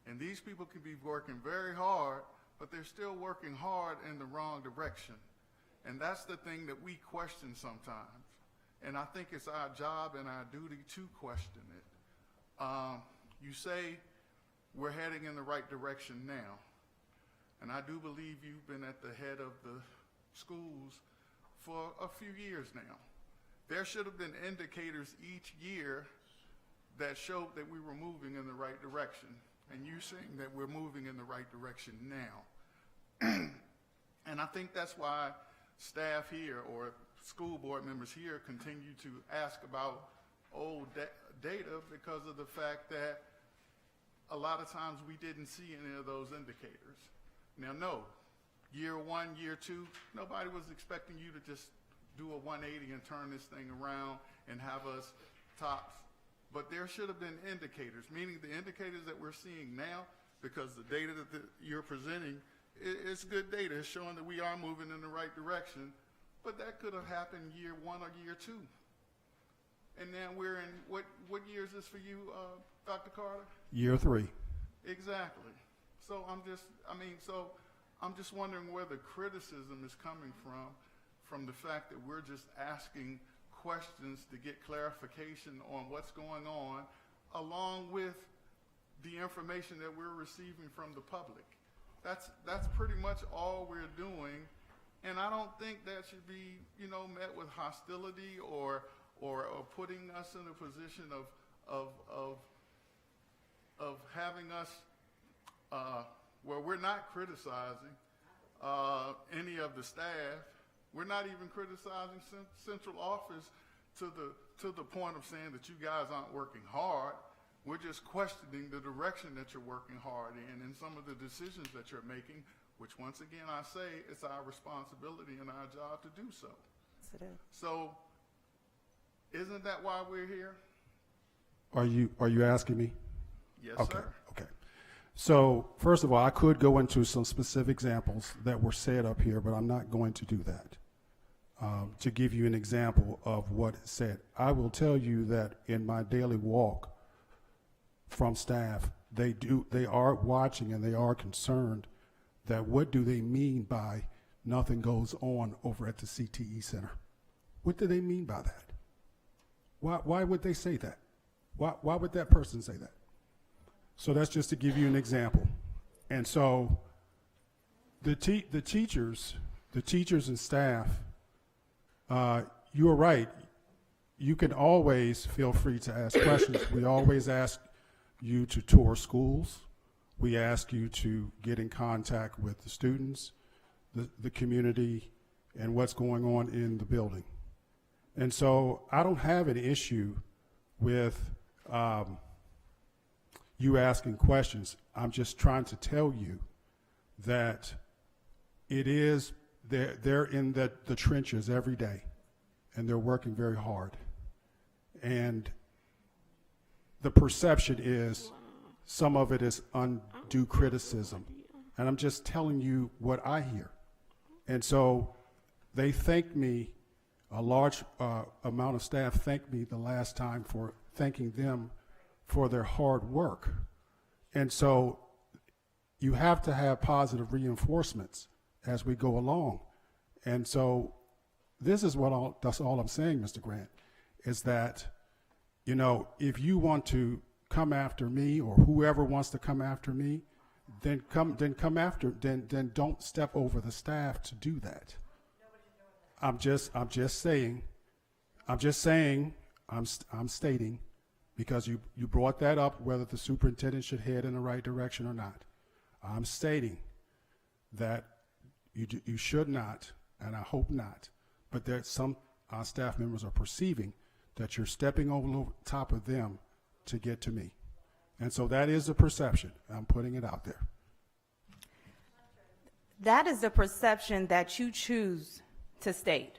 And these people can be working very hard, but they're still working hard in the wrong direction. And that's the thing that we question sometimes. And I think it's our job and our duty to question it. You say we're heading in the right direction now. And I do believe you've been at the head of the schools for a few years now. There should have been indicators each year that showed that we were moving in the right direction. And you're saying that we're moving in the right direction now. And I think that's why staff here or school board members here continue to ask about old data, because of the fact that a lot of times we didn't see any of those indicators. Now, no, year one, year two, nobody was expecting you to just do a 180 and turn this thing around and have us tops. But there should have been indicators, meaning the indicators that we're seeing now, because the data that you're presenting, it's good data. It's showing that we are moving in the right direction. But that could have happened year one or year two. And now we're in, what year is this for you, Dr. Carter? Year 3. Exactly. So I'm just wondering where the criticism is coming from the fact that we're just asking questions to get clarification on what's going on, along with the information that we're receiving from the public. That's pretty much all we're doing, and I don't think that should be, met with hostility or putting us in a position of having us where we're not criticizing any of the staff. We're not even criticizing central office to the point of saying that you guys aren't working hard. We're just questioning the direction that you're working hard in and some of the decisions that you're making, which once again I say it's our responsibility and our job to do so. Yes, it is. So isn't that why we're here? Are you asking me? Yes, okay, sir. Okay. So first of all, I could go into some specific examples that were said up here, but I'm not going to do that. To give you an example of what is said, I will tell you that in my daily walk from staff, they are watching and they are concerned that what do they mean by nothing goes on over at the CTE Center? What do they mean by that? Why would they say that? Why would that person say that? So that's just to give you an example. And so the teachers and staff, you are right. You can always feel free to ask questions. We always ask you to tour schools. We ask you to get in contact with the students, the community, and what's going on in the building. And so I don't have an issue with you asking questions. I'm just trying to tell you that it is, they're in the trenches every day, and they're working very hard. And the perception is some of it is undue criticism. And I'm just telling you what I hear. And so they thanked me, a large amount of staff thanked me the last time for thanking them for their hard work. And so you have to have positive reinforcements as we go along. And so this is that's all I'm saying, Mr. Grant, is that, if you want to come after me or whoever wants to come after me, then don't step over the staff to do that. I'm stating, because you brought that up, whether the superintendent should head in the right direction or not. I'm stating that you should not, and I hope not, but that some staff members are perceiving that you're stepping over the top of them to get to me. And so that is the perception. I'm putting it out there. That is the perception that you choose to state.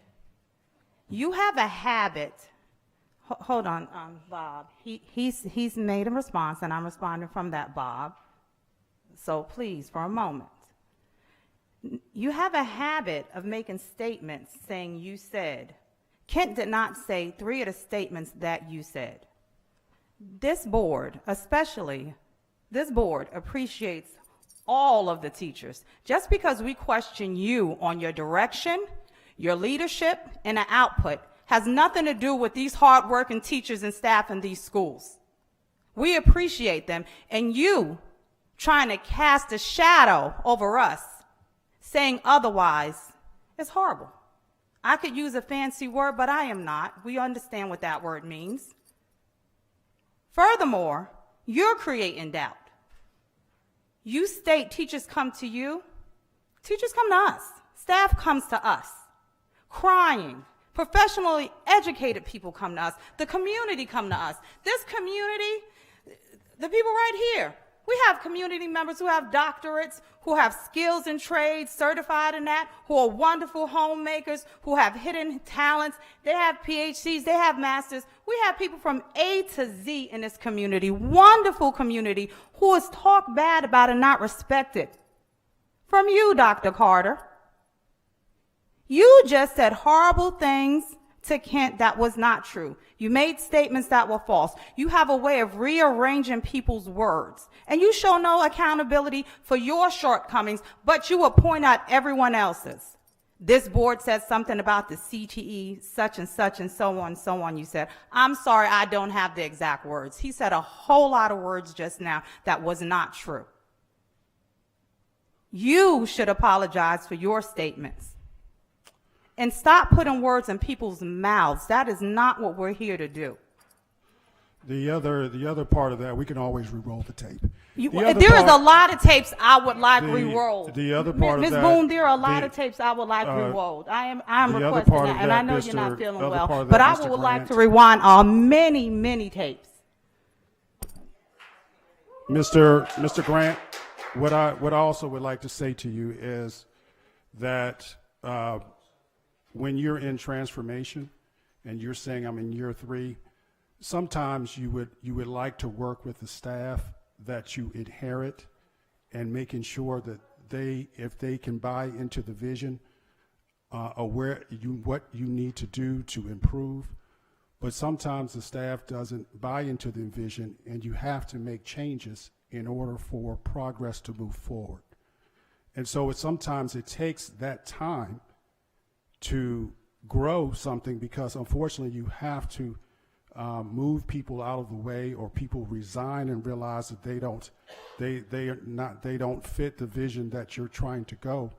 You have a habit. Hold on, Bob. He's made a response, and I'm responding from that, Bob. So please, for a moment. You have a habit of making statements saying you said. Kent did not say 3 of the statements that you said. This board, especially, this board appreciates all of the teachers. Just because we question you on your direction, your leadership, and the output has nothing to do with these hardworking teachers and staff in these schools. We appreciate them, and you trying to cast a shadow over us, saying otherwise, is horrible. I could use a fancy word, but I am not. We understand what that word means. Furthermore, you're creating doubt. You state teachers come to you. Teachers come to us. Staff comes to us. Crying. Professionally educated people come to us. The community come to us. This community, the people right here, we have community members who have doctorates, who have skills and trades, certified in that, who are wonderful homemakers, who have hidden talents. They have PhDs, they have masters. We have people from A to Z in this community, wonderful community, who is talked bad about and not respected. From you, Dr. Carter. You just said horrible things to Kent that was not true. You made statements that were false. You have a way of rearranging people's words. And you show no accountability for your shortcomings, but you will point out everyone else's. This board said something about the CTE, such and so on, you said. I'm sorry, I don't have the exact words. He said a whole lot of words just now that was not true. You should apologize for your statements. And stop putting words in people's mouths. That is not what we're here to do. The other part of that, we can always re-roll the tape. There is a lot of tapes I would like re-rolled. The other part Ms. of that, Boone, there are a lot of tapes I would like re-rolled. I'm requesting that, and I know you're not feeling well, but I would like to rewind many, many tapes. Mr. Grant, what I also would like to say to you is that when you're in transformation and you're saying I'm in year 3, sometimes you would like to work with the staff that you inherit and making sure that if they can buy into the vision, what you need to do to improve. But sometimes the staff doesn't buy into the vision, and you have to make changes in order for progress to move forward. And so sometimes it takes that time to grow something, because unfortunately you have to move people out of the way, or people resign and realize that they don't fit the vision that you're trying to go.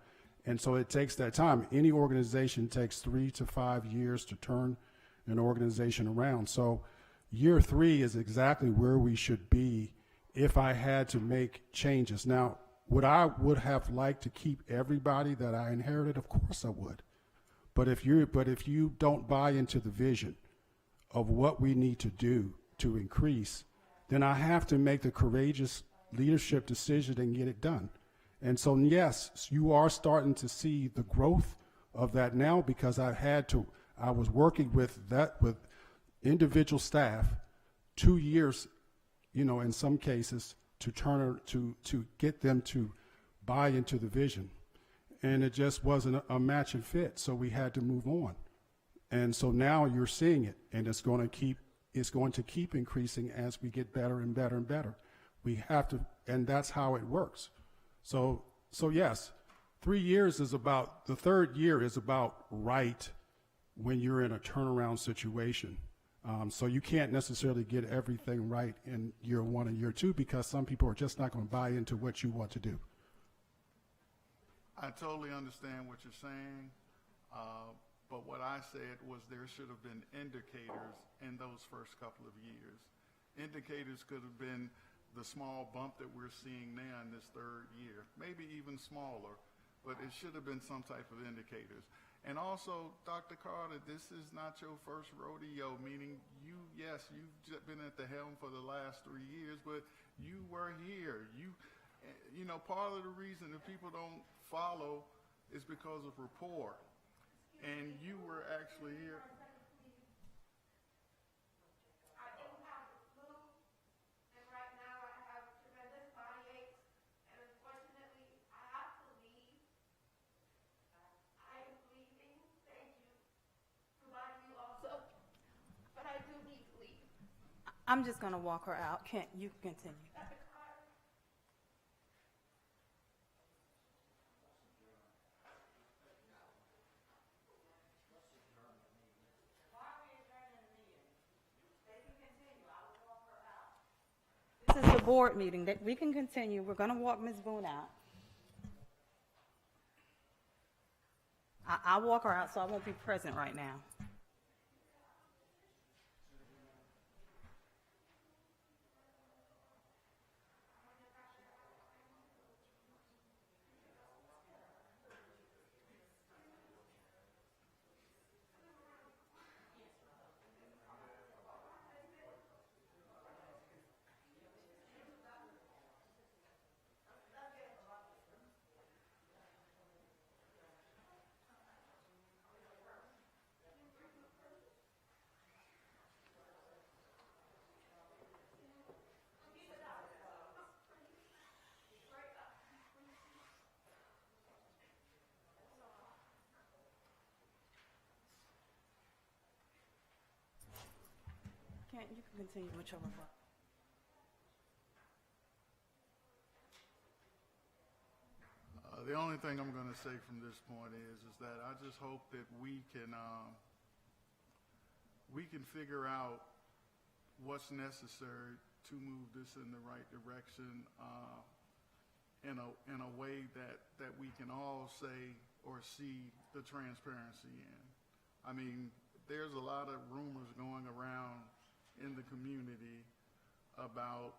And so it takes that time. Any organization takes 3 to 5 years to turn an organization around. So year 3 is exactly where we should be if I had to make changes. Now, would I have liked to keep everybody that I inherited? Of course I would. But if you don't buy into the vision of what we need to do to increase, then I have to make the courageous leadership decision and get it done. And so, yes, you are starting to see the growth of that now, because I was working with individual staff 2 years, in some cases, to get them to buy into the vision. And it just wasn't a match and fit, so we had to move on. And so now you're seeing it, and it's going to keep increasing as we get better and better and better. We have to, and that's how it works. So yes, 3 years is about, the third year is about right when you're in a turnaround situation. So you can't necessarily get everything right in year 1 and year 2, because some people are just not going to buy into what you want to do. I totally understand what you're saying, but what I said was there should have been indicators in those first couple of years. Indicators could have been the small bump that we're seeing now in this third year, maybe even smaller, but it should have been some type of indicators. And also, Dr. Carter, this is not your first rodeo, meaning yes, you've been at the helm for the last 3 years, but you were here. You know, part of the reason that people don't follow is because of rapport. And you were actually here. I'm just going to walk her out. Can't you continue? This is the board meeting. That we can continue. We're going to walk Ms. Boone out. I'll walk her out, so I won't be present right now. Can't you can continue with your report. The only thing I'm going to say from this point is that I just hope that we can figure out what's necessary to move this in the right direction in a way that we can all say or see the transparency in. I mean, there's a lot of rumors going around in the community about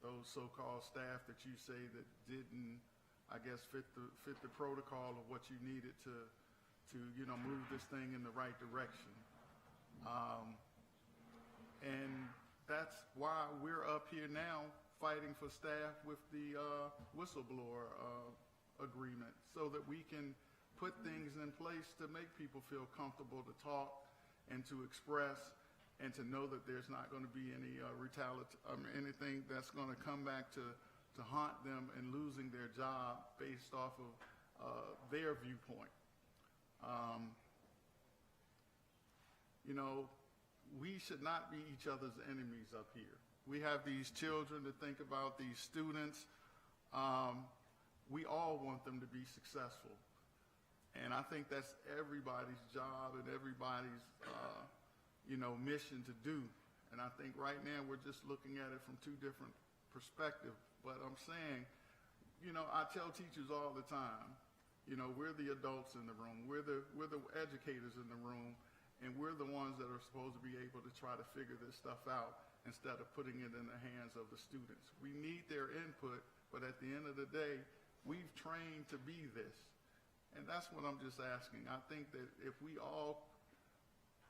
those so-called staff that you say that didn't, I guess, fit the protocol of what you needed to move this thing in the right direction. And that's why we're up here now fighting for staff with the whistleblower agreement, so that we can put things in place to make people feel comfortable to talk and to express, and to know that there's not going to be any anything that's going to come back to haunt them and losing their job based off of their viewpoint. You know, we should not be each other's enemies up here. We have these children to think about, these students. We all want them to be successful. And I think that's everybody's job and everybody's mission to do. And I think right now we're just looking at it from two different perspectives. But I'm saying, I tell teachers all the time, we're the adults in the room, we're the educators in the room, and we're the ones that are supposed to be able to try to figure this stuff out instead of putting it in the hands of the students. We need their input, but at the end of the day, we've trained to be this. And that's what I'm just asking. I think that if we all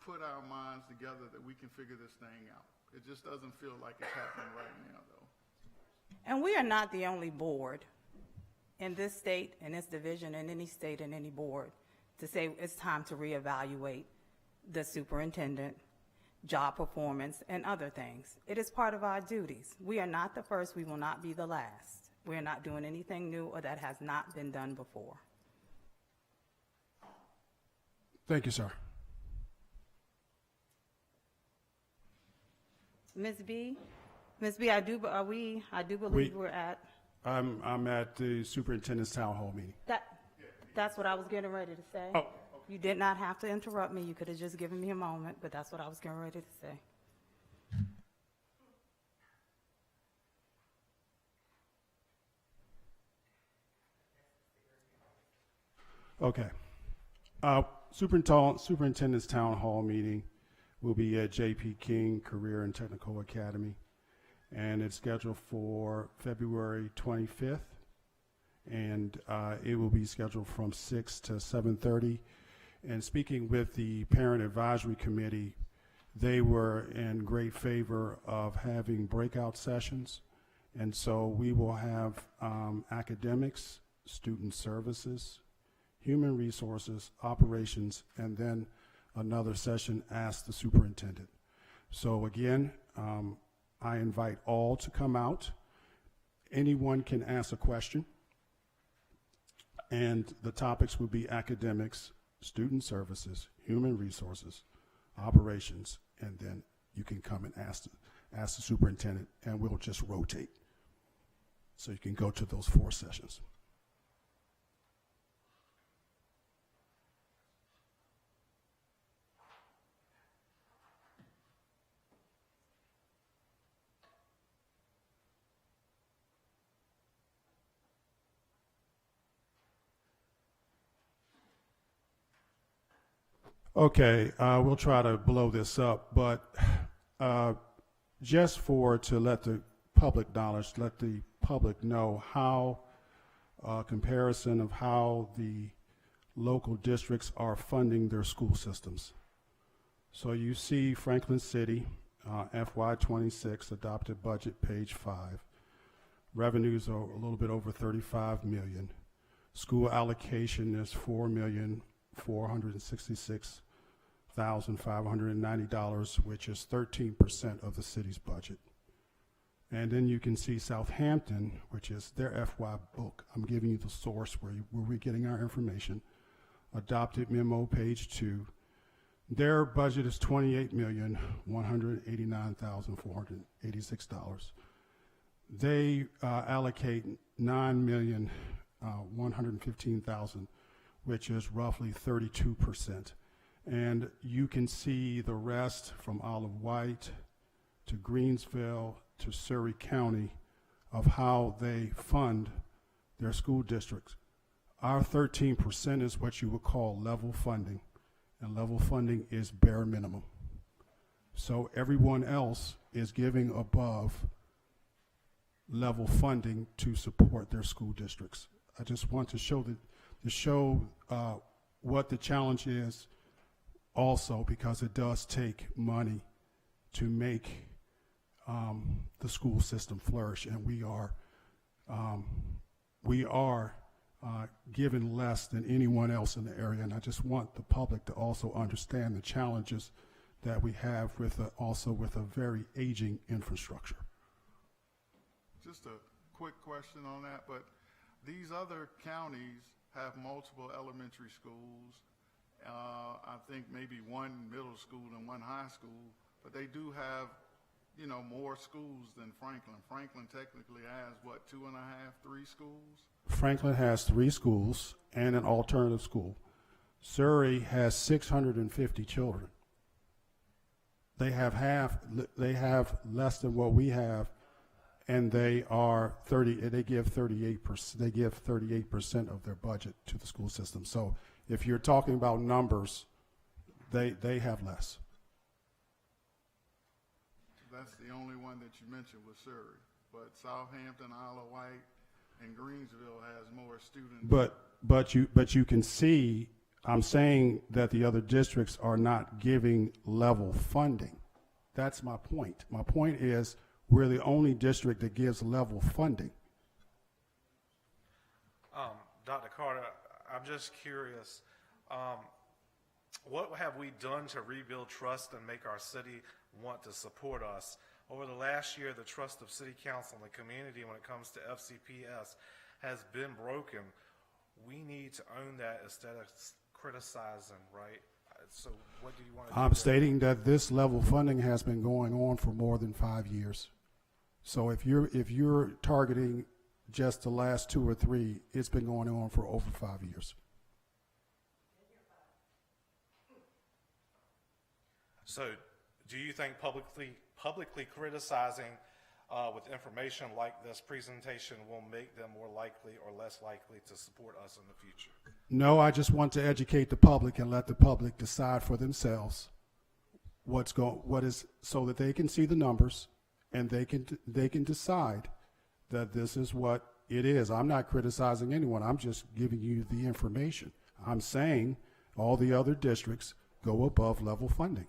put our minds together, that we can figure this thing out. It just doesn't feel like it's happening right now, though. And we are not the only board in this state, in this division, in any state, in any board, to say it's time to reevaluate the superintendent, job performance, and other things. It is part of our duties. We are not the first. We will not be the last. We are not doing anything new or that has not been done before. Thank you, sir. Ms. B, I do believe we're at. I'm at the superintendent's town hall meeting. That's what I was getting ready to say. Oh. You did not have to interrupt me. You could have just given me a moment, but that's what I was getting ready to say. Okay. Superintendent's town hall meeting will be at J.P. King Career and Technical Academy, and it's scheduled for February 25th, and it will be scheduled from 6 to 7:30. And speaking with the Parent Advisory Committee, they were in great favor of having breakout sessions. And so we will have academics, student services, human resources, operations, and then another session, Ask the Superintendent. So again, I invite all to come out. Anyone can ask a question. And the topics will be academics, student services, human resources, operations, and then you can come and ask the superintendent, and we'll just rotate. So you can go to those 4 sessions. Okay, we'll try to blow this up, but just to let the public knowledge, let the public know how comparison of how the local districts are funding their school systems. So you see Franklin City, FY26 adopted budget, page 5. Revenues are a little bit over $35 million. School allocation is $4,466,590, which is 13% of the city's budget. And then you can see Southampton, which is their FY book. I'm giving you the source where we're getting our information. Adopted memo, page 2. Their budget is $28,189,486. They allocate $9,115,000, which is roughly 32%. And you can see the rest from Isle of Wight to Greensville to Surrey County of how they fund their school districts. Our 13% is what you would call level funding, and level funding is bare minimum. So everyone else is giving above level funding to support their school districts. I just want to show what the challenge is also, because it does take money to make the school system flourish, and we are given less than anyone else in the area. And I just want the public to also understand the challenges that we have with a very aging infrastructure. Just a quick question on that, but these other counties have multiple elementary schools. I think maybe one middle school and one high school, but they do have, more schools than Franklin. Franklin technically has, 2.5, 3 schools? Franklin has 3 schools and an alternative school. Surrey has 650 children. They have less than what we have, and they give 38%. They give 38% of their budget to the school system. So if you're talking about numbers, they have less. That's the only one that you mentioned was Surrey, but Southampton, Isle of Wight, and Greensville has more students. But you can see, I'm saying that the other districts are not giving level funding. That's my point. My point is we're the only district that gives level funding. Dr. Carter, I'm just curious, what have we done to rebuild trust and make our city want to support us? Over the last year, the trust of City Council and the community when it comes to FCPS has been broken. We need to own that instead of criticizing, right? So what do you want to do? I'm stating that this level funding has been going on for more than 5 years. So if you're targeting just the last 2 or 3, it's been going on for over 5 years. So do you think publicly criticizing with information like this presentation will make them more likely or less likely to support us in the future? No, I just want to educate the public and let the public decide for themselves what is, so that they can see the numbers and they can decide that this is what it is. I'm not criticizing anyone. I'm just giving you the information. I'm saying all the other districts go above level funding.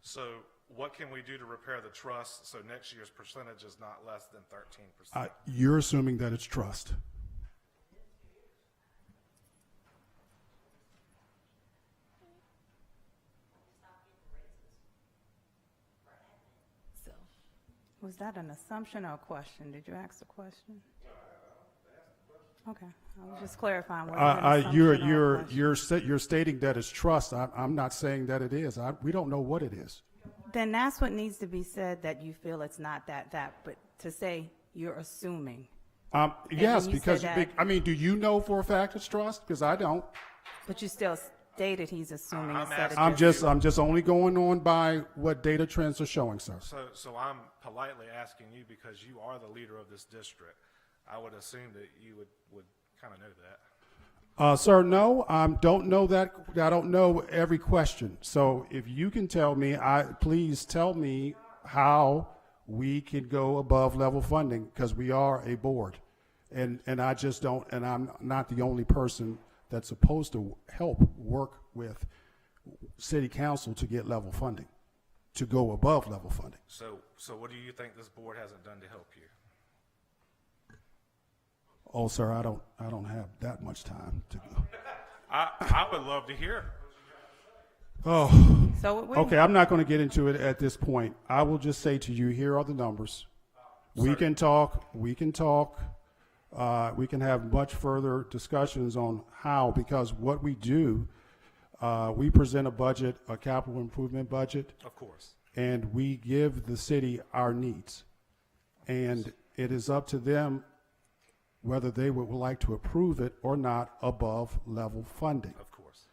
So what can we do to repair the trust so next year's percentage is not less than 13%? You're assuming that it's trust. So, was that an assumption or a question? Did you ask a question? Okay, I was just clarifying. Was it an assumption or a question? You're stating that it's trust. I'm not saying that it is. We don't know what it is. Then that's what needs to be said, that you feel it's not that, but to say you're assuming. Yes, you because said that- I mean, do you know for a fact it's trust? Because I don't. But you still stated he's assuming I'm instead of asking I'm just only going on by what data trends are showing, sir. So I'm politely asking you because you are the leader of this district. I would assume that you would kind of know that. Sir, no, don't know that. I don't know every question. So if you can tell me, please tell me how we can go above level funding, because we are a board, and I just don't, and I'm not the only person that's supposed to help work with city council to get level funding, to go above level funding. So what do you think this board hasn't done to help you? Oh, sir, I don't have that much time to go. I would love to hear. Oh, So okay, I'm not going to get into it at this point. I will just say to you, here are the numbers. We can talk. We can have much further discussions on how, because what we do, we present a budget, a capital improvement budget. Of course. And we give the city our needs. And it is up to them whether they would like to approve it or not above level funding. Of course.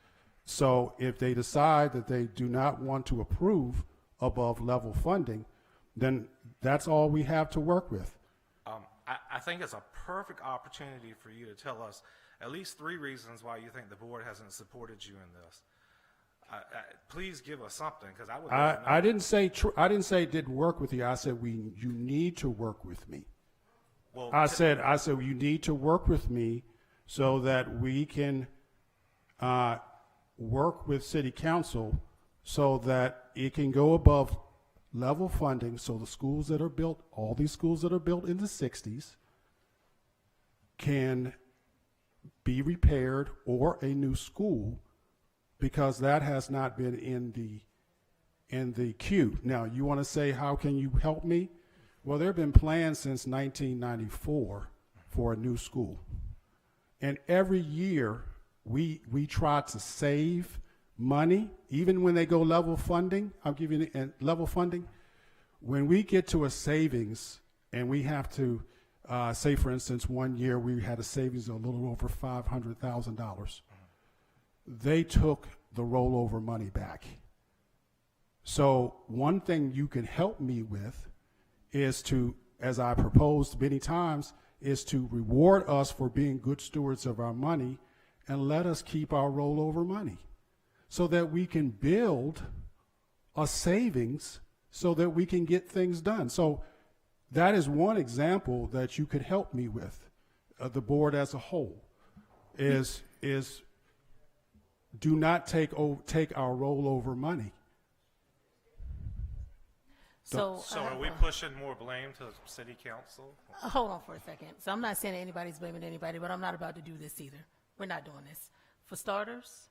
So if they decide that they do not want to approve above level funding, then that's all we have to work with. I think it's a perfect opportunity for you to tell us at least 3 reasons why you think the board hasn't supported you in this. Please give us something, because I would. I didn't say it didn't work with you. I said you need to work with me. Well, I said you need to work with me so that we can work with city council so that it can go above level funding, so the schools that are built, all these schools that are built in the 60s, can be repaired, or a new school, because that has not been in the queue. Now, you want to say, how can you help me? Well, there have been plans since 1994 for a new school. And every year we try to save money, even when they go level funding. I'll give you level funding. When we get to a savings and we have to, say, for instance, one year we had a savings of a little over $500,000. They took the rollover money back. So one thing you can help me with is to, as I proposed many times, is to reward us for being good stewards of our money and let us keep our rollover money so that we can build a savings so that we can get things done. So that is one example that you could help me with, the board as a whole, is do not take our rollover money. So are we pushing more blame to city council? Hold on for a second. So I'm not saying that anybody's blaming anybody, but I'm not about to do this either. We're not doing this. For starters,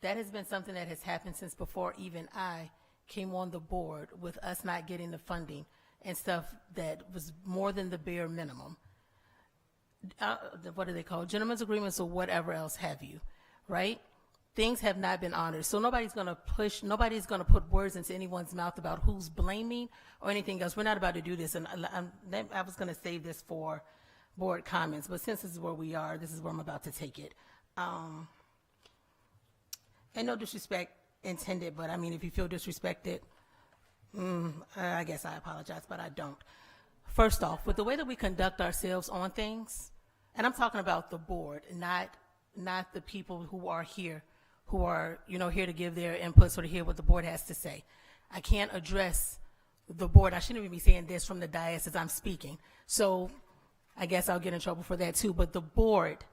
that has been something that has happened since before even I came on the board, with us not getting the funding and stuff that was more than the bare minimum. What do they call gentlemen's agreements or whatever else have you, right? Things have not been honored. So nobody's going to put words into anyone's mouth about who's blaming or anything else. We're not about to do this. And I was going to save this for board comments, but since this is where we are, this is where I'm about to take it. And no disrespect intended, but I mean, if you feel disrespected, I guess I apologize, but I don't. First off, with the way that we conduct ourselves on things, and I'm talking about the board, not the people who are here, who are, here to give their inputs or to hear what the board has to say. I can't address the board. I shouldn't even be saying this from the dais as I'm speaking. So I guess I'll get in trouble for that too. But the board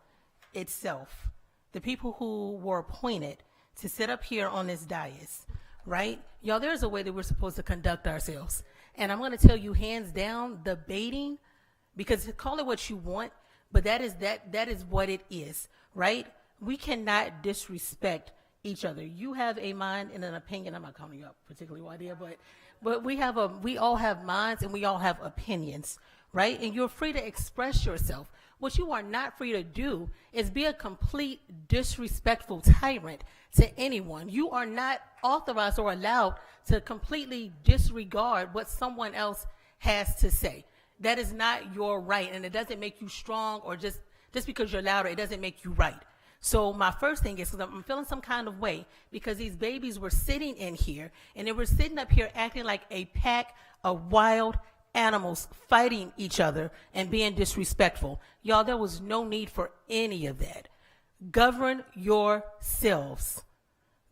itself, the people who were appointed to sit up here on this dais, right? Y'all, there's a way that we're supposed to conduct ourselves. And I'm going to tell you hands down, the baiting, because call it what you want, but that is what it is, right? We cannot disrespect each other. You have a mind and an opinion. I'm not calling you up particularly, Wadia, but we all have minds and we all have opinions, right? And you're free to express yourself. What you are not free to do is be a complete disrespectful tyrant to anyone. You are not authorized or allowed to completely disregard what someone else has to say. That is not your right, and it doesn't make you strong, or just because you're louder, it doesn't make you right. So my first thing is, because I'm feeling some kind of way, because these babies were sitting in here, and they were sitting up here acting like a pack of wild animals fighting each other and being disrespectful. Y'all, there was no need for any of that. Govern yourselves.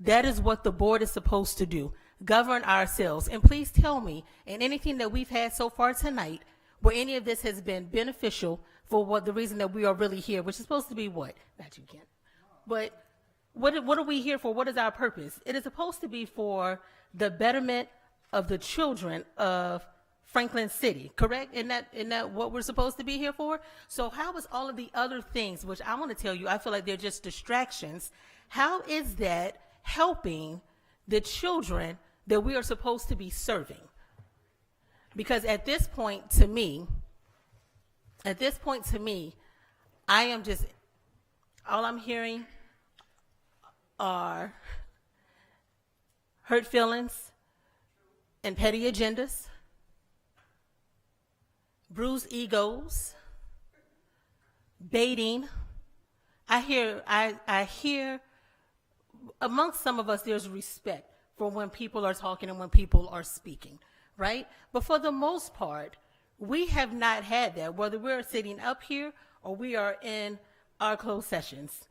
That is what the board is supposed to do. Govern ourselves. And please tell me, in anything that we've had so far tonight, where any of this has been beneficial for what the reason that we are really here, which is supposed to be what? Not you, Ken. But what are we here for? What is our purpose? It is supposed to be for the betterment of the children of Franklin City, correct? Isn't that what we're supposed to be here for? So how is all of the other things, which I want to tell you, I feel like they're just distractions, how is that helping the children that we are supposed to be serving? Because at this point to me, I am just, all I'm hearing are hurt feelings and petty agendas, bruised egos, baiting. I hear amongst some of us, there's respect for when people are talking and when people are speaking, right? But for the most part, we have not had that, whether we're sitting up here or we are in our closed sessions.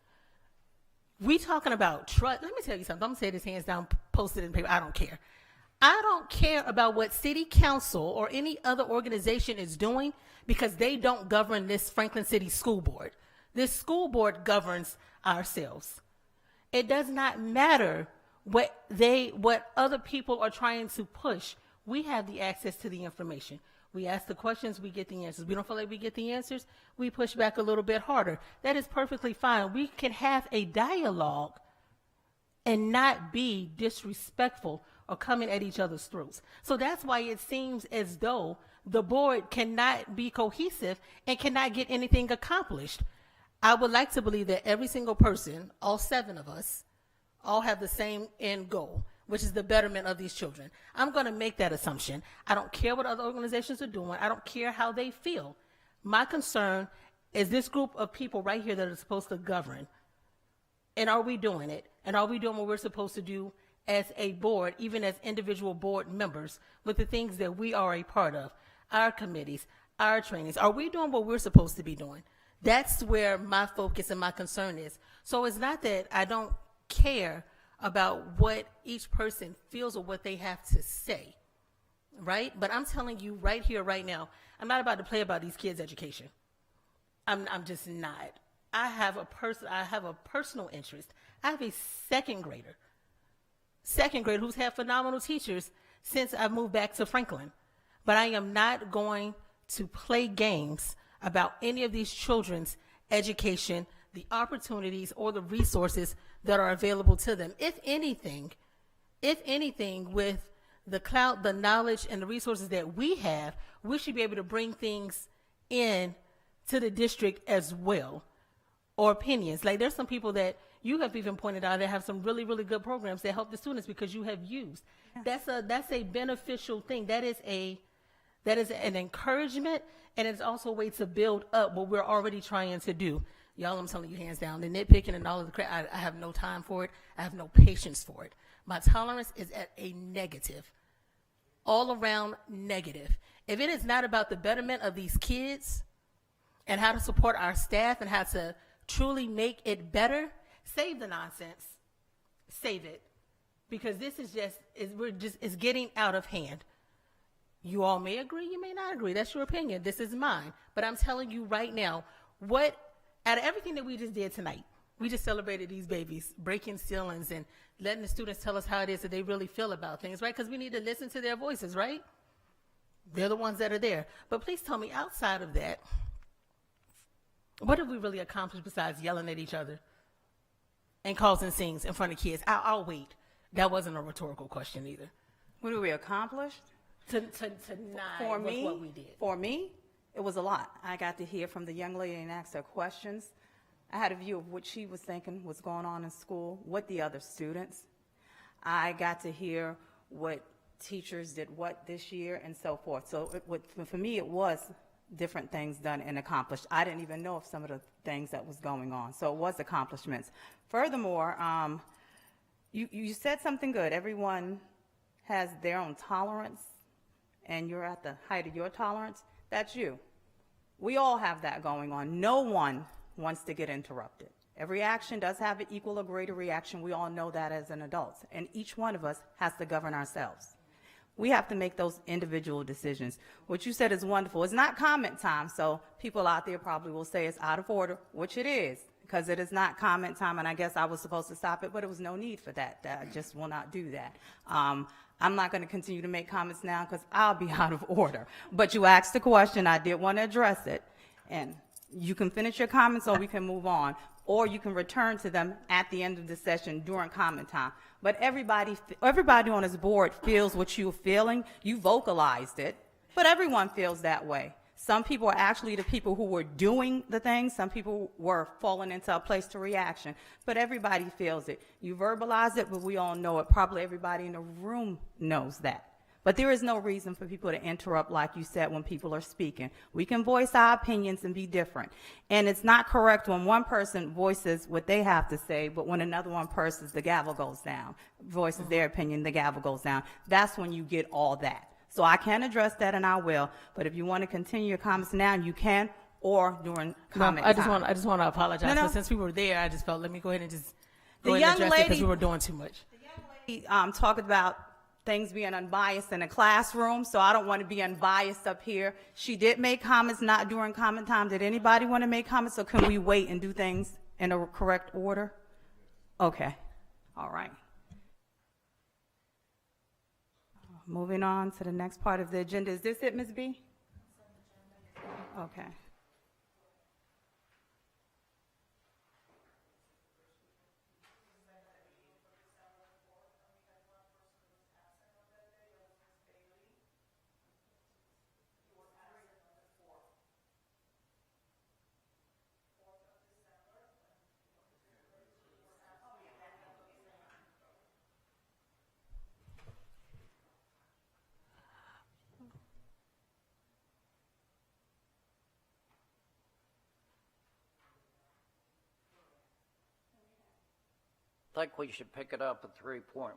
We talking about trust. Let me tell you something. I'm going to say this hands down, post it in paper. I don't care. I don't care about what city council or any other organization is doing, because they don't govern this Franklin City School Board. This school board governs ourselves. It does not matter what other people are trying to push. We have the access to the information. We ask the questions, we get the answers. We don't feel like we get the answers, we push back a little bit harder. That is perfectly fine. We can have a dialogue and not be disrespectful or coming at each other's throats. So that's why it seems as though the board cannot be cohesive and cannot get anything accomplished. I would like to believe that every single person, all 7 of us, all have the same end goal, which is the betterment of these children. I'm going to make that assumption. I don't care what other organizations are doing. I don't care how they feel. My concern is this group of people right here that are supposed to govern. And are we doing it? And are we doing what we're supposed to do as a board, even as individual board members, with the things that we are a part of, our committees, our trainings? Are we doing what we're supposed to be doing? That's where my focus and my concern is. So it's not that I don't care about what each person feels or what they have to say, right? But I'm telling you right here, right now, I'm not about to play about these kids' education. I'm just not. I have a personal interest. I have a second grader who's had phenomenal teachers since I moved back to Franklin. But I am not going to play games about any of these children's education, the opportunities or the resources that are available to them. If anything, with the clout, the knowledge, and the resources that we have, we should be able to bring things in to the district as well, or opinions. Like there's some people that you have even pointed out that have some really, really good programs that help the students because you have used. Yes. That's a beneficial thing. That is an encouragement, and it's also a way to build up what we're already trying to do. Y'all, I'm telling you hands down, the nitpicking and all of the crap, I have no time for it. I have no patience for it. My tolerance is at a negative, all around negative. If it is not about the betterment of these kids and how to support our staff and how to truly make it better, save the nonsense. Save it. Because this is it's getting out of hand. You all may agree, you may not agree. That's your opinion. This is mine. But I'm telling you right now, out of everything that we just did tonight, We just celebrated these babies, breaking ceilings and letting the students tell us how it is that they really feel about things, right? Because we need to listen to their voices, right? They're the ones that are there. But please tell me, outside of that, what have we really accomplished besides yelling at each other and causing scenes in front of kids? I'll wait. That wasn't a rhetorical question either. What have we accomplished? Tonight For was me, what we did. For me, it was a lot. I got to hear from the young lady and ask her questions. I had a view of what she was thinking was going on in school, what the other students. I got to hear what teachers did what this year and so forth. So for me, it was different things done and accomplished. I didn't even know of some of the things that was going on. So it was accomplishments. Furthermore, you said something good. Everyone has their own tolerance, and you're at the height of your tolerance. That's you. We all have that going on. No one wants to get interrupted. Every action does have an equal or greater reaction. We all know that as an adult. And each one of us has to govern ourselves. We have to make those individual decisions. What you said is wonderful. It's not comment time, so people out there probably will say it's out of order, which it is, because it is not comment time, and I guess I was supposed to stop it, but it was no need for that. I just will not do that. I'm not going to continue to make comments now because I'll be out of order. But you asked the question. I did want to address it. And you can finish your comments or we can move on. Or you can return to them at the end of the session during comment time. But everybody on this board feels what you're feeling. You vocalized it. But everyone feels that way. Some people are actually the people who were doing the things. Some people were falling into a place to reaction. But everybody feels it. You verbalize it, but we all know it. Probably everybody in the room knows that. But there is no reason for people to interrupt, like you said, when people are speaking. We can voice our opinions and be different. And it's not correct when one person voices what they have to say, but when another one person's, the gavel goes down, voices their opinion, the gavel goes down. That's when you get all that. So I can address that, and I will. But if you want to continue your comments now, you can, or during comment I time. just want to apologize. No. But since we were there, I just felt, let me go ahead and just The go ahead and young address it because lady- we were doing too much. He talked about things being unbiased in a classroom, so I don't want to be unbiased up here. She did make comments not during comment time. Did anybody want to make comments, or can we wait and do things in a correct order? Okay. All right. Moving on to the next part of the agenda. Is this it, Ms. B? Okay. I think we should pick it up at 3.1.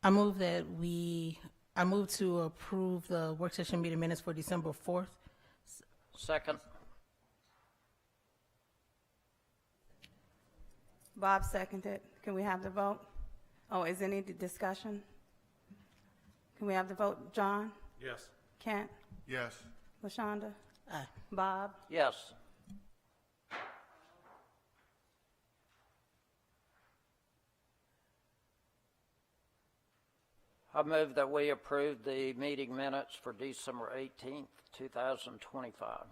I move to approve the work session meeting minutes for December 4th. Second. Bob seconded. Can we have the vote? Oh, is any discussion? Can we have the vote? John? Yes. Kent? Yes. LaShonda? Aye. Bob? Yes. I move that we approve the meeting minutes for December 18th, 2025.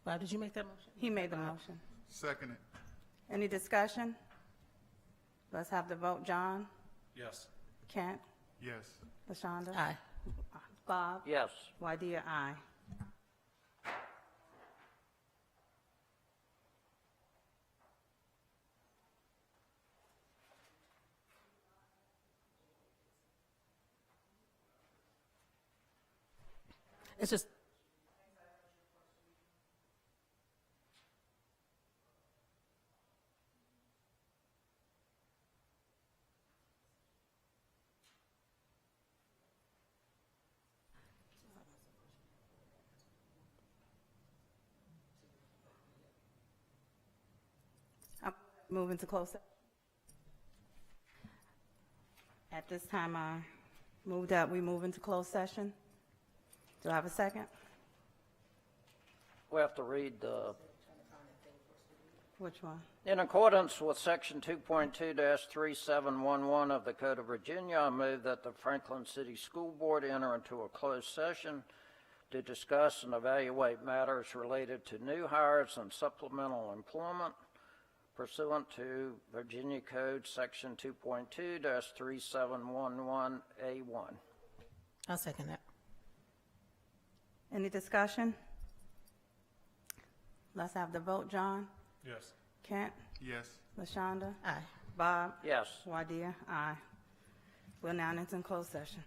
Bob, did you make that motion? He made the motion. Second it. Any discussion? Let's have the vote. John? Yes. Kent? Yes. LaShonda? Aye. Bob? Yes. Wydea, aye. It's just, Move into closed session. At this time, I move that we move into closed session. Do I have a second? We have to read the, Which one? in accordance with Section 2.2-3711 of the Code of Virginia, I move that the Franklin City School Board enter into a closed session to discuss and evaluate matters related to new hires and supplemental employment pursuant to Virginia Code Section 2.2-3711A1. I'll second that. Any discussion? Let's have the vote. John? Yes. Kent? Yes. LaShonda? Aye. Bob? Yes. Wadia? Aye. We'll now enter in closed session.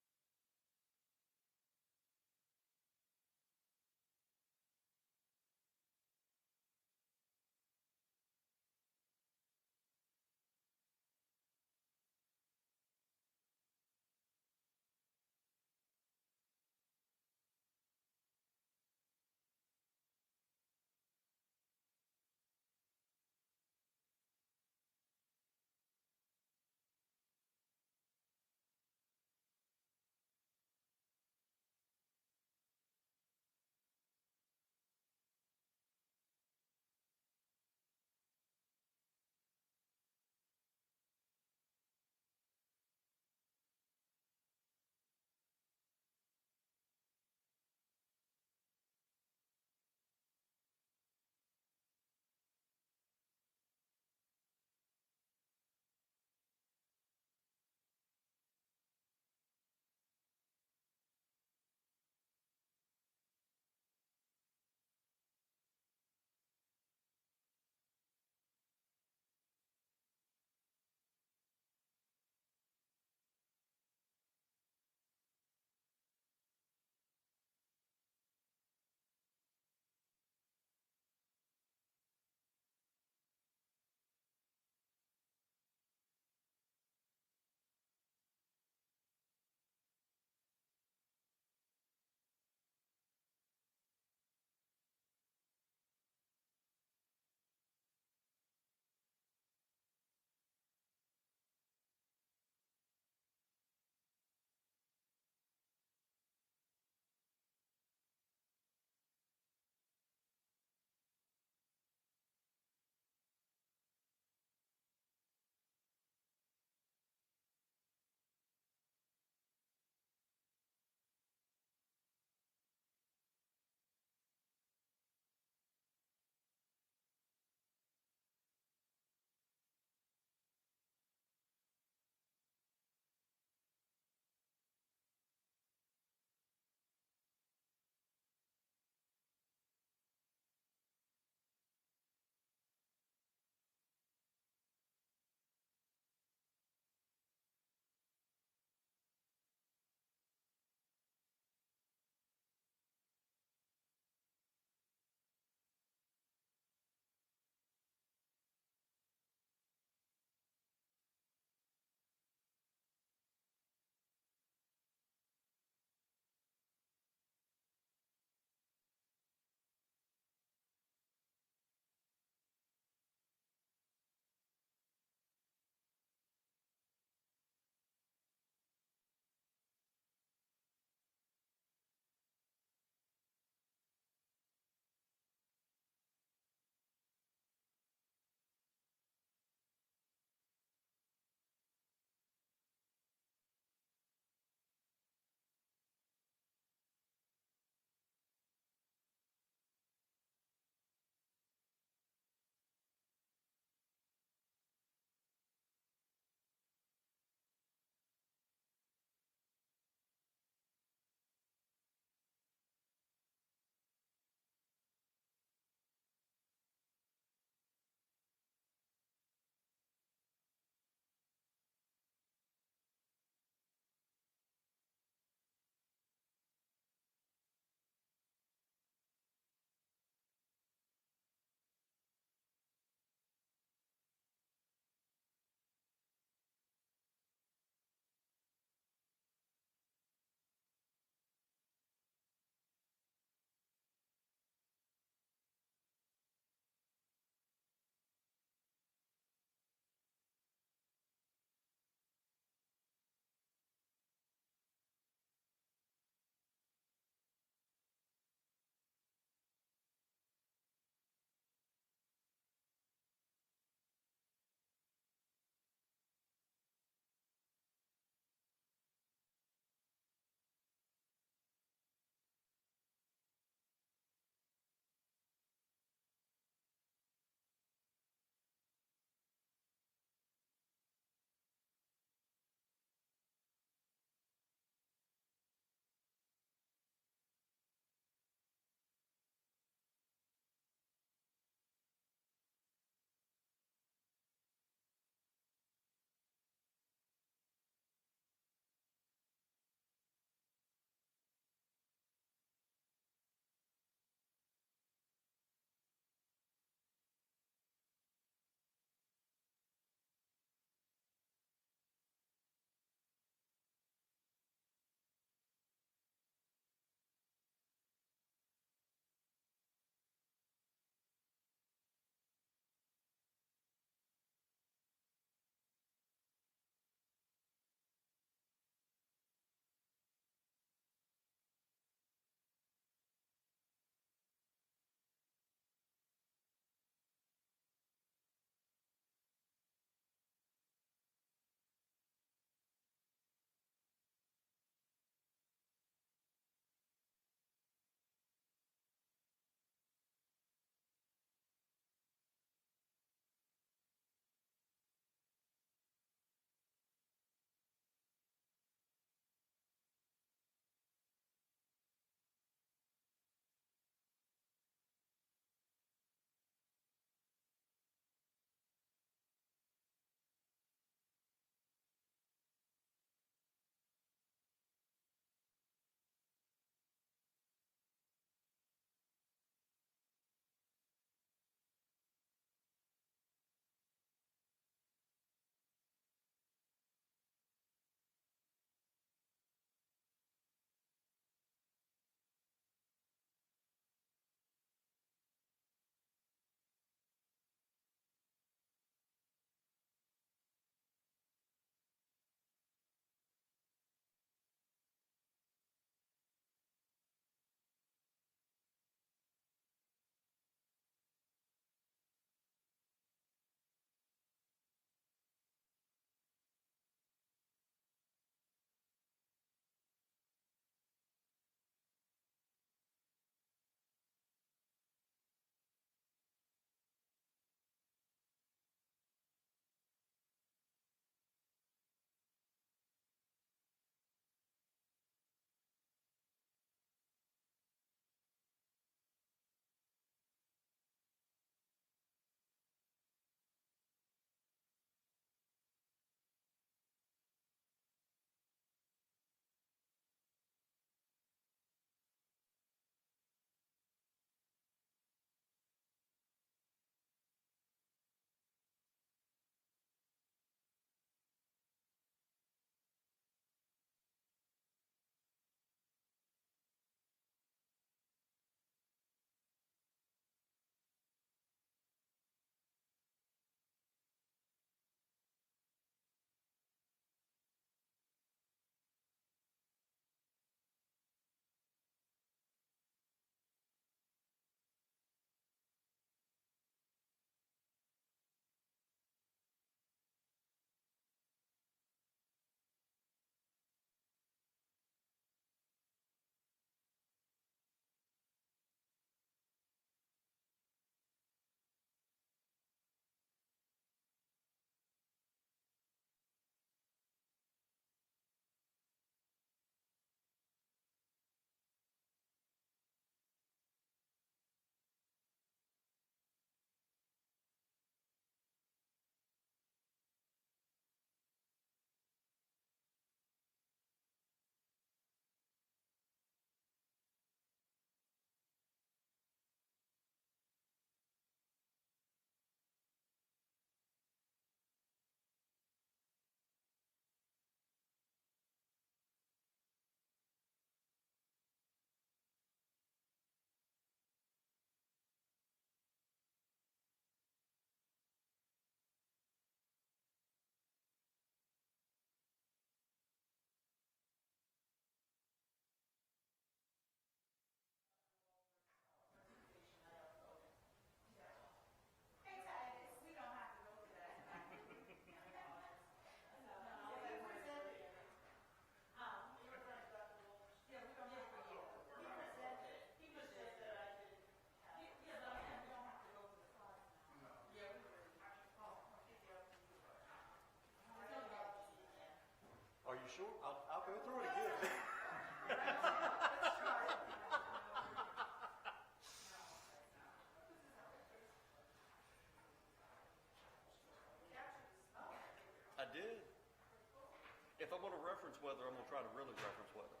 If I'm going to reference weather, I'm going to try to really reference weather.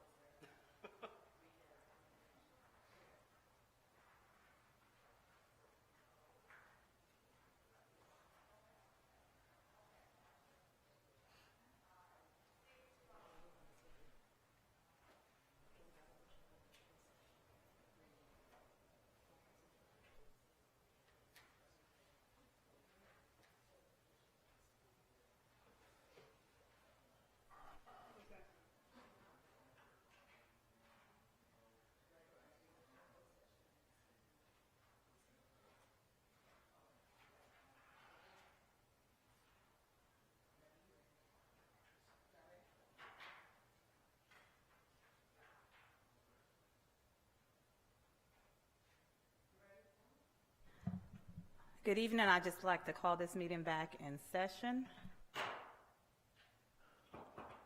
Good evening. I'd just like to call this meeting back in session.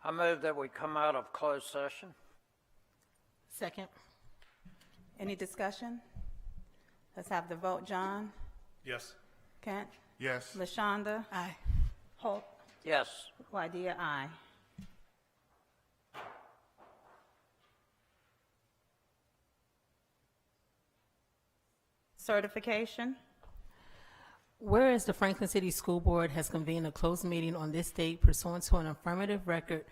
I move that we come out of closed session. Second. Any discussion? Let's have the vote. John? Yes. Kent? Yes. LaShonda? Aye. Holt? Yes. Wydea? Aye. Certification? Whereas the Franklin City School Board has convened a closed meeting on this date pursuant to an affirmative record,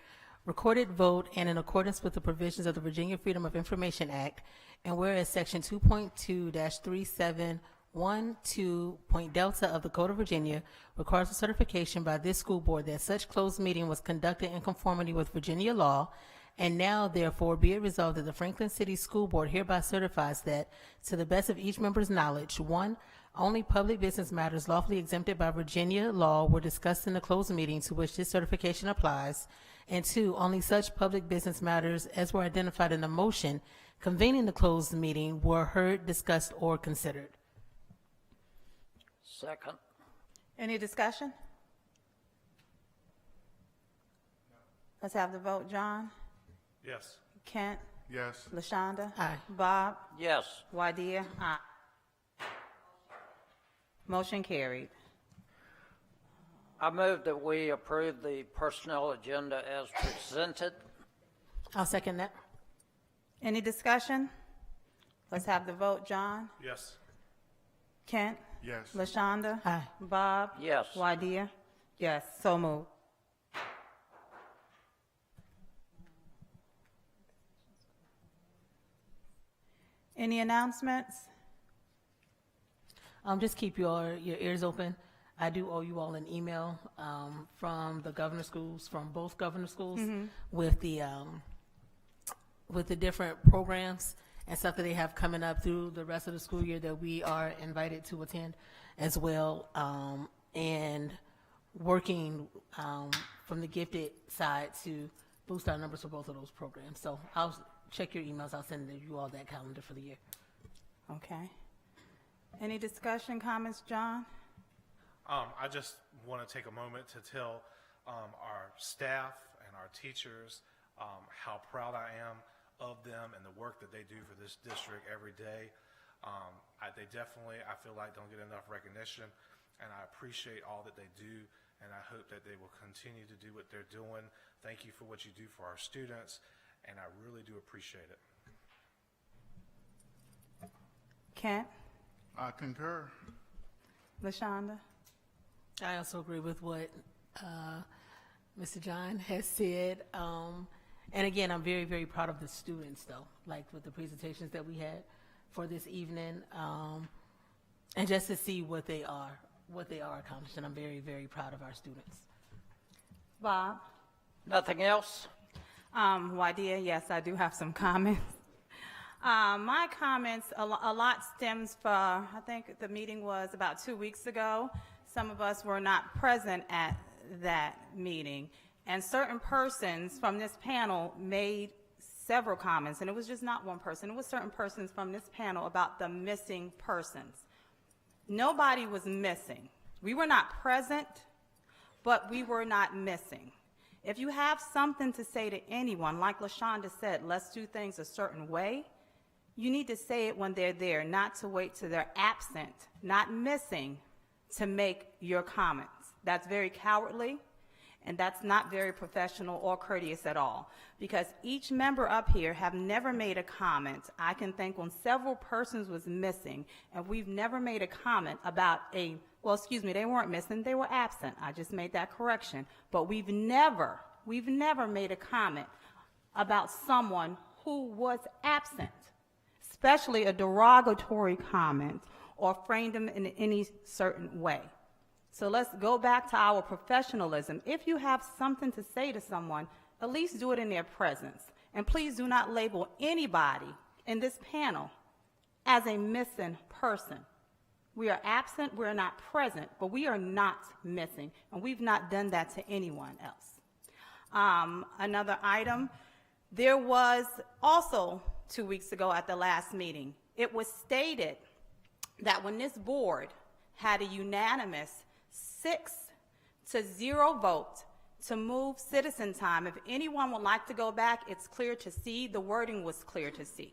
recorded vote, and in accordance with the provisions of the Virginia Freedom of Information Act, and whereas Section 2.2-3712. of the Code of Virginia requires a certification by this school board that such closed meeting was conducted in conformity with Virginia law, and now therefore be it resolved that the Franklin City School Board hereby certifies that, to the best of each member's knowledge, 1, only public business matters lawfully exempted by Virginia law were discussed in the closed meeting to which this certification applies, and 2, only such public business matters as were identified in the motion convening the closed meeting were heard, discussed, or considered. Second. Any discussion? Let's have the vote. John? Yes. Kent? Yes. LaShonda? Aye. Bob? Yes. Wydea? Aye. Motion carried. I move that we approve the personnel agenda as presented. I'll second that. Any discussion? Let's have the vote. John? Yes. Kent? Yes. LaShonda? Aye. Bob? Yes. Wydea? Yes. So moved. Any announcements? Just keep your ears open. I do owe you all an email from the governor schools, from both governor schools, with the different programs and stuff that they have coming up through the rest of the school year that we are invited to attend as well, and working from the gifted side to boost our numbers for both of those programs. So I'll check your emails. I'll send you all that calendar for the year. Okay. Any discussion, comments, John? I just want to take a moment to tell our staff and our teachers how proud I am of them and the work that they do for this district every day. They definitely, I feel like, don't get enough recognition, and I appreciate all that they do, and I hope that they will continue to do what they're doing. Thank you for what you do for our students, and I really do appreciate it. Kent? I concur. LaShonda? I also agree with what Mr. John has said. And again, I'm very, very proud of the students, though, like with the presentations that we had for this evening, and just to see what they are accomplishing. I'm very, very proud of our students. Bob? Nothing else? Wydea, yes, I do have some comments. My comments, a lot stems from, I think the meeting was about 2 weeks ago. Some of us were not present at that meeting, and certain persons from this panel made several comments, and it was just not one person. It was certain persons from this panel about the missing persons. Nobody was missing. We were not present, but we were not missing. If you have something to say to anyone, like LaShonda said, let's do things a certain way, you need to say it when they're there, not to wait till they're absent, not missing, to make your comments. That's very cowardly, And that's not very professional or courteous at all, because each member up here have never made a comment. I can think when several persons was missing, and we've never made a comment about well, excuse me, they weren't missing, they were absent. I just made that correction. But we've never made a comment about someone who was absent, especially a derogatory comment or framed them in any certain way. So let's go back to our professionalism. If you have something to say to someone, at least do it in their presence. And please do not label anybody in this panel as a missing person. We are absent, we're not present, but we are not missing, and we've not done that to anyone else. Another item, there was also 2 weeks ago at the last meeting, it was stated that when this board had a unanimous 6-0 vote to move citizen time, if anyone would like to go back, it's clear to see, the wording was clear to see.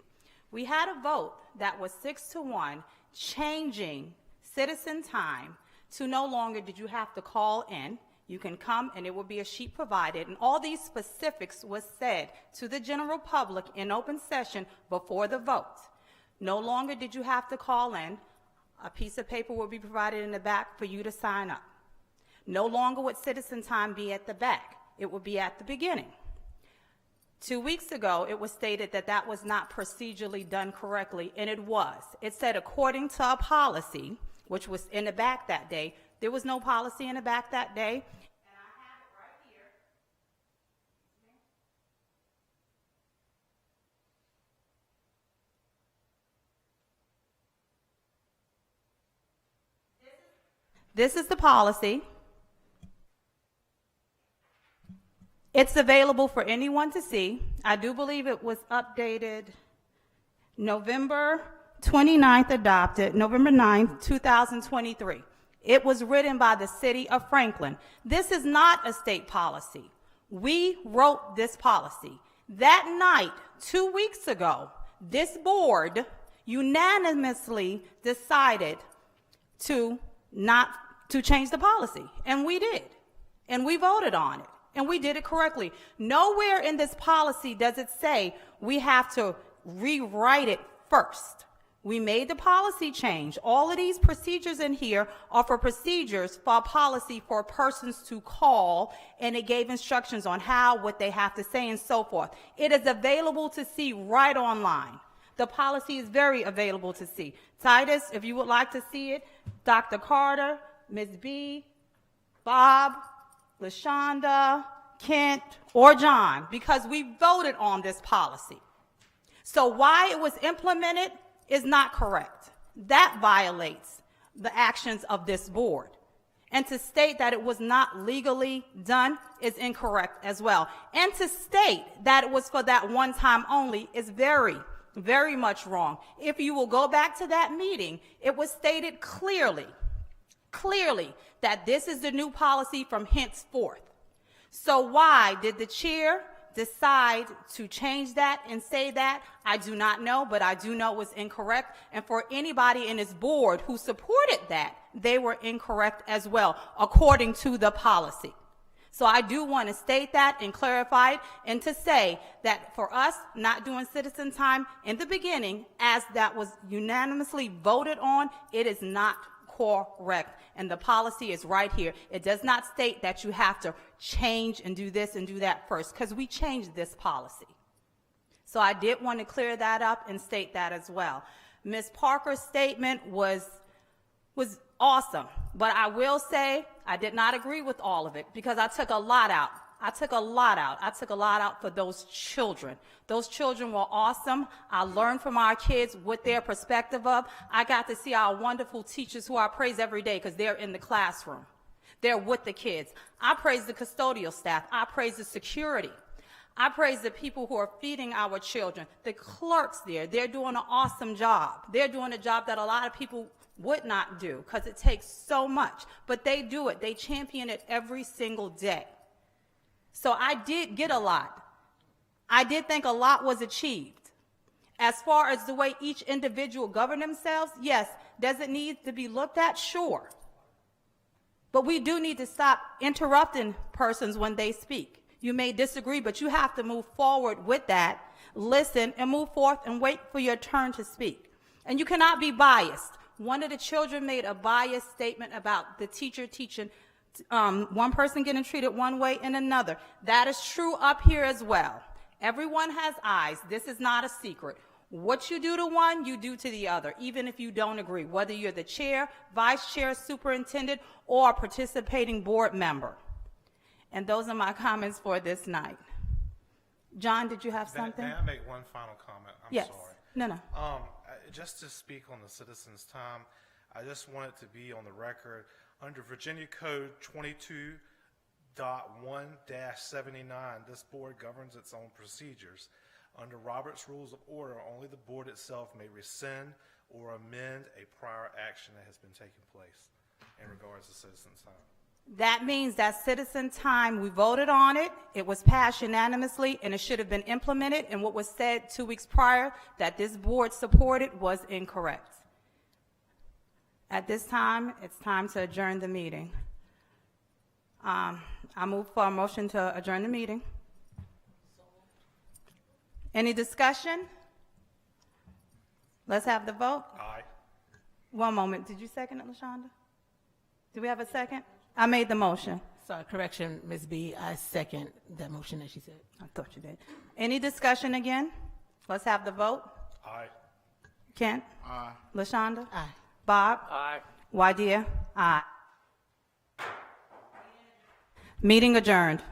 We had a vote that was 6-1, changing citizen time to no longer did you have to call in. You can come and it will be a sheet provided, and all these specifics was said to the general public in open session before the vote. No longer did you have to call in. A piece of paper will be provided in the back for you to sign up. No longer would citizen time be at the back. It would be at the beginning. 2 weeks ago, it was stated that that was not procedurally done correctly, and it was. It said according to a policy, which was in the back that day. There was no policy in the back that day. And I have it right here. This is the policy. It's available for anyone to see. I do believe it was updated November 29th, adopted November 9th, 2023. It was written by the city of Franklin. This is not a state policy. We wrote this policy. That night, 2 weeks ago, this board unanimously decided to change the policy, and we did, and we voted on it, and we did it correctly. Nowhere in this policy does it say we have to rewrite it first. We made the policy change. All of these procedures in here are for procedures for a policy for persons to call, and it gave instructions on how, what they have to say, and so forth. It is available to see right online. The policy is very available to see. Titus, if you would like to see it, Dr. Carter, Ms. B, Bob, LaShonda, Kent, or John, because we voted on this policy. So why it was implemented is not correct. That violates the actions of this board. And to state that it was not legally done is incorrect as well. And to state that it was for that one time only is very, very much wrong. If you will go back to that meeting, it was stated clearly that this is the new policy from henceforth. So why did the chair decide to change that and say that? I do not know, but I do know it was incorrect. And for anybody in this board who supported that, they were incorrect as well, according to the policy. So I do want to state that and clarify it, and to say that for us not doing citizen time in the beginning, as that was unanimously voted on, it is not correct. And the policy is right here. It does not state that you have to change and do this and do that first, because we changed this policy. So I did want to clear that up and state that as well. Ms. Parker's statement was awesome, but I will say I did not agree with all of it, because I took a lot out. I took a lot out for those children. Those children were awesome. I learned from our kids what their perspective of. I got to see our wonderful teachers, who I praise every day because they're in the classroom. They're with the kids. I praise the custodial staff. I praise the security. I praise the people who are feeding our children. The clerks there, they're doing an awesome job. They're doing a job that a lot of people would not do, because it takes so much. But they do it. They champion it every single day. So I did get a lot. I did think a lot was achieved. As far as the way each individual govern themselves, yes. Does it need to be looked at? Sure. But we do need to stop interrupting persons when they speak. You may disagree, but you have to move forward with that, listen, and move forth and wait for your turn to speak. And you cannot be biased. One of the children made a biased statement about the teacher teaching, one person getting treated one way and another. That is true up here as well. Everyone has eyes. This is not a secret. What you do to one, you do to the other, even if you don't agree, whether you're the chair, vice chair, superintendent, or a participating board member. And those are my comments for this night. John, did you have something? May I make one final comment? I'm Yes. sorry. No. Just to speak on the citizens' time, I just want it to be on the record, under Virginia Code 22.1-79, this board governs its own procedures. Under Robert's Rules of Order, only the board itself may rescind or amend a prior action that has been taking place in regards to citizens' time. That means that citizen time, we voted on it, it was passed unanimously, and it should have been implemented, and what was said 2 weeks prior that this board supported was incorrect. At this time, it's time to adjourn the meeting. I move for a motion to adjourn the meeting. Any discussion? Let's have the vote. Aye. One moment. Did you second it, LaShonda? Do we have a second? I made the motion. Sorry, correction, Ms. B, I second that motion that she said. I thought you did. Any discussion again? Let's have the vote. Aye. Kent? Aye. LaShonda? Aye. Bob? Aye. Wadia? Aye. Meeting adjourned.